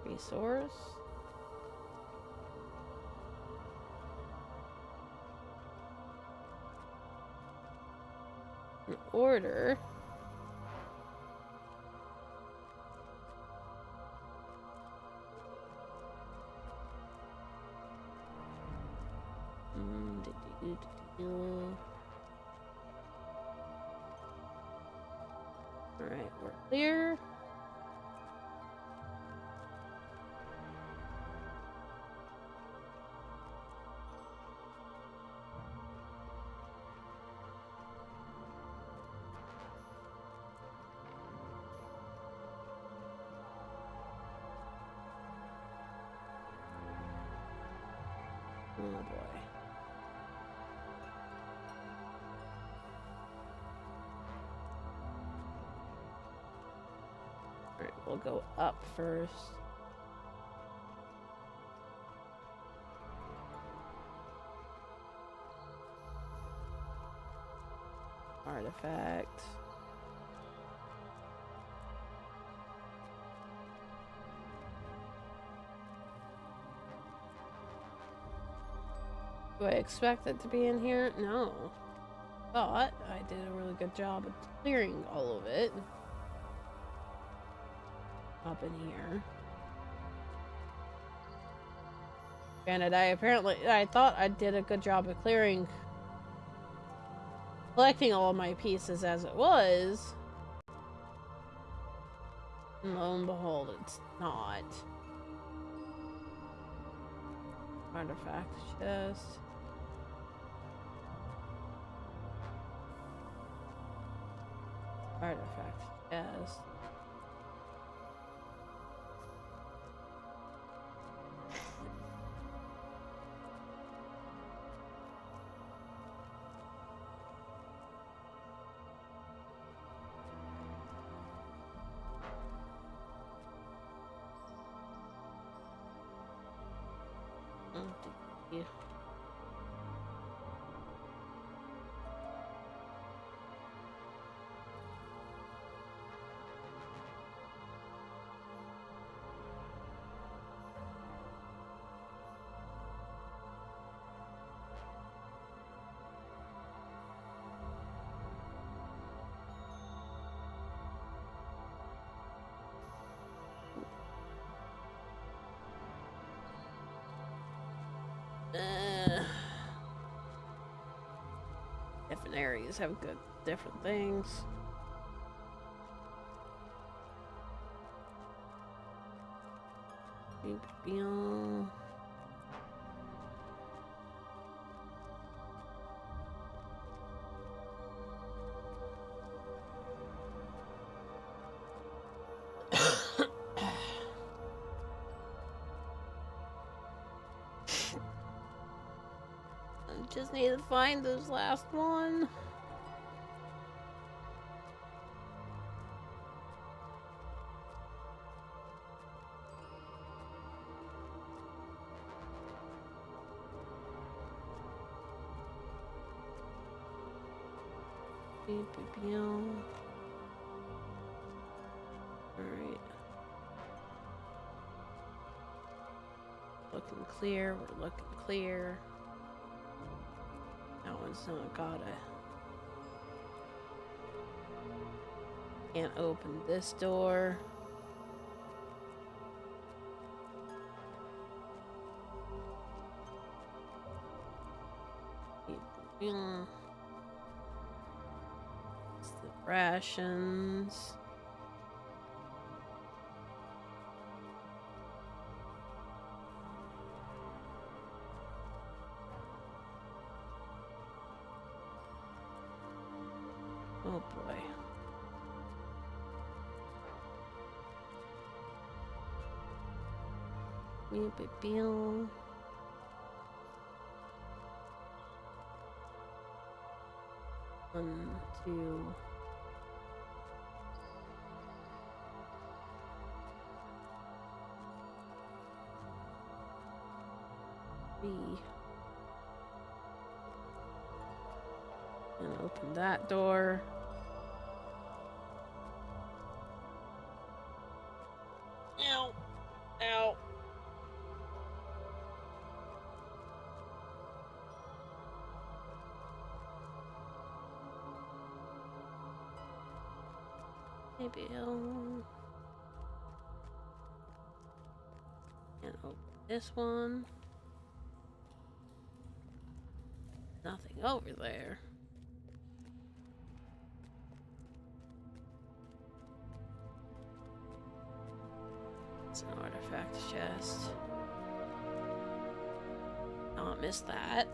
Resource. An order. Alright, we're clear. Oh boy. Alright, we'll go up first. Artifact. Do I expect it to be in here? No. But I did a really good job of clearing all of it. Up in here. Granted, I thought I did a good job of collecting all of my pieces as it was. And lo and behold, it's not. Artifact chest. Artifact chest. Yeah. Different areas have good different things. Just need to find this last one. Alright. Looking clear, we're looking clear. That one's not gotta. Can't open this door. It's the rations. Oh boy. Beep. 1, 2. And open that door. Ow. Ow. Maybe I'll... And open this one. Nothing over there. It's an artifact chest. I'll miss that.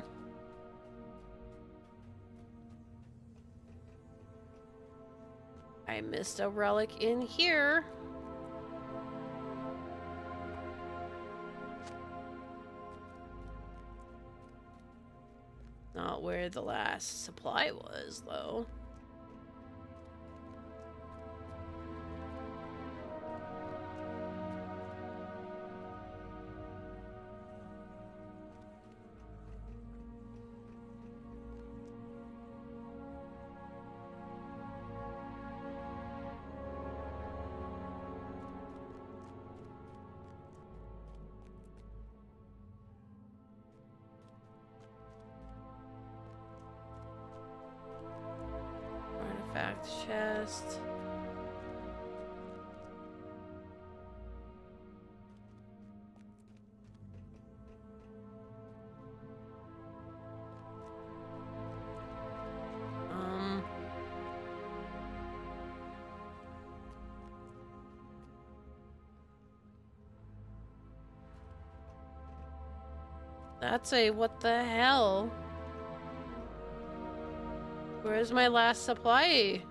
I missed a relic in here. Not where the last supply was, though. Artifact chest. That's a what the hell? Where's my last supply?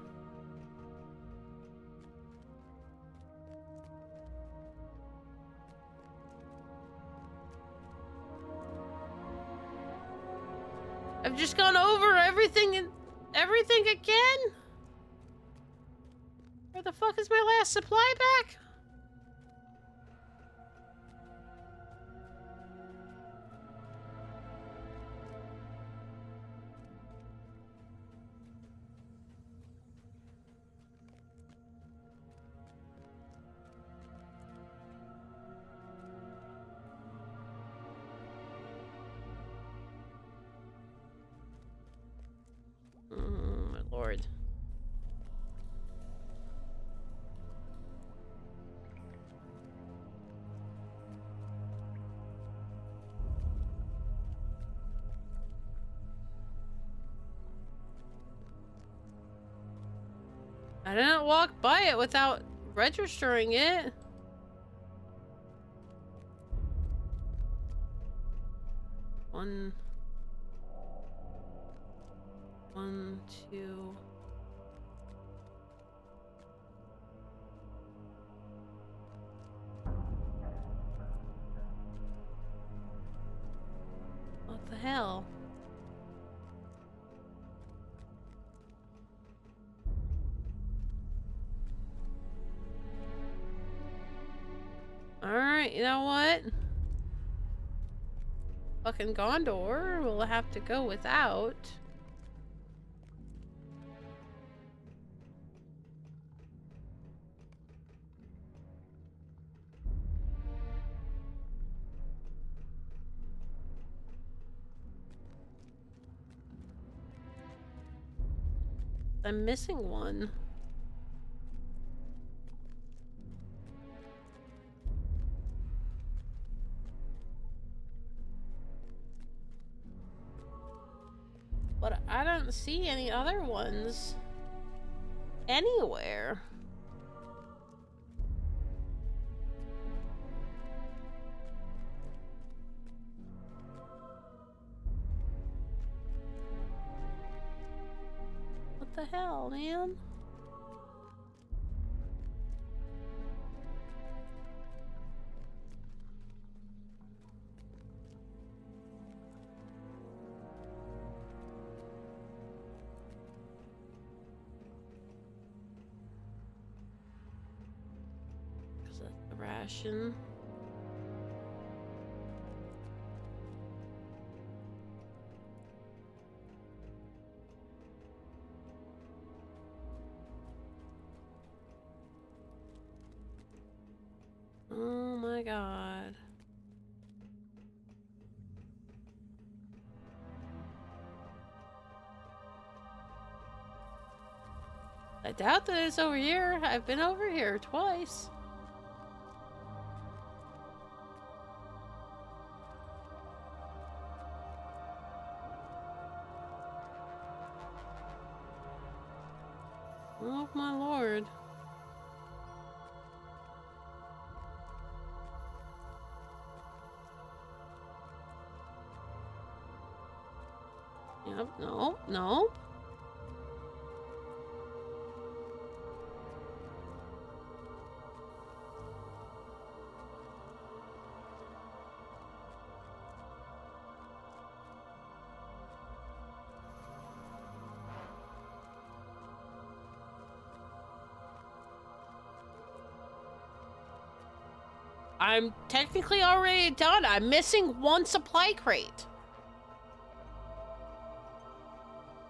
I've just gone over everything and everything again? Where the fuck is my last supply back? My lord. I didn't walk by it without registering it. One, 2. What the hell? Alright, you know what? Fucking Gondor will have to go without. I'm missing one. But I don't see any other ones anywhere. What the hell, man? Is that the ration? Oh my god. I doubt that it's over here. I've been over here twice. Oh my lord. Yep, no, no. I'm technically already done. I'm missing one supply crate.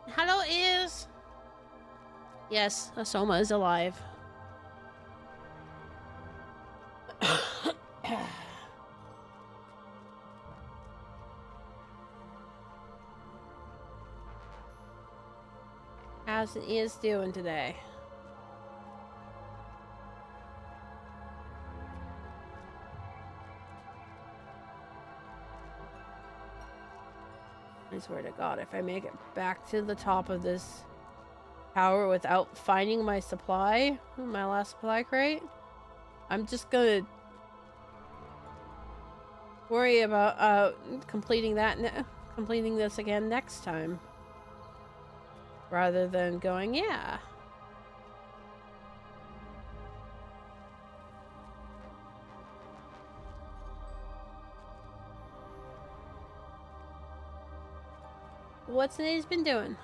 Hello, Is. Yes, Asoma is alive. How's Is doing today? I swear to God, if I make it back to the top of this tower without finding my supply, my last supply crate, I'm just gonna worry about completing this again next time, rather than going, yeah. What's Nate's been doing?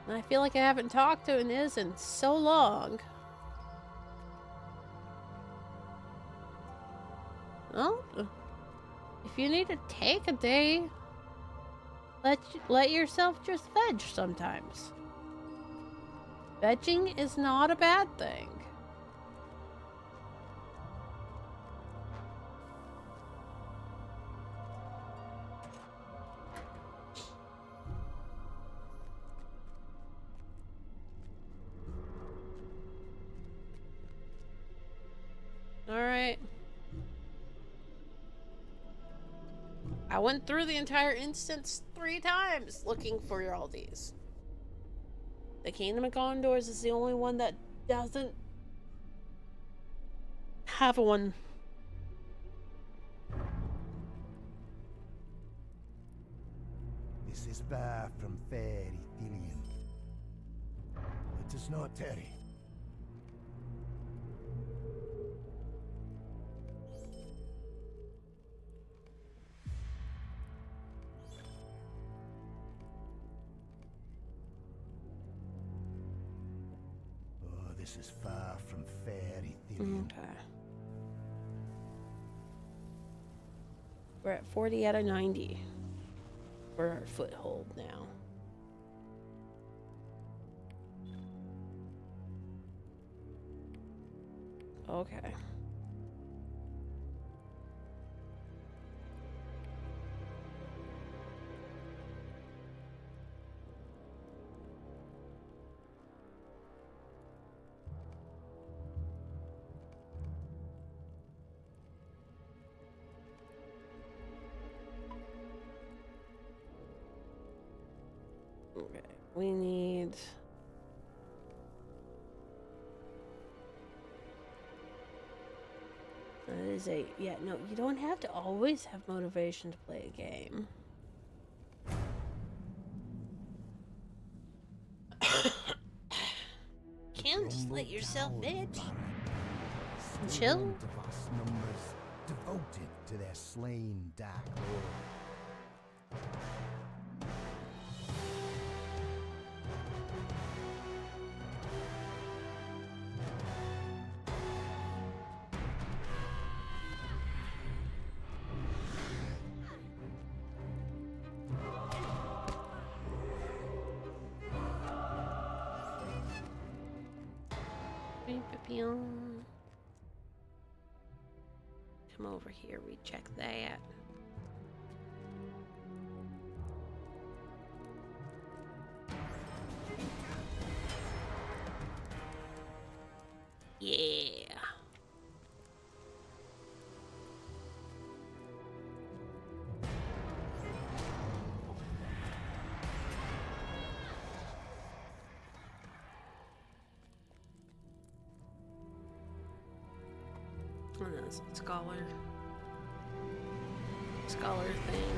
I feel like I haven't talked to Niz in so long. Well, if you need to take a day, let yourself just veg sometimes. Vegging is not a bad thing. Alright. I went through the entire instance 3 times looking for all these. The Kingdom of Gondors is the only one that doesn't have one. This is far from fair, Ithilien. It is not Terry. Oh, this is far from fair, Ithilien. Okay. We're at 40 out of 90 for our foothold now. Okay. We need... That is a... Yeah, no, you don't have to always have motivation to play a game. Can't just let yourself itch. Chill? To vast numbers devoted to their slain dark lord. Come over here, we check that. Yeah. Oh, that's a scholar thing.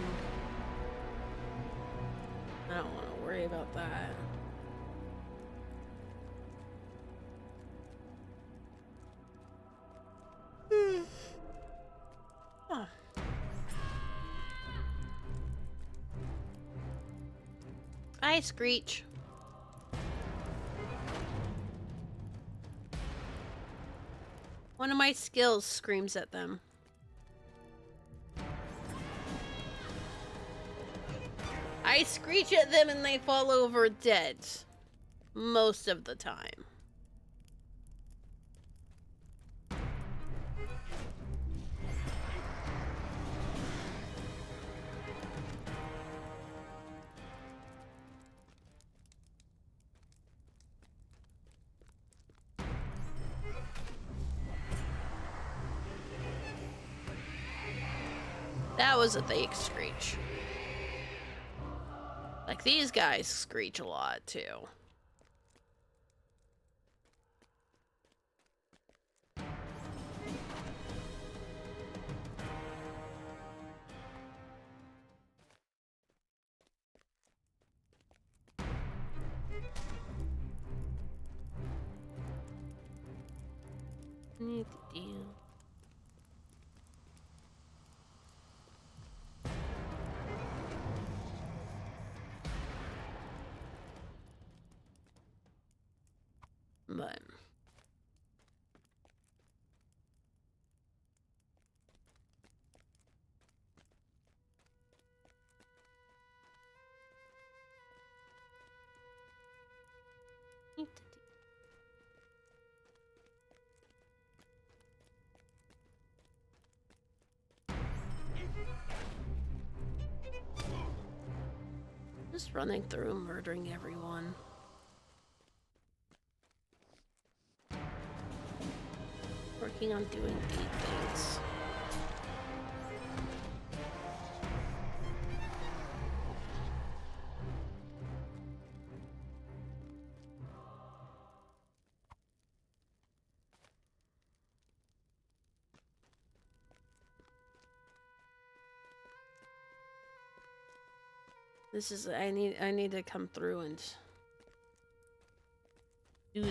I don't want to worry about that. Huh. Hi, Screech. One of my skills screams at them. I screech at them and they fall over dead. Most of the time. That was a fake screech. Like, these guys screech a lot, too. Need to deal. But just running through, murdering everyone. Working on doing deep things. This is I need to come through and do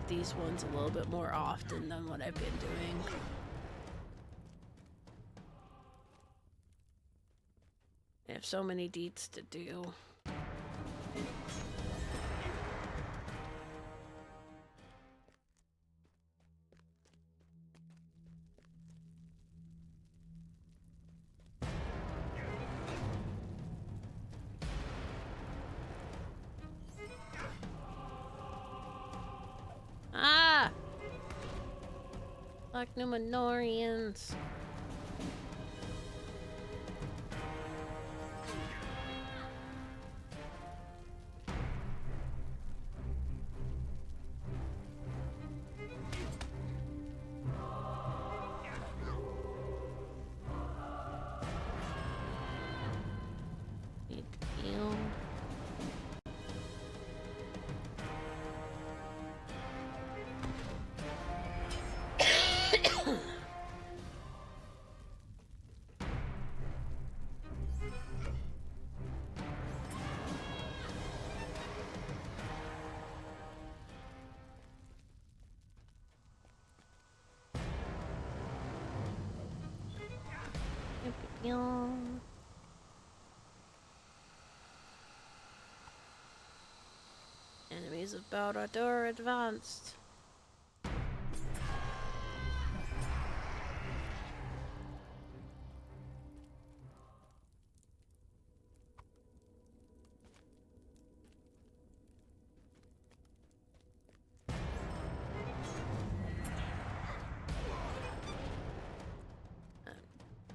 these ones a little bit more often than what I've been doing. I have so many deets to do. Ah! Like Numenorians. Need to heal. Yeah. Enemies of Balrador advanced.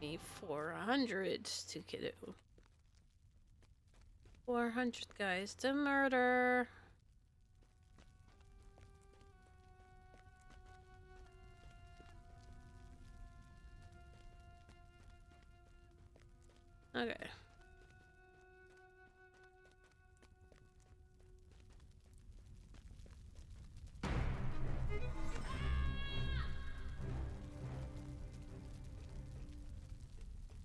Me 400 to get 400 guys to murder. Okay.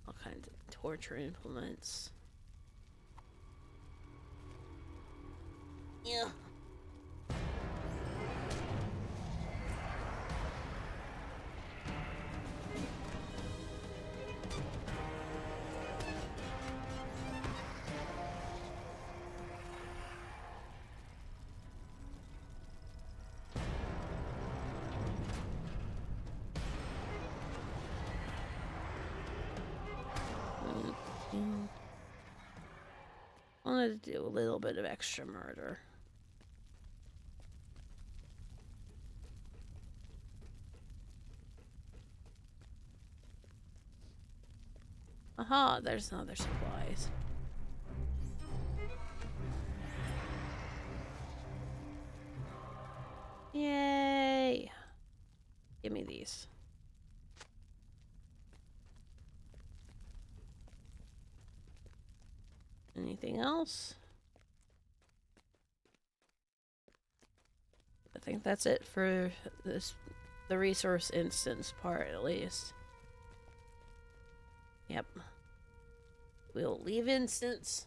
All kinds of torture implements. Yeah. I wanted to do a little bit of extra murder. Aha, there's no other supplies. Yay! Give me these. Anything else? I think that's it for the resource instance part, at least. Yep. We'll leave instance.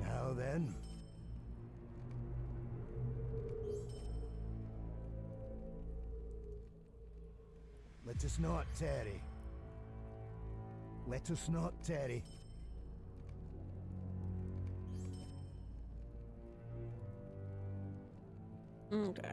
Now then. Let us not tarry. Let us not tarry. Okay.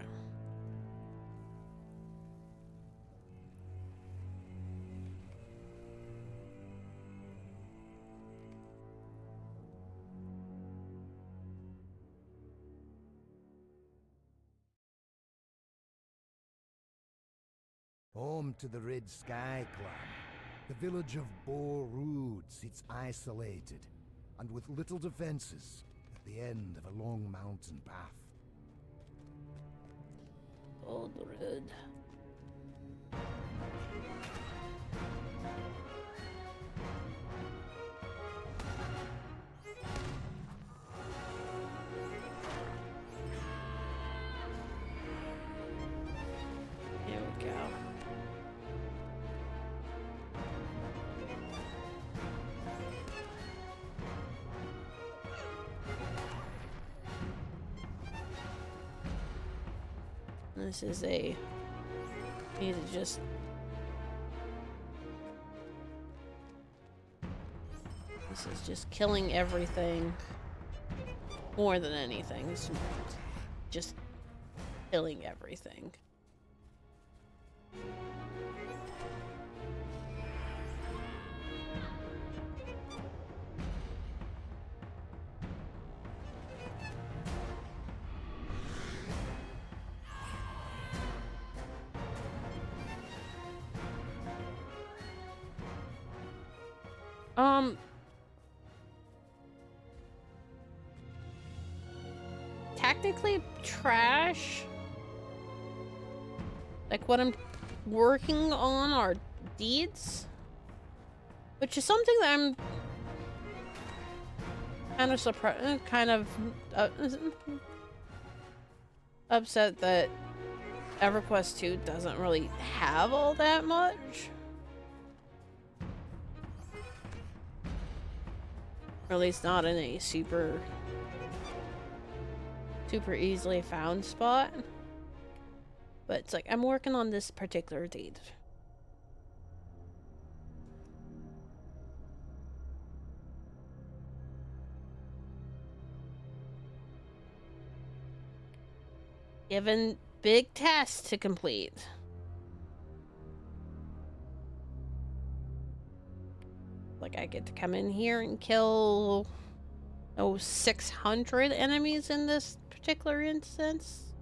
Home to the Red Sky clan. The village of Boar Rood sits isolated, and with little defenses, at the end of a long mountain path. Old Red. There we go. This is a... need to just... This is just killing everything. More than anything. It's just killing everything. Technically trash. Like what I'm working on are deeds, which is something that I'm kind of surprised, upset that EverQuest 2 doesn't really have all that much. Or at least not in a super easily found spot. But it's like, I'm working on this particular deed. Given big tasks to complete. Like, I get to come in here and kill 600 enemies in this particular instance.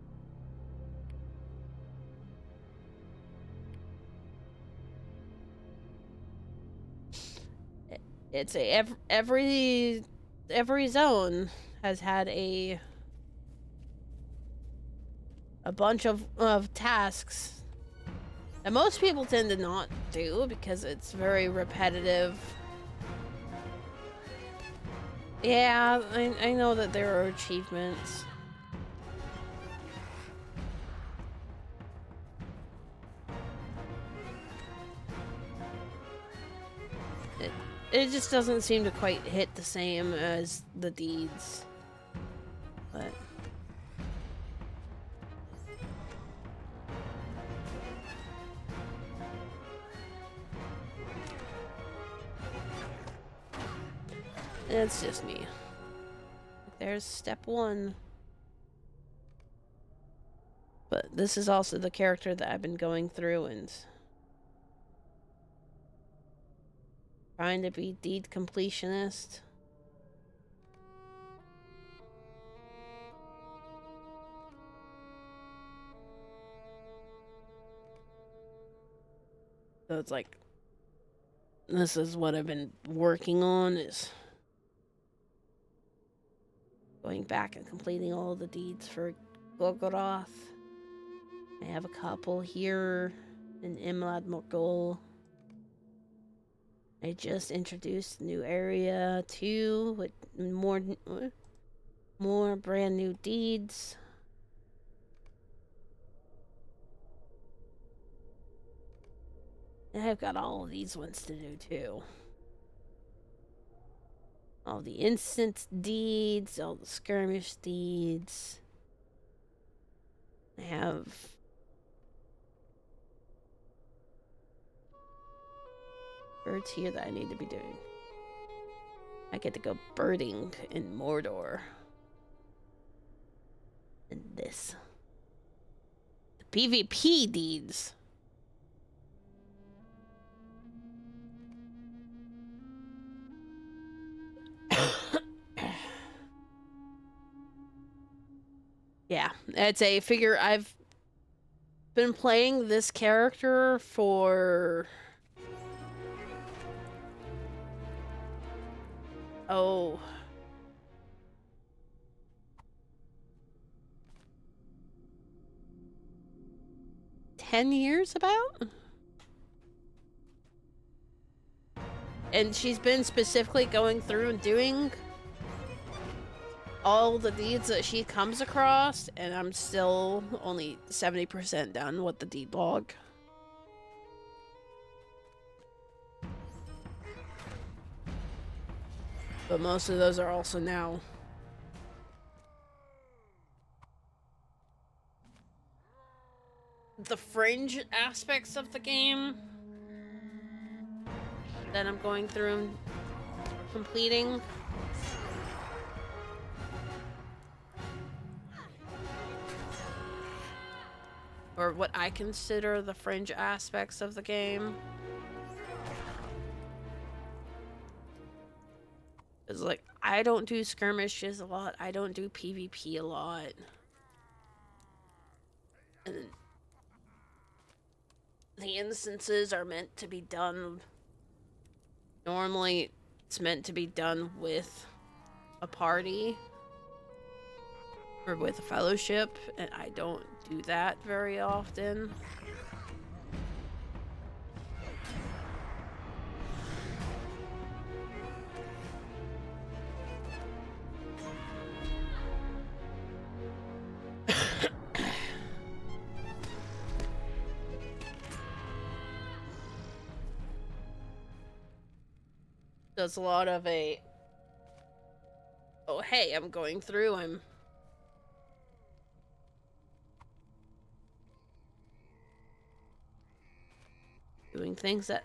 It's every zone has had a bunch of tasks that most people tend to not do because it's very repetitive. Yeah, I know that there are achievements. It just doesn't seem to quite hit the same as the deeds. But it's just me. There's step 1. But this is also the character that I've been going through and trying to be deed completionist. So it's like, this is what I've been working on, is going back and completing all the deeds for Golgoroth. I have a couple here in Imlad Morgul. I just introduced a new area too, with more brand new deeds. And I've got all of these ones to do too. All the instance deeds, all the skirmish deeds. I have birds here that I need to be doing. I get to go birding in Mordor. And this. The PvP deeds. Yeah, it's a figure. I've been playing this character for 10 years about? And she's been specifically going through and doing all the deeds that she comes across, and I'm still only 70% done with the deed log. But most of those are also now the fringe aspects of the game that I'm going through and completing. Or what I consider the fringe aspects of the game. It's like, I don't do skirmishes a lot. I don't do PvP a lot. And the instances are meant to be done. Normally, it's meant to be done with a party. Or with a fellowship. And I don't do that very often. Does a lot of a, oh hey, I'm going through, I'm doing things that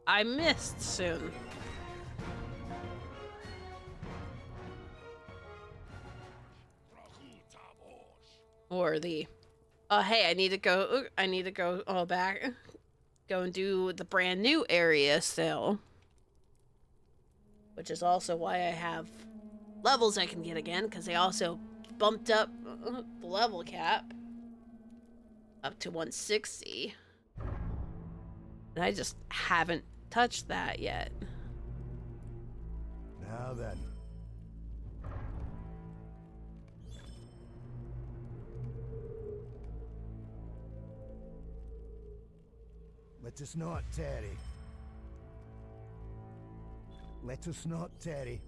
I missed soon. Or the, oh hey, I need to go back, go and do the brand new area still. Which is also why I have levels I can get again, because they also bumped up the level cap up to 160. And I just haven't touched that yet. Now then. Let us not tarry. Let us not tarry.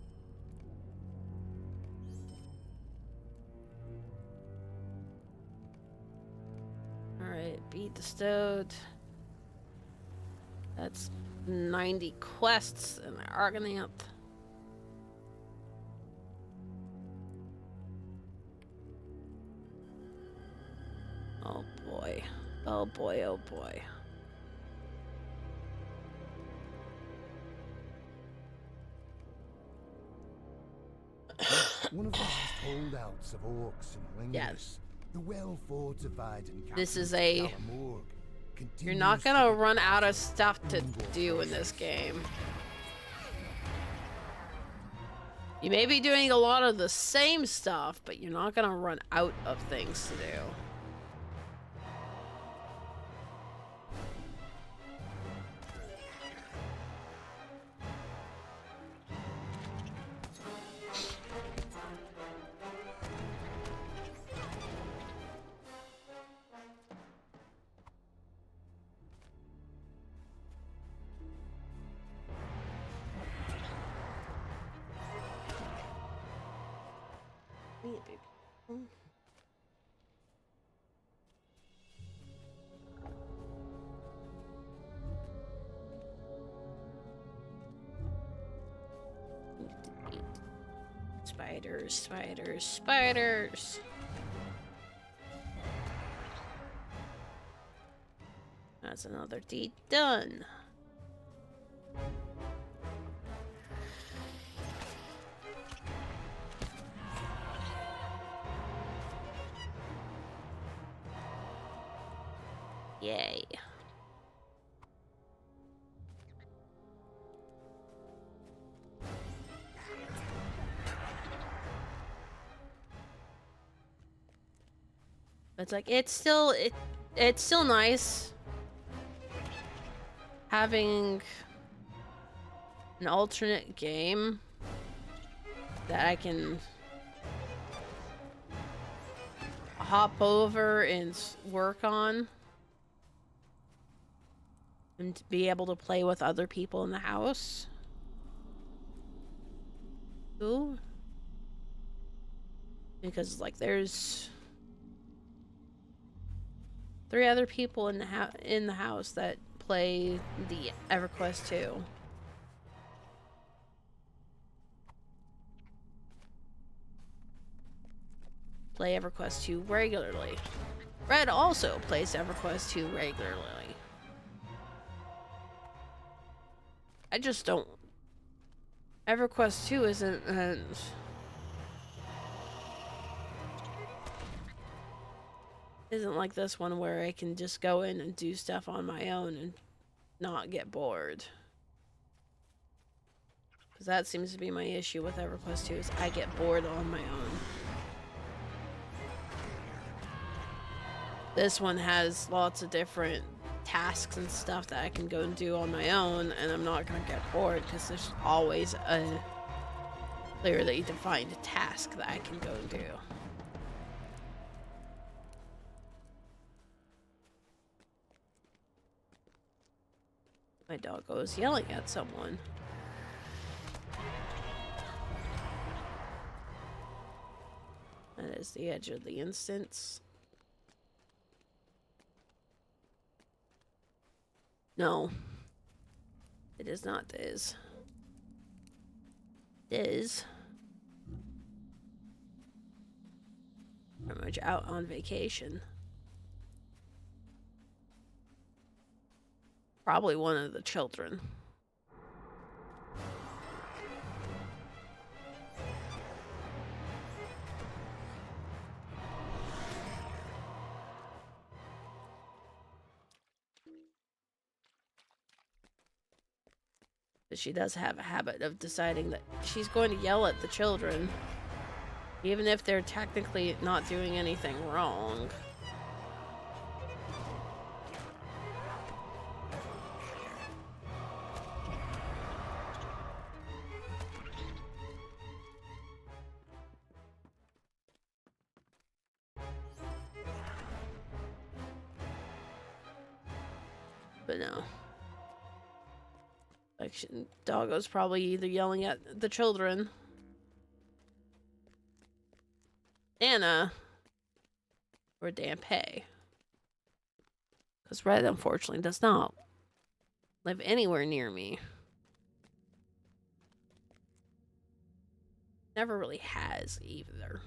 Alright, beat the Stowed. That's 90 quests in the Argonath. Oh boy. Oh boy, oh boy. One of the last holdouts of orcs and Lingus. Yeah. The well-fortified and This is a... You're not gonna run out of stuff to do in this game. You may be doing a lot of the same stuff, but you're not gonna run out of things to do. Spiders, spiders, spiders. That's another deed done. Yay. It's like it's still nice having an alternate game that I can hop over and work on and to be able to play with other people in the house. Ooh. Because like there's 3 other people in the house that play the EverQuest 2. Play EverQuest 2 regularly. Red also plays EverQuest 2 regularly. I just don't. EverQuest 2 isn't like this one where I can just go in and do stuff on my own and not get bored. Because that seems to be my issue with EverQuest 2 is I get bored on my own. This one has lots of different tasks and stuff that I can go and do on my own, and I'm not going to get bored because there's always a clearly defined task that I can go and do. My doggo is yelling at someone. That is the edge of the instance. No. It is not this. is pretty much out on vacation. Probably one of the children. But she does have a habit of deciding that she's going to yell at the children, even if they're technically not doing anything wrong. But no. Like, Doggo's probably either yelling at the children, Anna, or Dampé. Because Red, unfortunately, does not live anywhere near me. Never really has, either.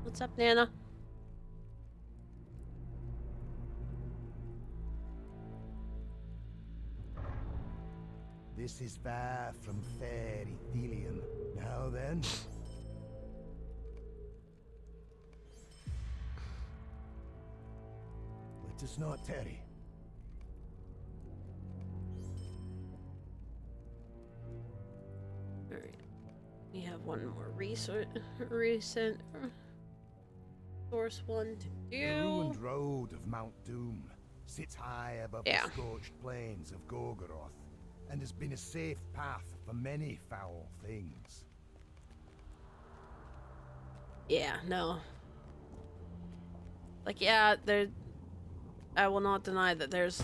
What's up, Nana? This is far from fair Ethelium. Now then. Let us not tarry. Alright. We have one more recent source one to do. The ruined road of Mount Doom sits high above the scorched plains of Gorgoroth, and has been a safe path for many foul things. Yeah, no. Like, yeah, I will not deny that there's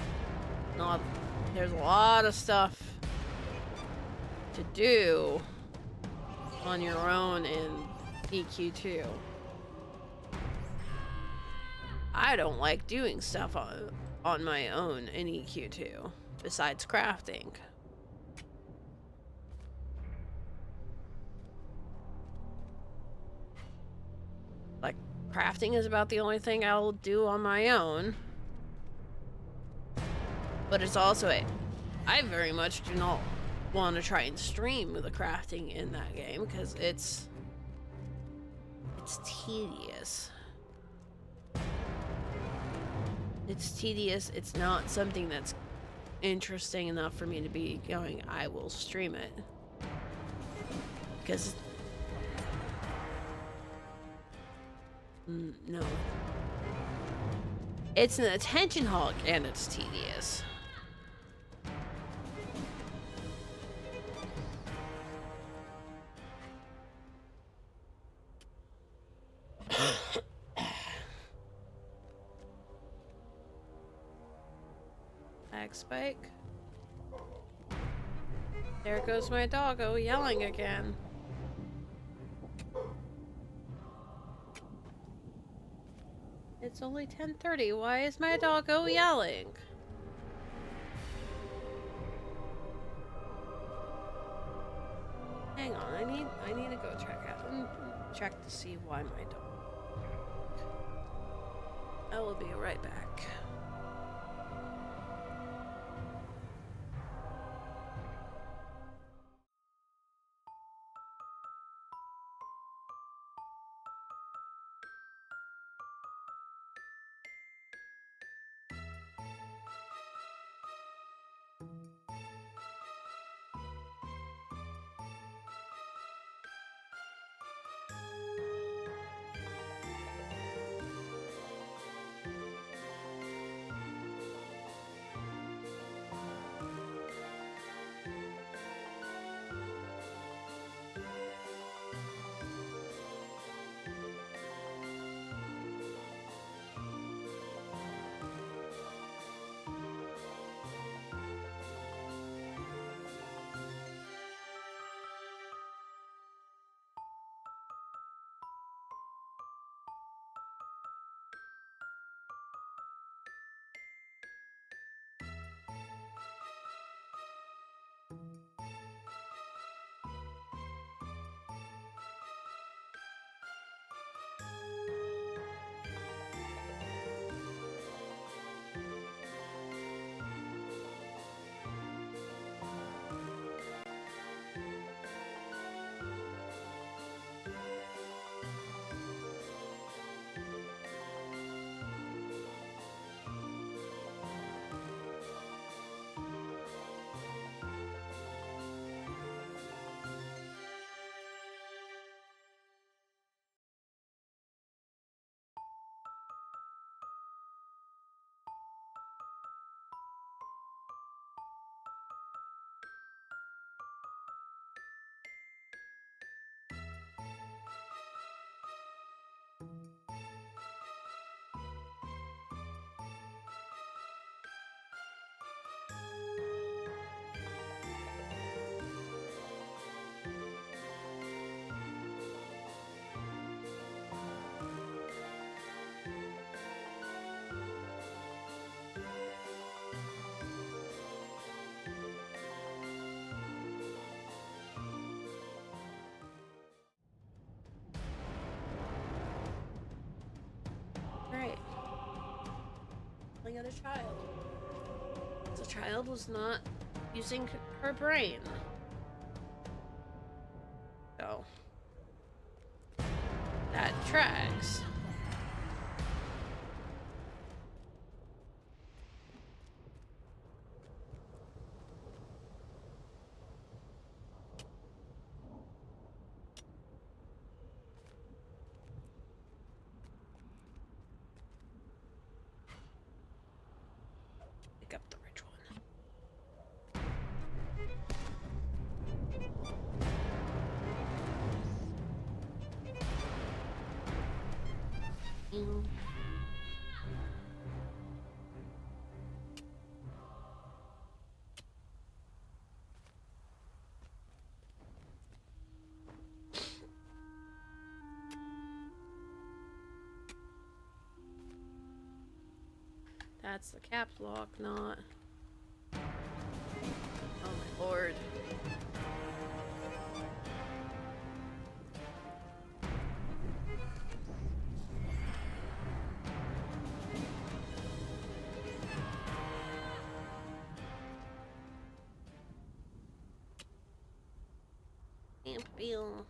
a lot of stuff to do on your own in EQ2. I don't like doing stuff on my own in EQ2, besides crafting. Like, crafting is about the only thing I'll do on my own. But it's also I very much do not want to try and stream the crafting in that game, because it's tedious. It's tedious. It's not something that's interesting enough for me to be going, I will stream it. Because no. It's an attention hog and it's tedious. Ag spike. There goes my doggo yelling again. It's only 10:30. Why is my doggo yelling? Hang on, I need to go check to see why my dog. I will be right back. yelling at a child. The child was not using her brain. So that tracks. Pick up the rich one. That's the caps lock, not. Oh my lord. Camp Bill.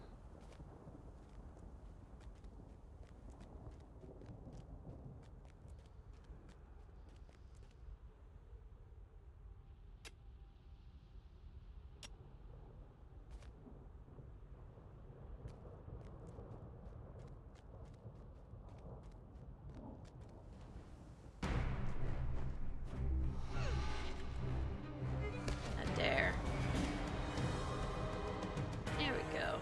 There. There we go.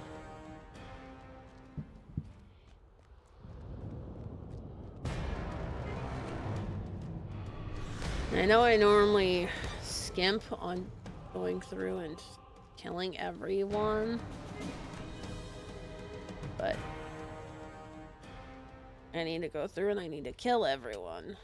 I know I normally skimp on going through and killing everyone, but I need to go through and I need to kill everyone.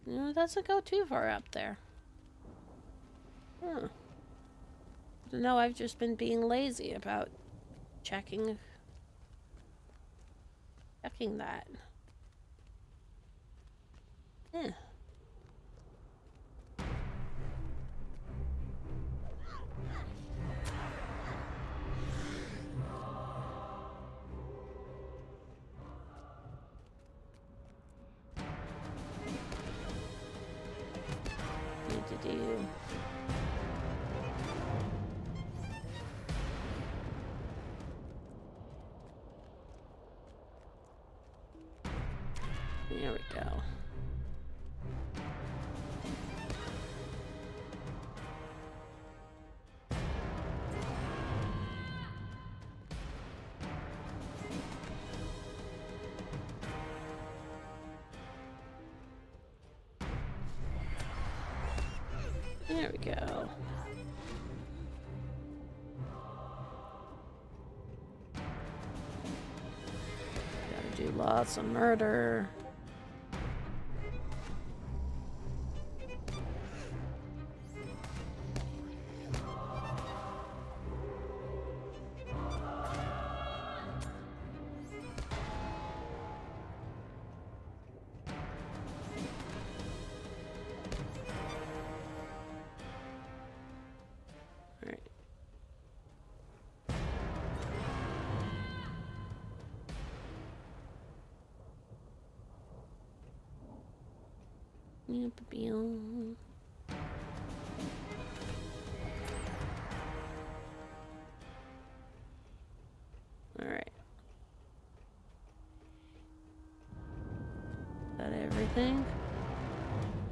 No, it doesn't go too far up there. Huh. No, I've just been being lazy about checking that. Yeah. Need to do. There we go. There we go. Gotta do lots of murder. Alright. Is that everything?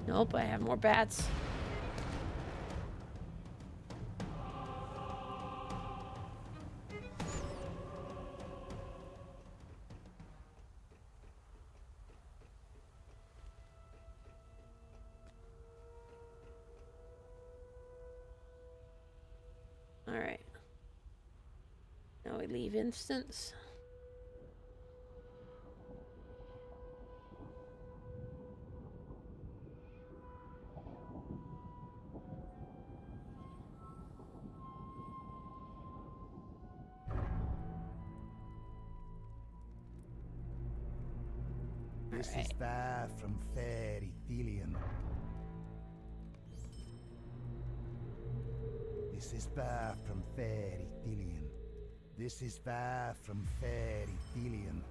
Nope, I have more bats. Alright. Now we leave instance. This is far from fair Ethelian. This is far from fair Ethelian. This is far from fair Ethelian.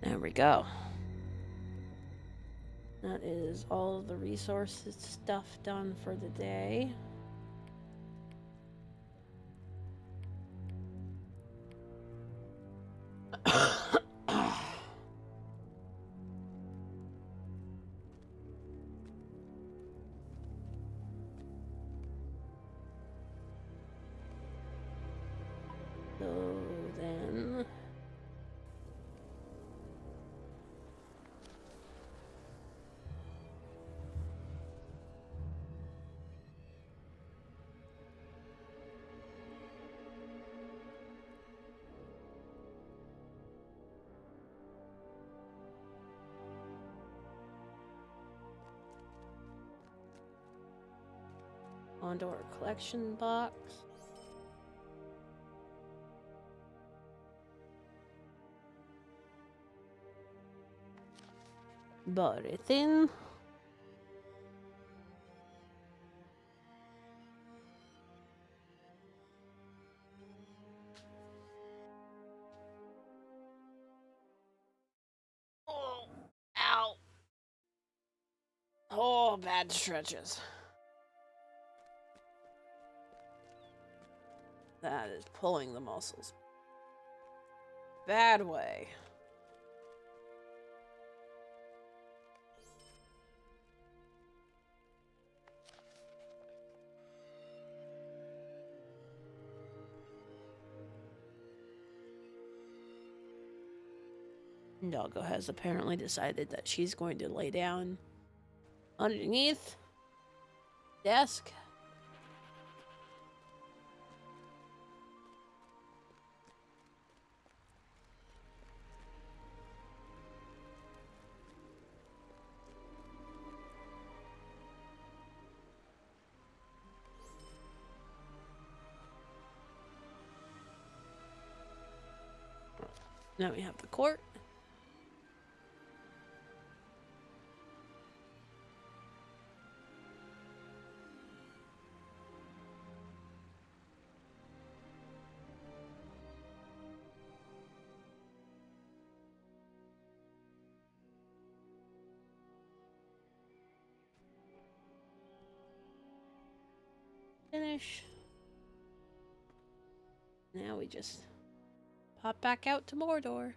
There we go. That is all of the resources stuff done for the day. So then... onto our collection box. But it's in. Oh, ow. Oh, bad stretches. That is pulling the muscles. Bad way. Doggo has apparently decided that she's going to lay down underneath desk. Now we have the court. Finish. Now we just pop back out to Mordor.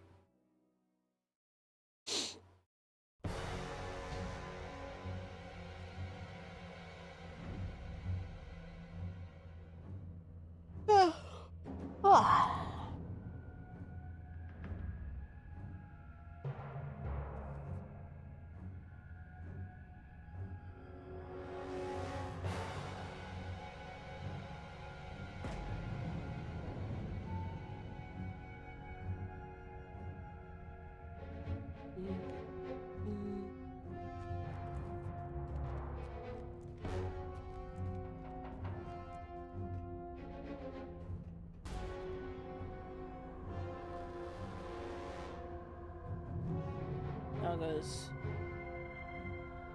Doggo's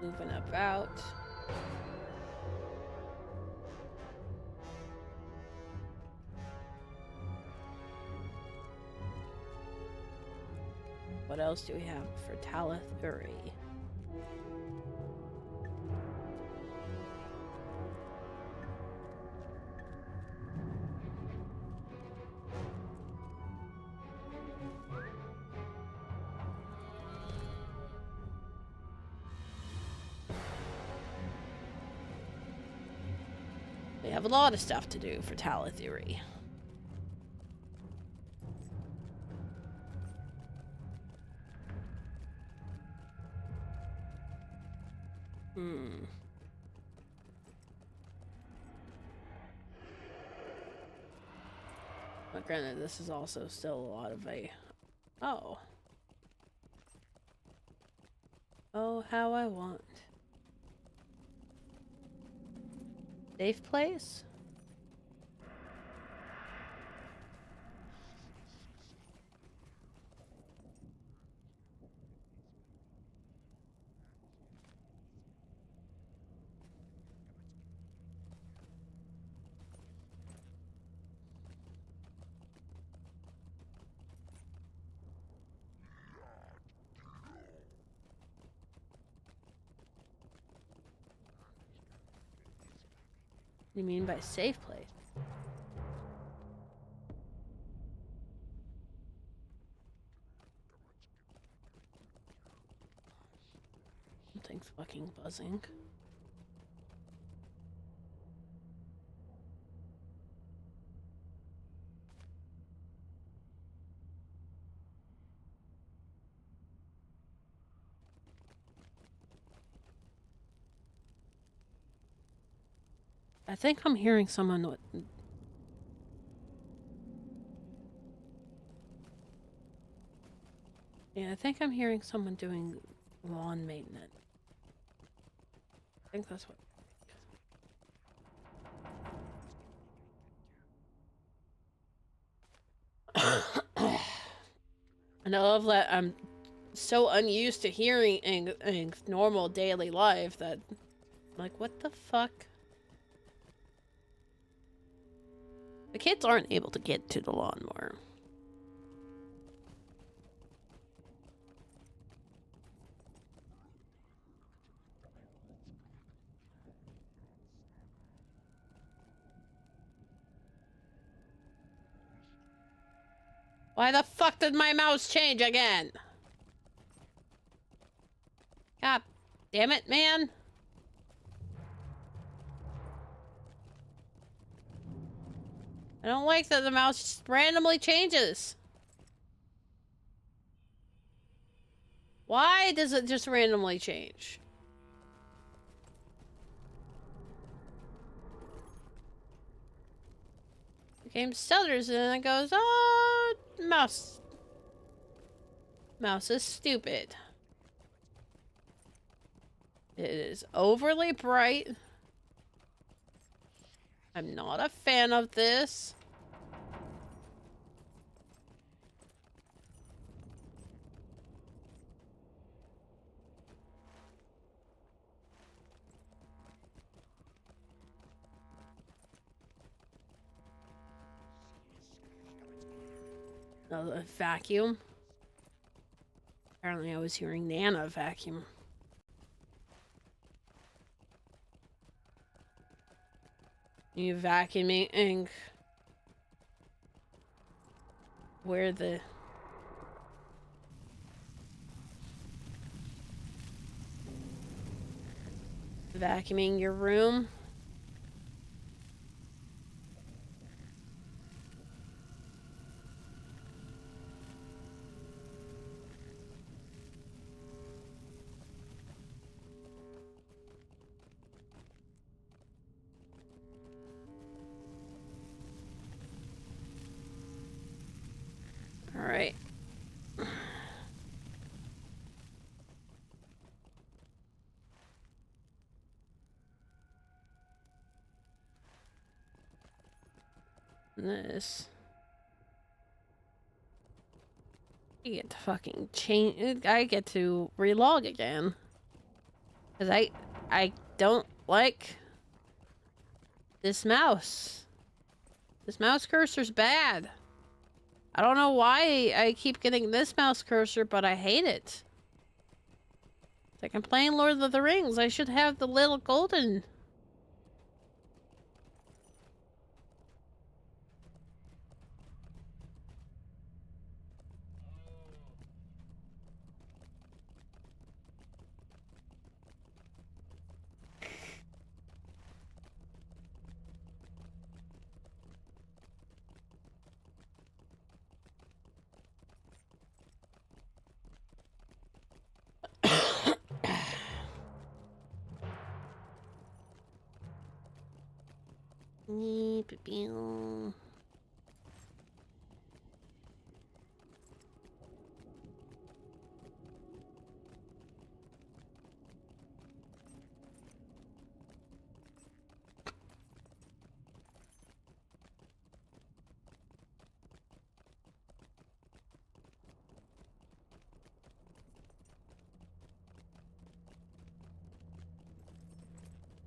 moving about. What else do we have for Talith Uri? We have a lot of stuff to do for Talith Uri. But granted, this is also still a lot of a... Oh. Oh, how I want. Safe place? What do you mean by safe place? Something's fucking buzzing. I think I'm hearing someone with... Yeah, I think I'm hearing someone doing lawn maintenance. I think that's what... I love that I'm so unused to hearing in normal daily life that I'm like, what the fuck? The kids aren't able to get to the lawnmower. Why the fuck did my mouse change again? God damn it, man. I don't like that the mouse just randomly changes. Why does it just randomly change? The game stutters and then it goes, oh, mouse. Mouse is stupid. It is overly bright. I'm not a fan of this. A vacuum. Apparently I was hearing Nana vacuum. You vacuuming where the vacuuming your room? All right. This. I get to fucking change. I get to relog again. Cause I don't like this mouse. This mouse cursor's bad. I don't know why I keep getting this mouse cursor, but I hate it. It's like I'm playing Lord of the Rings. I should have the little golden.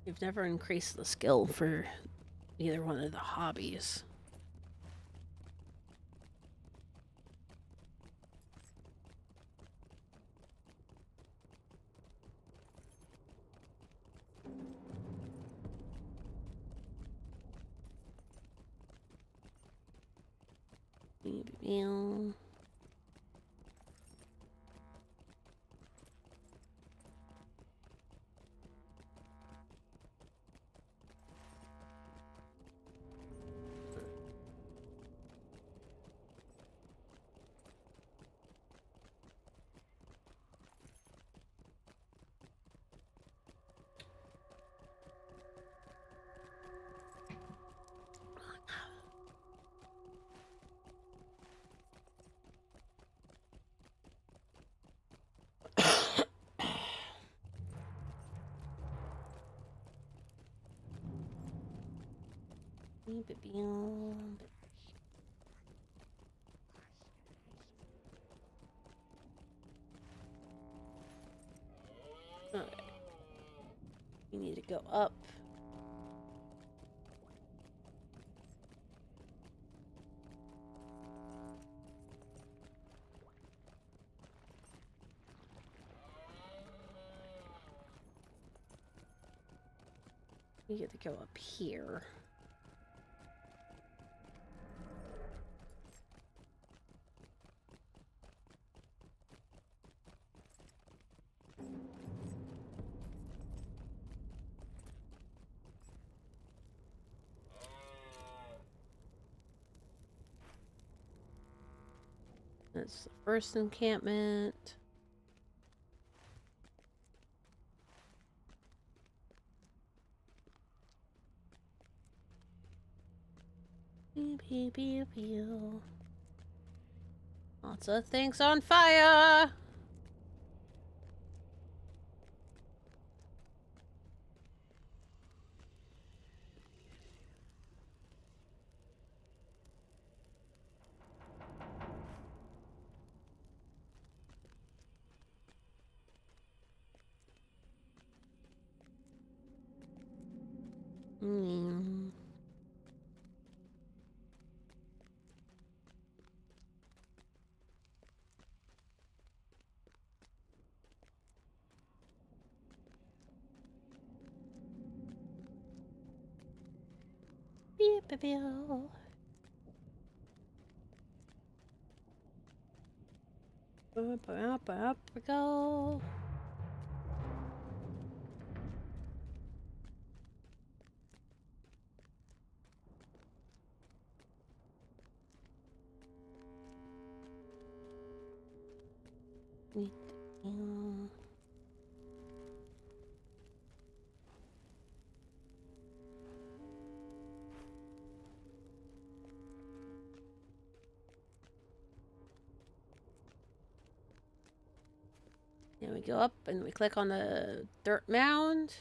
You've never increased the skill for either one of the hobbies. Okay. We need to go up. We get to go up here. That's the first encampment. Pew, pew, pew, pew. Lots of things on fire. Mm. Pew, pew, pew. Up we go. Then we go up and we click on the dirt mound.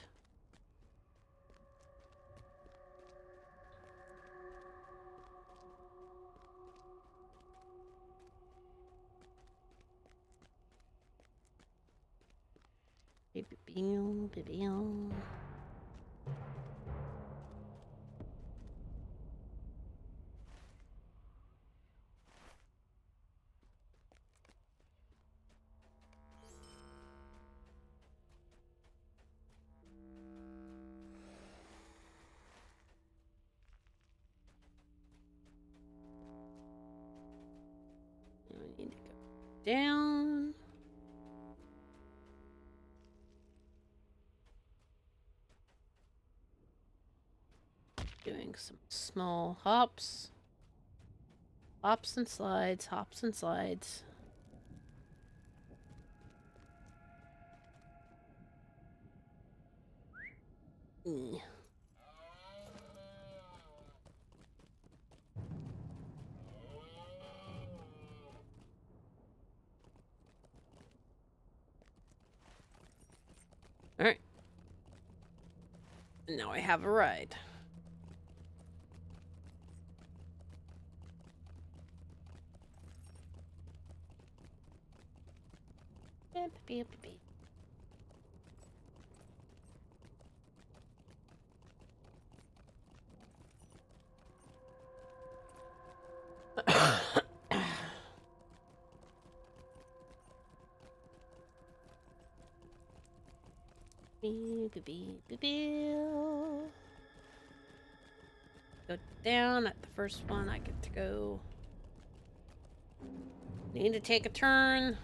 We need to go down. Doing some small hops. Hops and slides, hops and slides. Alright. Now I have a ride. Go down at the first one. I get to go. Need to take a turn.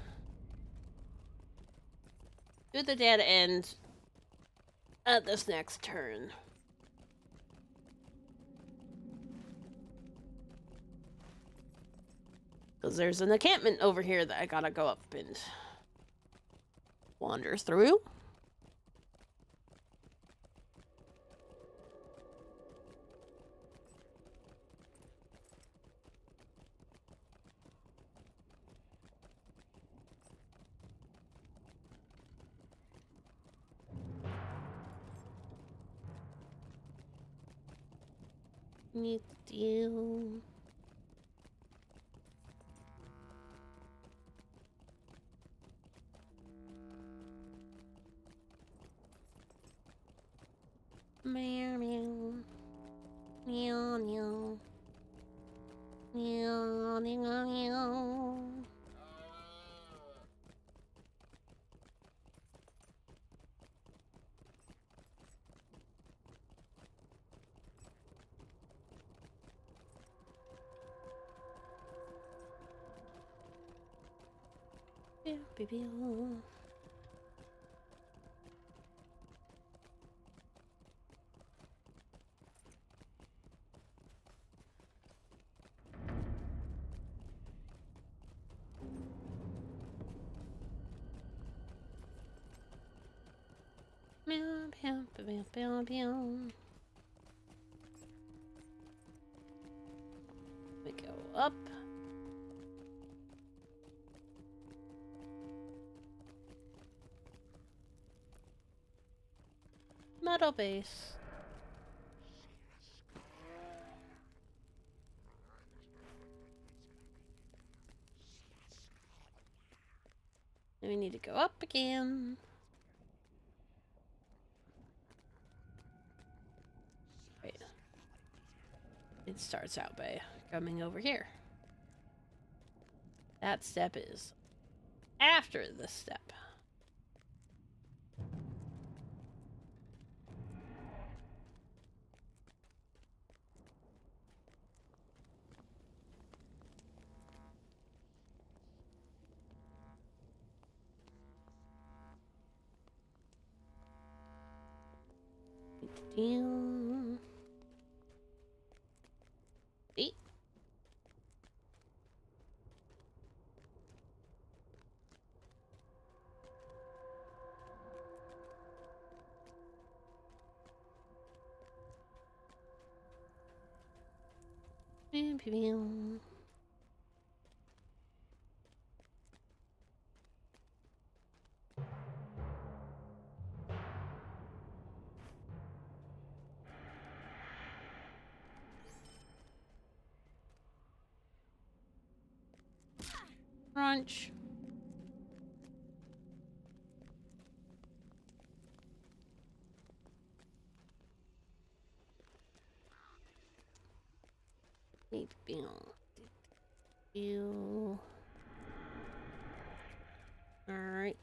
Do the dead end at this next turn. Because there's an encampment over here that I gotta go up and wander through. Need to do. Meow meow. Meow meow. Meow meow meow. Baby. Meow, meow, meow, meow, meow. We go up. Metal base. And we need to go up again. Wait. It starts out by coming over here. That step is after this step. Down. 8. Crunch. Alright.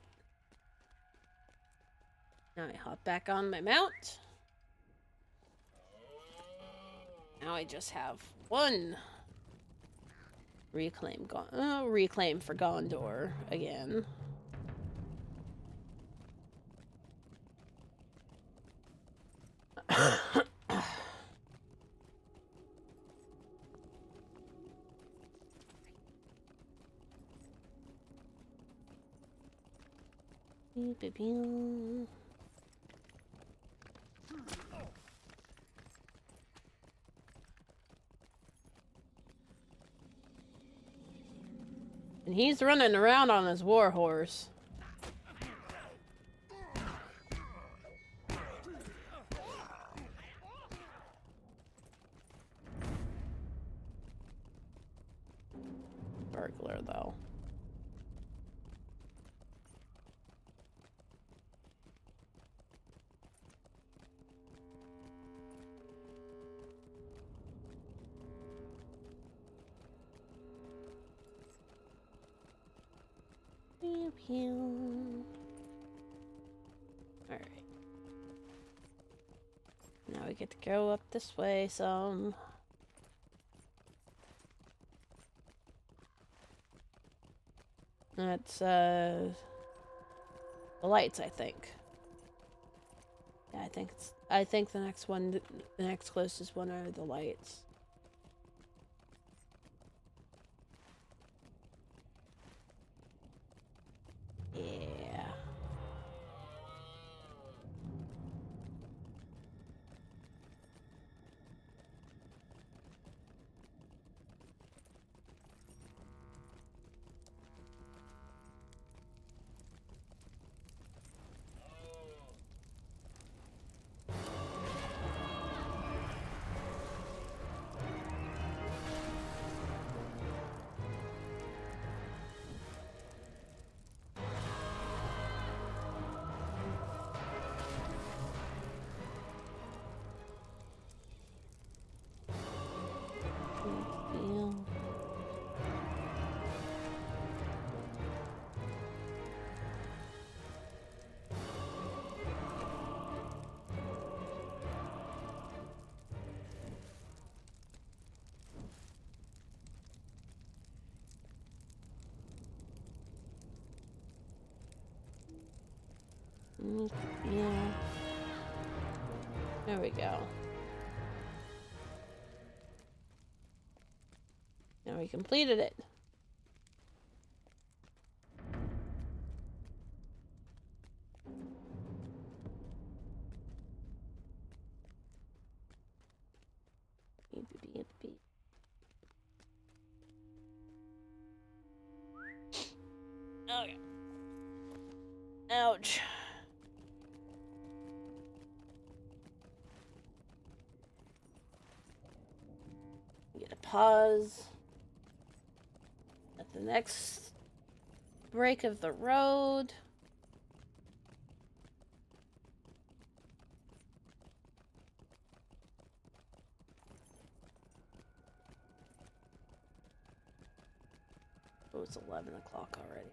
Now I hop back on my mount. Now I just have one reclaim for Gondor again. And he's running around on his war horse. Burglar, though. Pew pew. Alright. we get to go up this way some. That's, the lights, I think. Yeah, I think the next one, the next closest one are the lights. Yeah. Yeah. There we go. Now we completed it. Okay. Ouch. Get a pause at the next break of the road. Oh, it's 11 o'clock already.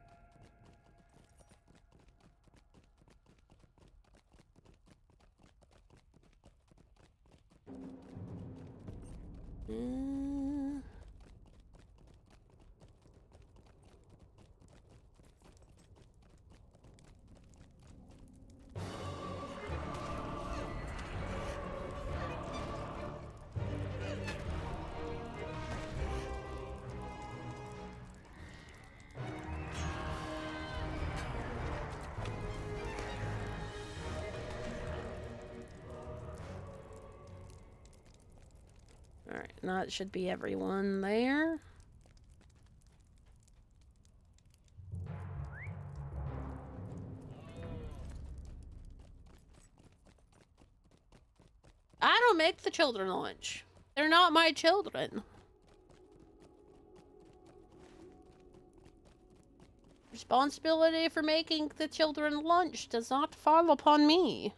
Alright, now it should be everyone there. I don't make the children lunch. They're not my children. Responsibility for making the children lunch does not fall upon me.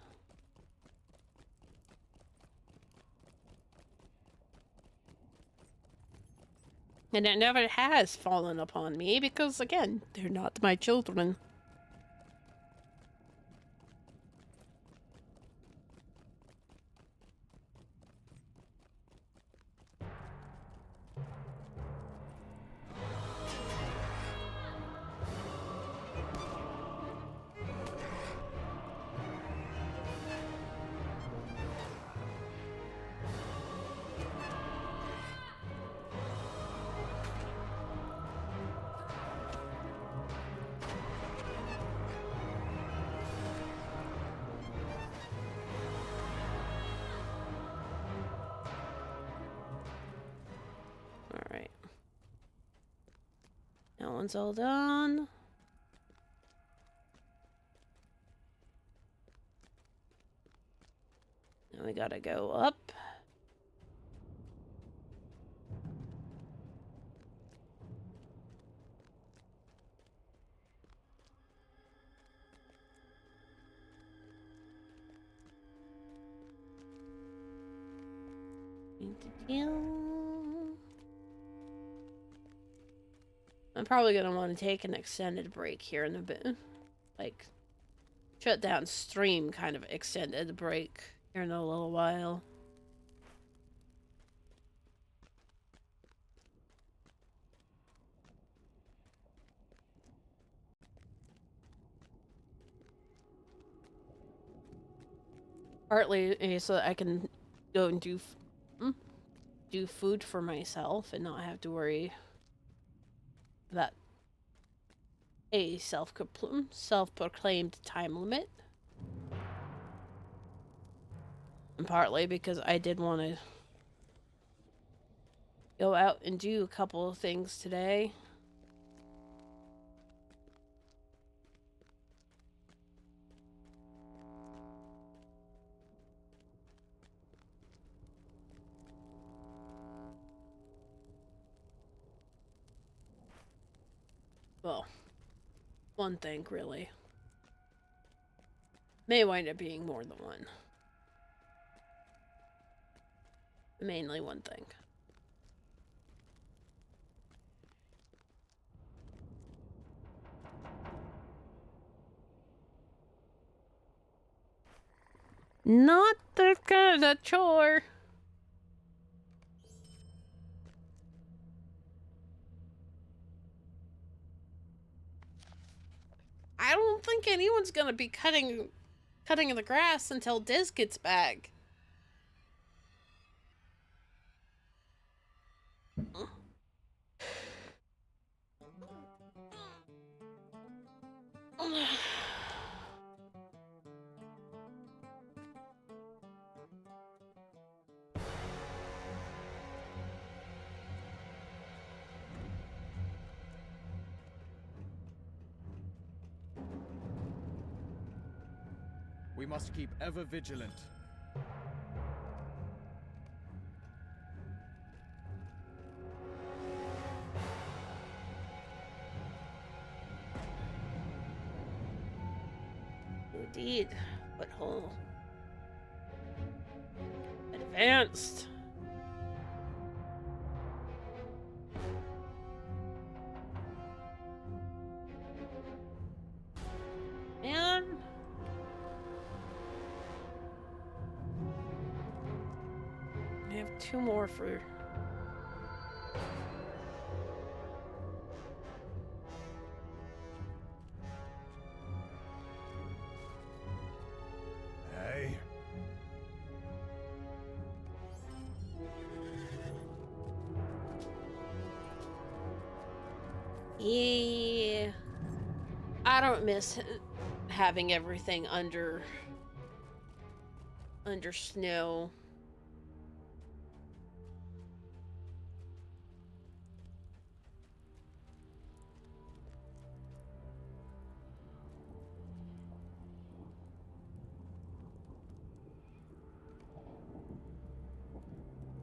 And it never has fallen upon me because, again, they're not my children. Alright. That one's all done. Now we gotta go up. I'm probably gonna want to take an extended break here in a bit. Like, shut down stream kind of extended break here in a little while. Partly so that I can go and do food for myself and not have to worry about a self-proclaimed time limit. And partly because I did want to go out and do a couple of things today. Well, one thing, really. May wind up being more than one. Mainly one thing. Not the kind of chore. I don't think anyone's gonna be cutting the grass until Diz gets back. We must keep ever vigilant. Indeed. Butthole. Advanced. Man. I have 2 more for... Aye. Yeah. I don't miss having everything under snow.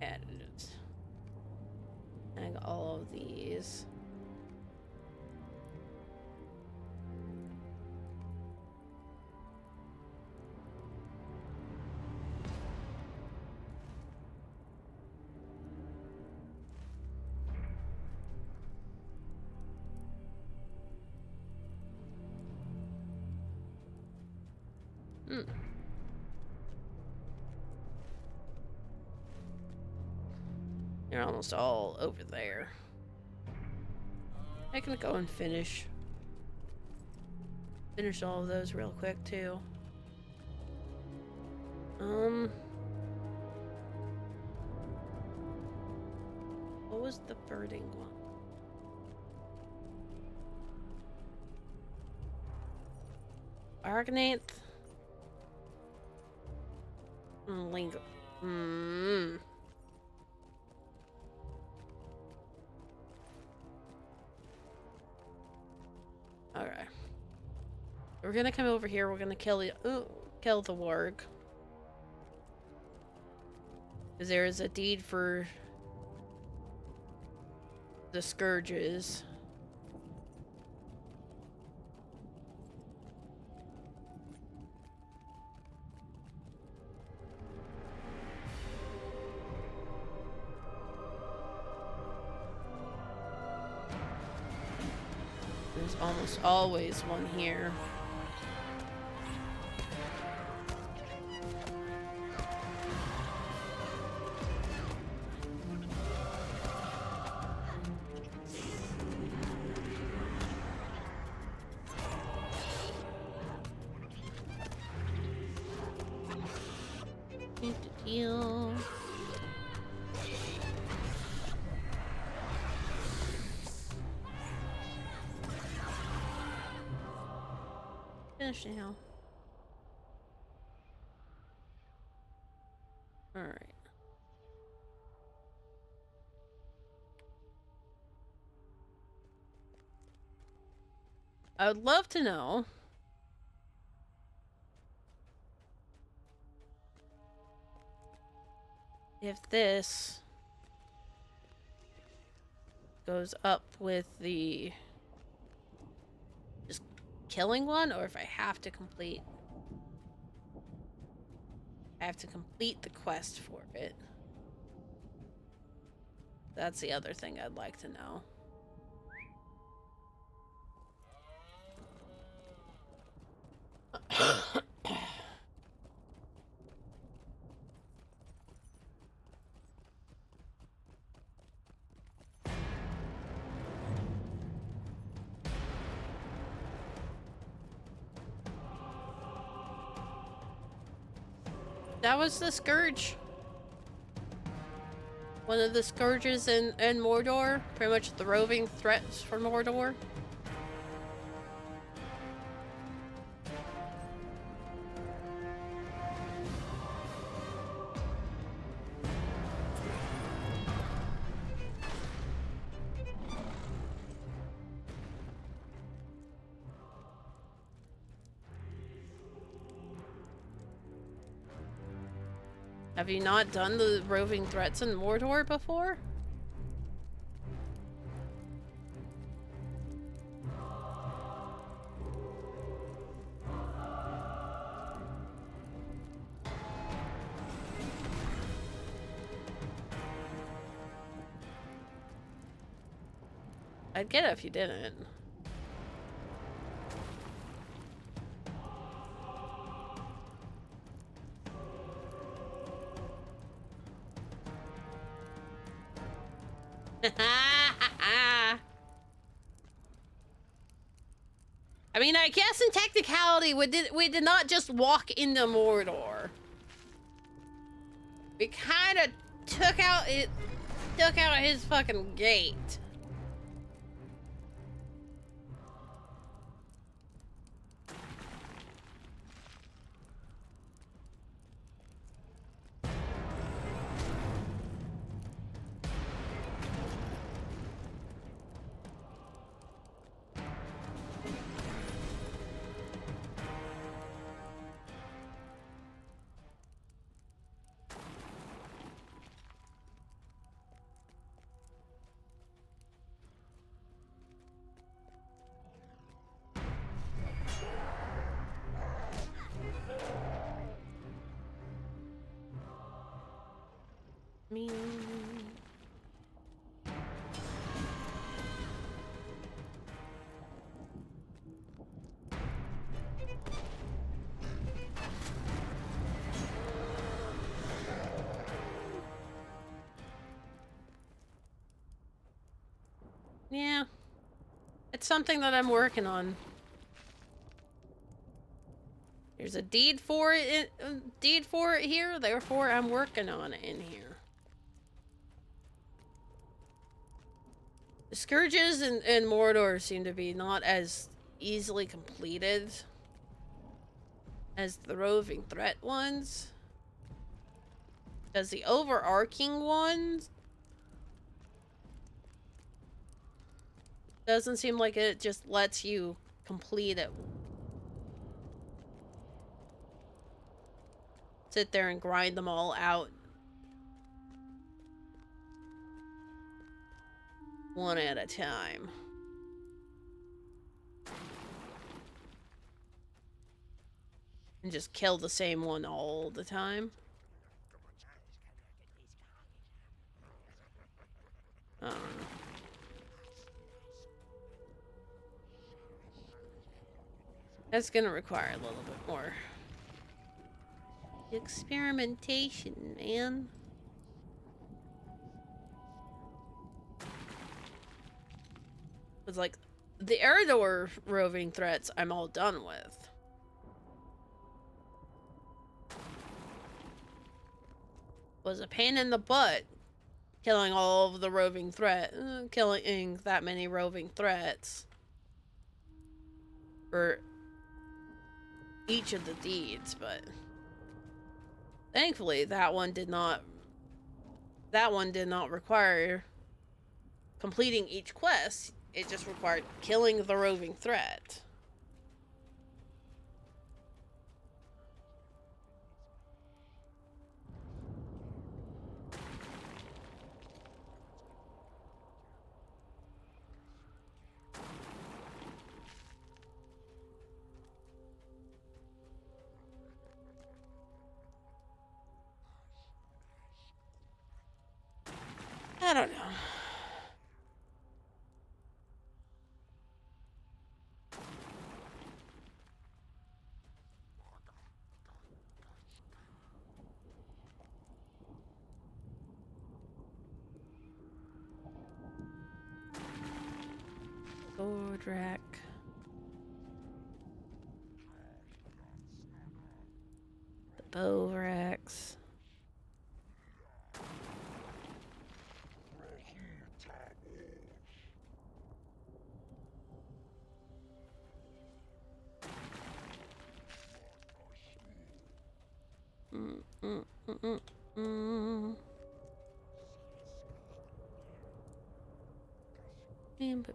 Added it. I got all of these. You're almost all over there. I can go and finish all of those real quick too. What was the birding one? Argonath? Lingo. Okay. We're gonna come over here. We're gonna kill the warg. Because there is a deed for the scourges. There's almost always one here. Finished now. Alright. I would love to know if this goes up with the just killing one, or if I have to complete the quest for it. That's the other thing I'd like to know. That was the Scourge. One of the Scourges in Mordor. Pretty much the roving threats for Mordor. Have you not done the roving threats in Mordor before? I'd get it if you didn't. I mean, I guess in technicality, we did not just walk into Mordor. We kind of took out his fucking gate. Me. Yeah. It's something that I'm working on. There's a deed for it here, therefore I'm working on it in here. The Scourges in Mordor seem to be not as easily completed as the roving threat ones. Because the overarching ones doesn't seem like it just lets you complete it. Sit there and grind them all out one at a time. And just kill the same one all the time. I don't know. That's gonna require a little bit more experimentation, man. It's like the Eredor roving threats I'm all done with. Was a pain in the butt killing all of the roving killing that many roving threats for each of the deeds, but thankfully that one did not require completing each quest. It just required killing the roving threat. I don't know. Sword rack. The bow racks.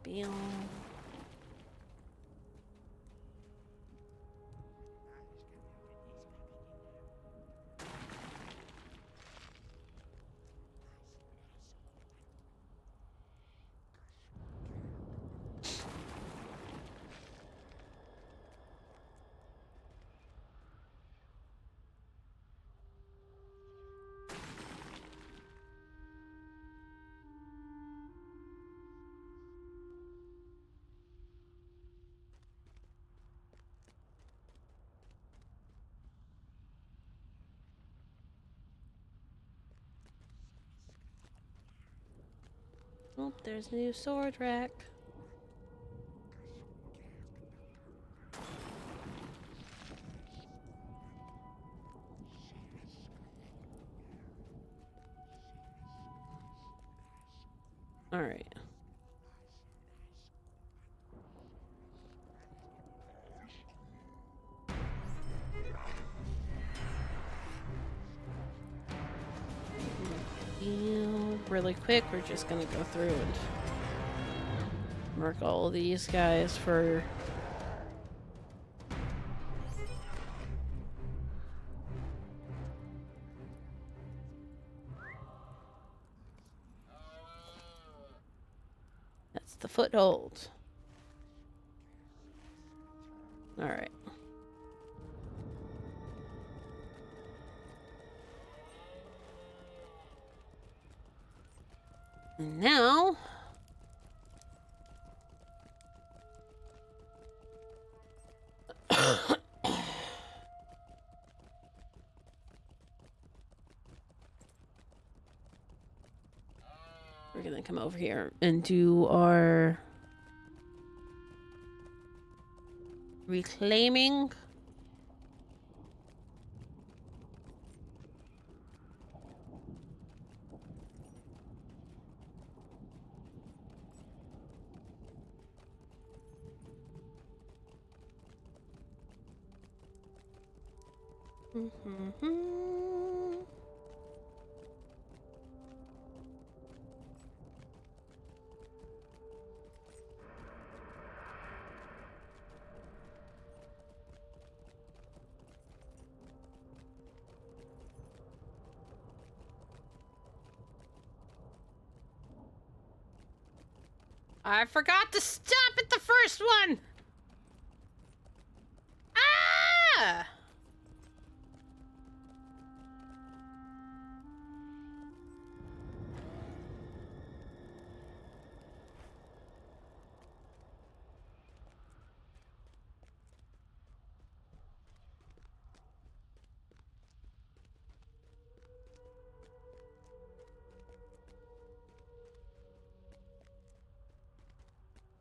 Bam. Oh, there's a new sword rack. All right. Really quick, we're just gonna go through and mark all these guys for that's the foothold. All right. And now we're gonna come over here and do our reclaiming. I forgot to stop at the first one. Ah!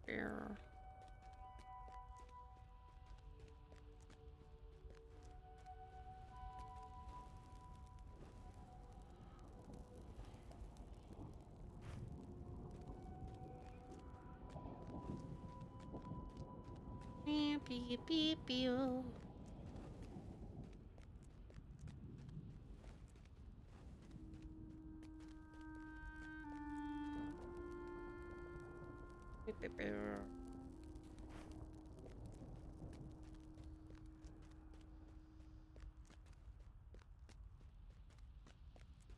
Here. Beep, beep, beep, beep.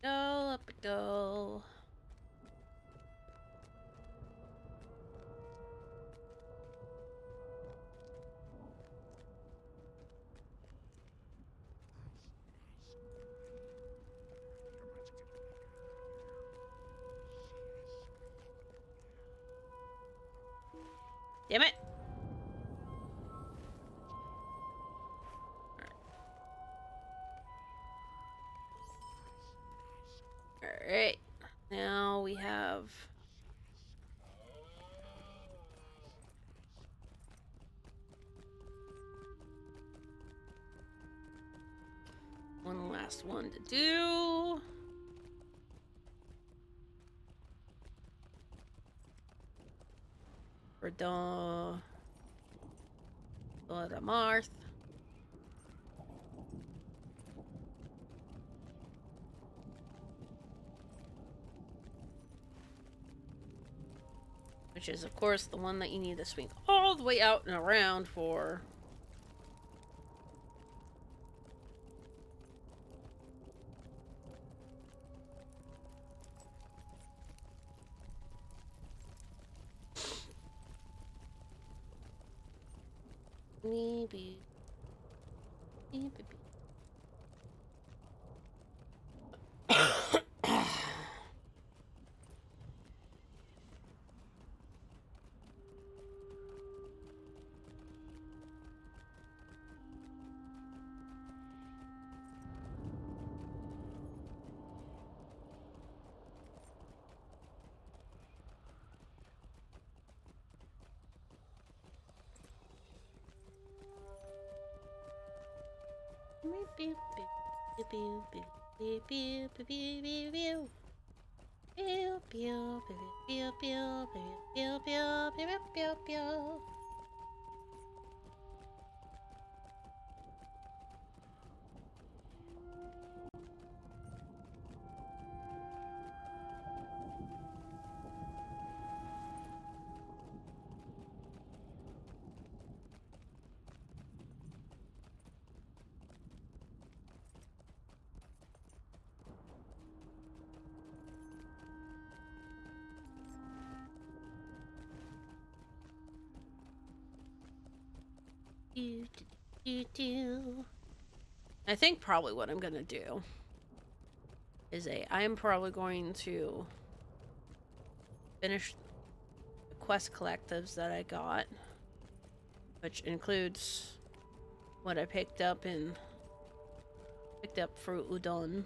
Go, up we go. Damn it! Alright. Now we have... one last one to do. For the Marth. Which is, of course, the one that you need to swing all the way out and around for. Maybe. I think probably what I'm gonna do is I'm probably going to finish the quest collectives that I got, which includes what I picked up for udon.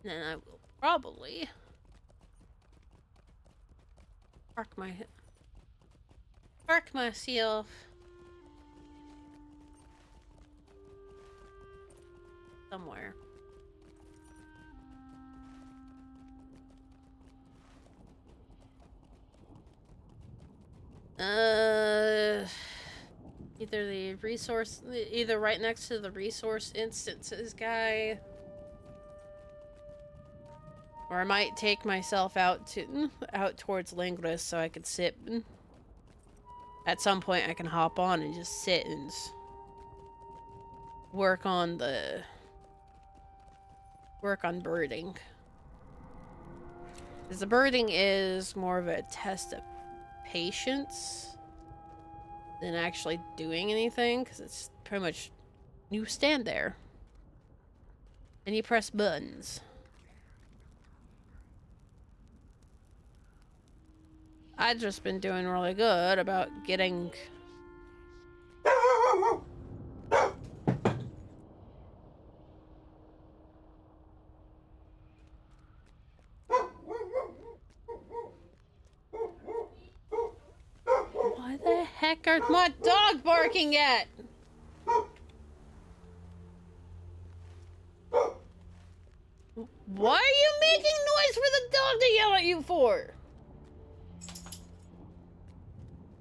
Then I will probably park myself somewhere. Either right next to the resource instances guy, or I might take myself out towards Lingris so I could sit. At some point I can hop on and just sit and work on birding. Because the birding is more of a test of patience than actually doing anything, because it's pretty much you stand there and you press buttons. I've just been doing really good about getting Why the heck are my dog barking at? Why are you making noise for the dog to yell at you for?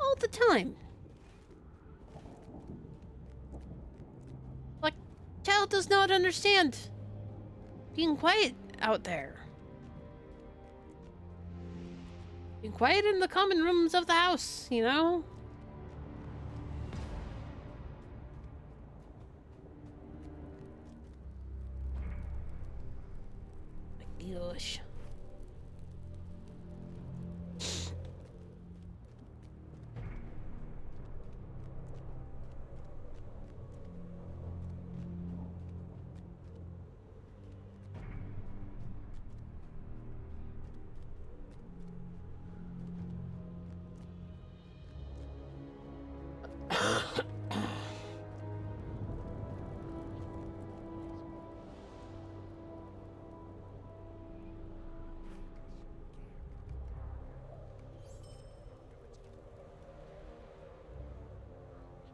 All the time. Like, child does not understand being quiet out there. Being quiet in the common rooms of the house, you know? Gosh.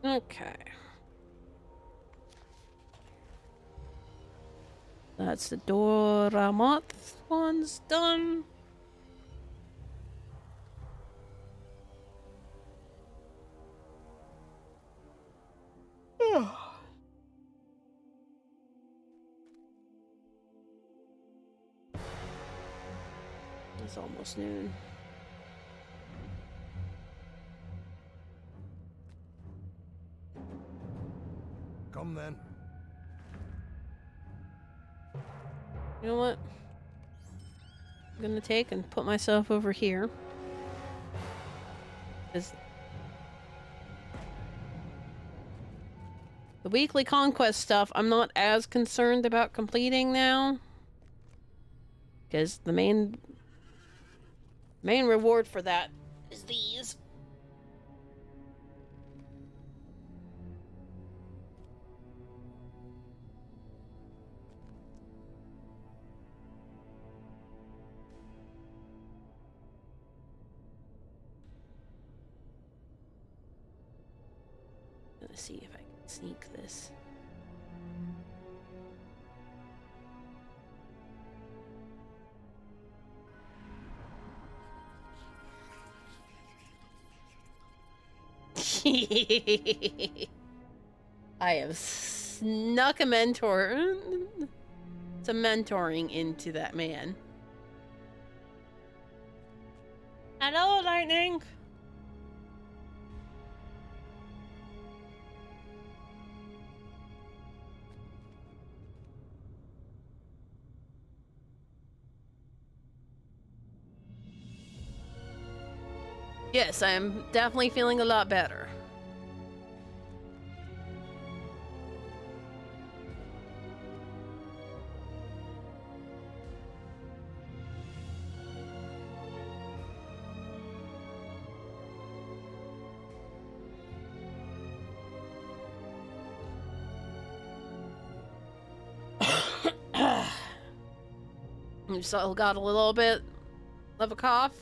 Okay. That's the Doramoth one's done. It's almost noon. Come then. You know what? I'm gonna take and put myself over here. 'Cause the weekly conquest stuff, I'm not as concerned about completing now. Because the main reward for that is these. Let's see if I can sneak this. I have snuck a mentor. Some mentoring into that man. Hello, Lightning. Yes, I'm definitely feeling a lot better. You still got a little bit of a cough.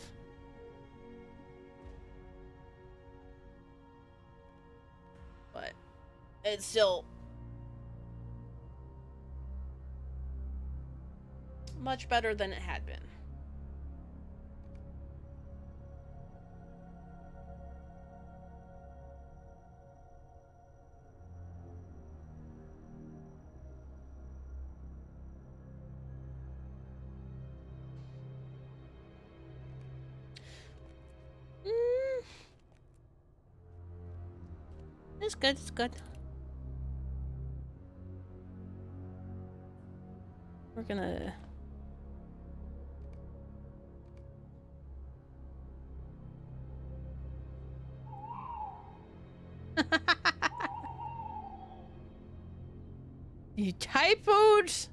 But it's still much better than it had been. It's good, it's good. We're gonna... You typoed?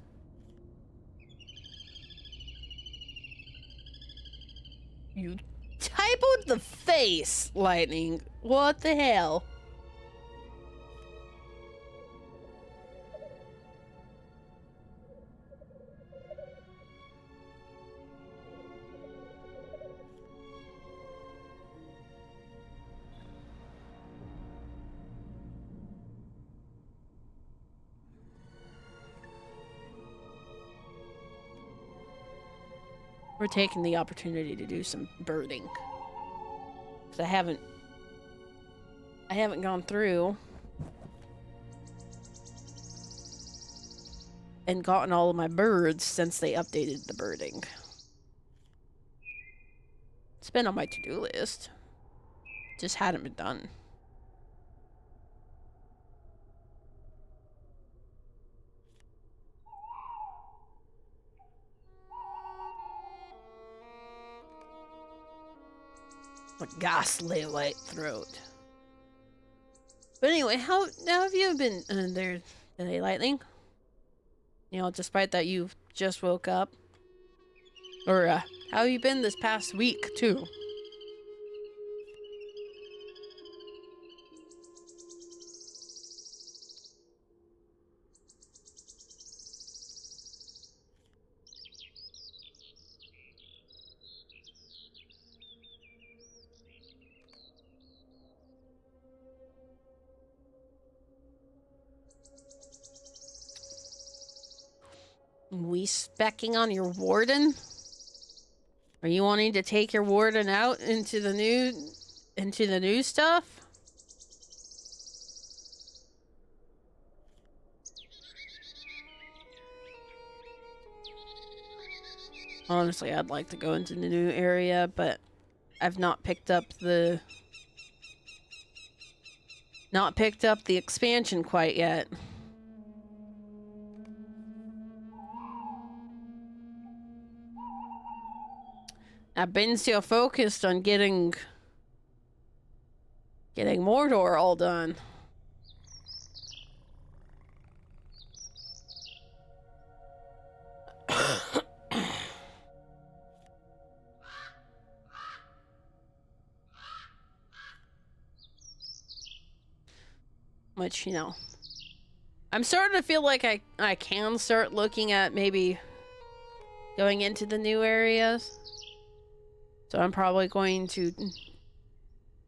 You typoed the face, Lightning. What the hell? We're taking the opportunity to do some birding. Because I haven't I haven't gone through and gotten all of my birds since they updated the birding. It's been on my to-do list. Just hadn't been done. A ghastly white throat. But anyway, how have you been there today, Lightning? You know, despite that you've just woke up. Or, how have you been this past week, too? We specking on your warden? Are you wanting to take your warden out into the new stuff? Honestly, I'd like to go into the new area, but I've not picked up the expansion quite yet. I've been so focused on getting Mordor all done. Which, you know, I'm starting to feel like I can start looking at maybe going into the new areas. So I'm probably going to,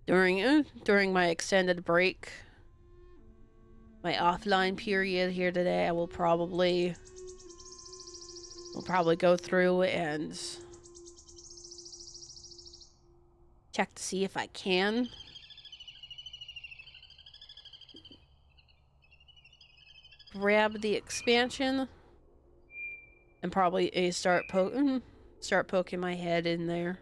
during my extended break, my offline period here today, I will probably go through and check to see if I can grab the expansion and probably start poking my head in there.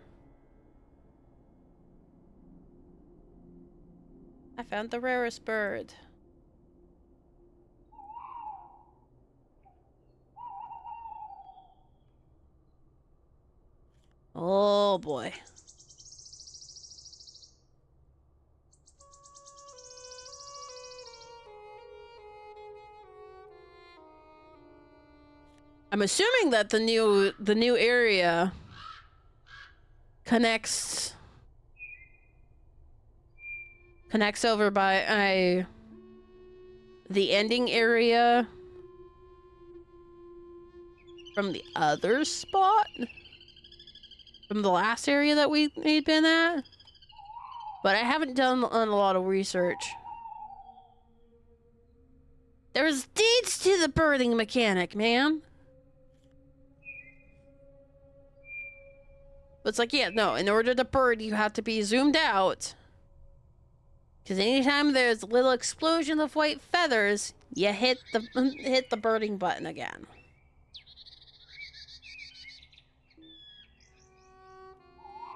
I found the rarest bird. Oh boy. I'm assuming that the new area connects over by the ending area from the other spot, from the last area that we'd been at, but I haven't done a lot of research. There's deeds to the birthing mechanic, man. But it's like, yeah, no, in order to bird, you have to be zoomed out. Because anytime there's a little explosion of white feathers, you hit the birding button again.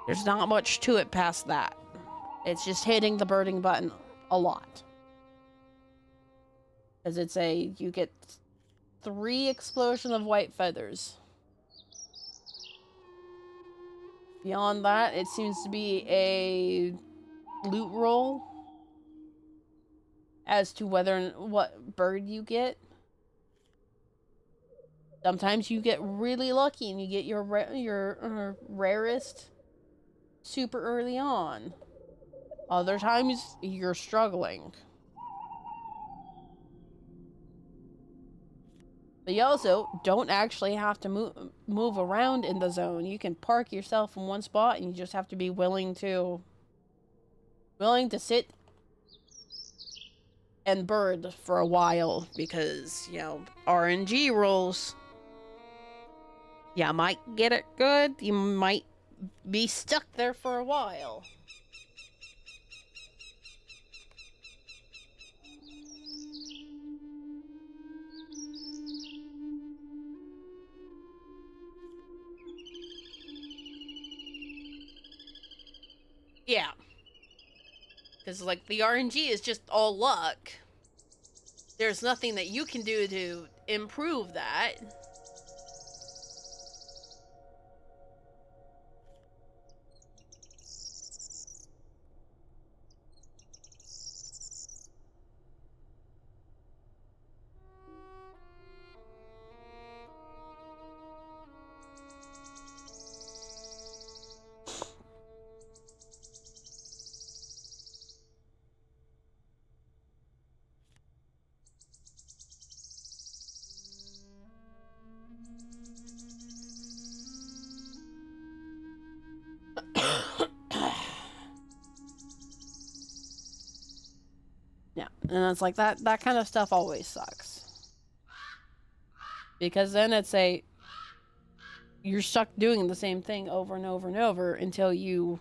There's not much to it past that. It's just hitting the birding button a lot. Because you get 3 explosion of white feathers. Beyond that, it seems to be a loot roll as to what bird you get. Sometimes you get really lucky and you get your rarest super early on. Other times you're struggling. But you also don't actually have to move around in the zone. You can park yourself in one spot and you just have to be willing to sit and bird for a while because, you know, RNG rolls. You might get it good, you might be stuck there for a while. Yeah. Because, like, the RNG is just all luck. There's nothing that you can do to improve that. Yeah, and it's like that kind of stuff always sucks. Because then you're stuck doing the same thing over and over and over until you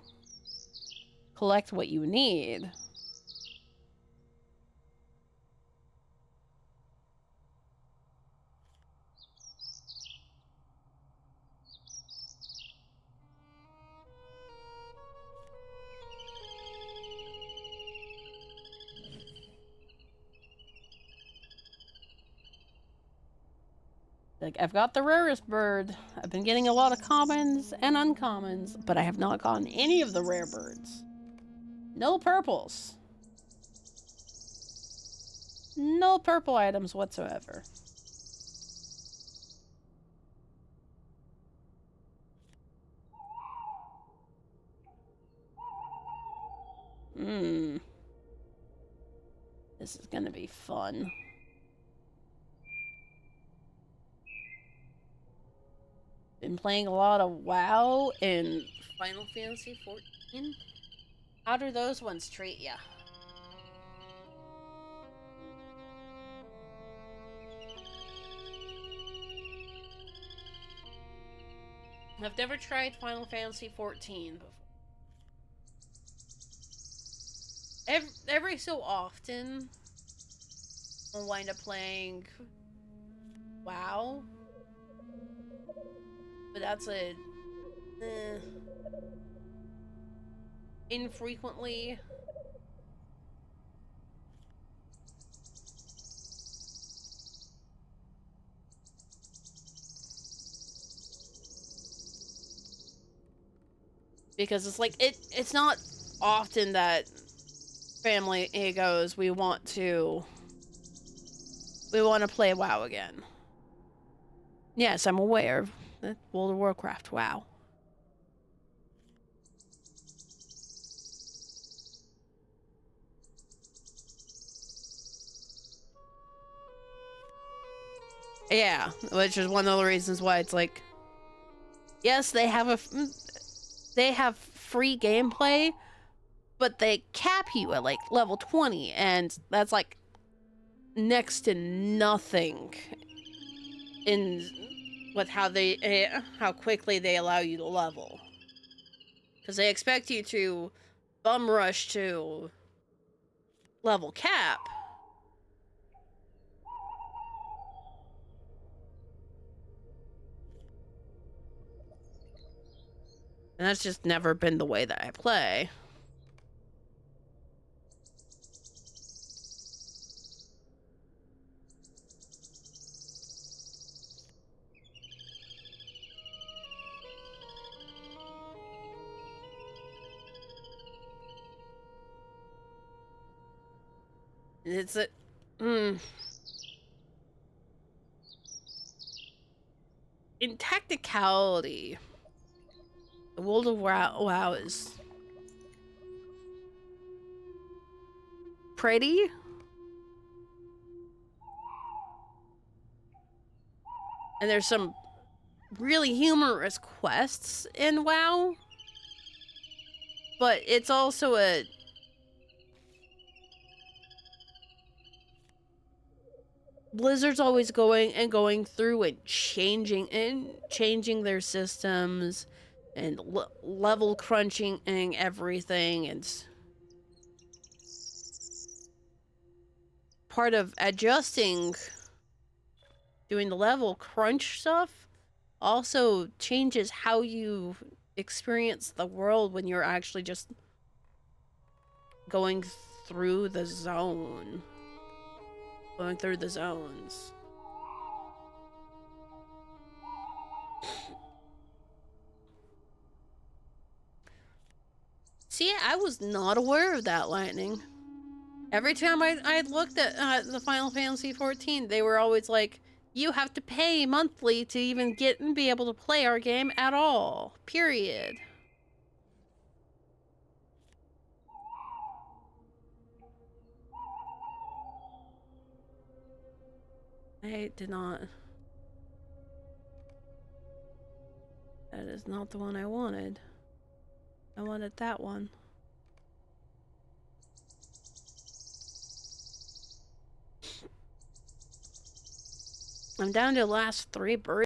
collect what you need. Like, I've got the rarest bird. I've been getting a lot of commons and uncommons, but I have not gotten any of the rare birds. No purples. No purple items whatsoever. This is gonna be fun. Been playing a lot of WoW and Final Fantasy 14. How do those ones treat ya? I've never tried Final Fantasy 14 before. Every so often, I'll wind up playing WoW. But that's infrequently. Because it's like, it's not often that family goes, we want to play WoW again. Yes, I'm aware of World of Warcraft. WoW. Yeah, which is one of the reasons why it's like, yes, they have free gameplay, but they cap you at like level 20, and that's like next to nothing in with how quickly they allow you to level, because they expect you to bum rush to level cap. And that's just never been the way that I play. It's a... In technicality, the World of WoW is pretty. And there's some really humorous quests in WoW. But it's also a... Blizzard's always going through and changing their systems and level crunching and everything, and part of adjusting, doing the level crunch stuff, also changes how you experience the world when you're actually just going through the zone. Going through the zones. See, I was not aware of that, Lightning. Every time I looked at the Final Fantasy XIV, they were always like, you have to pay monthly to even get and be able to play our game at all. Period. I did not. That is not the one I wanted. I wanted that one. I'm down to the last 3 birds.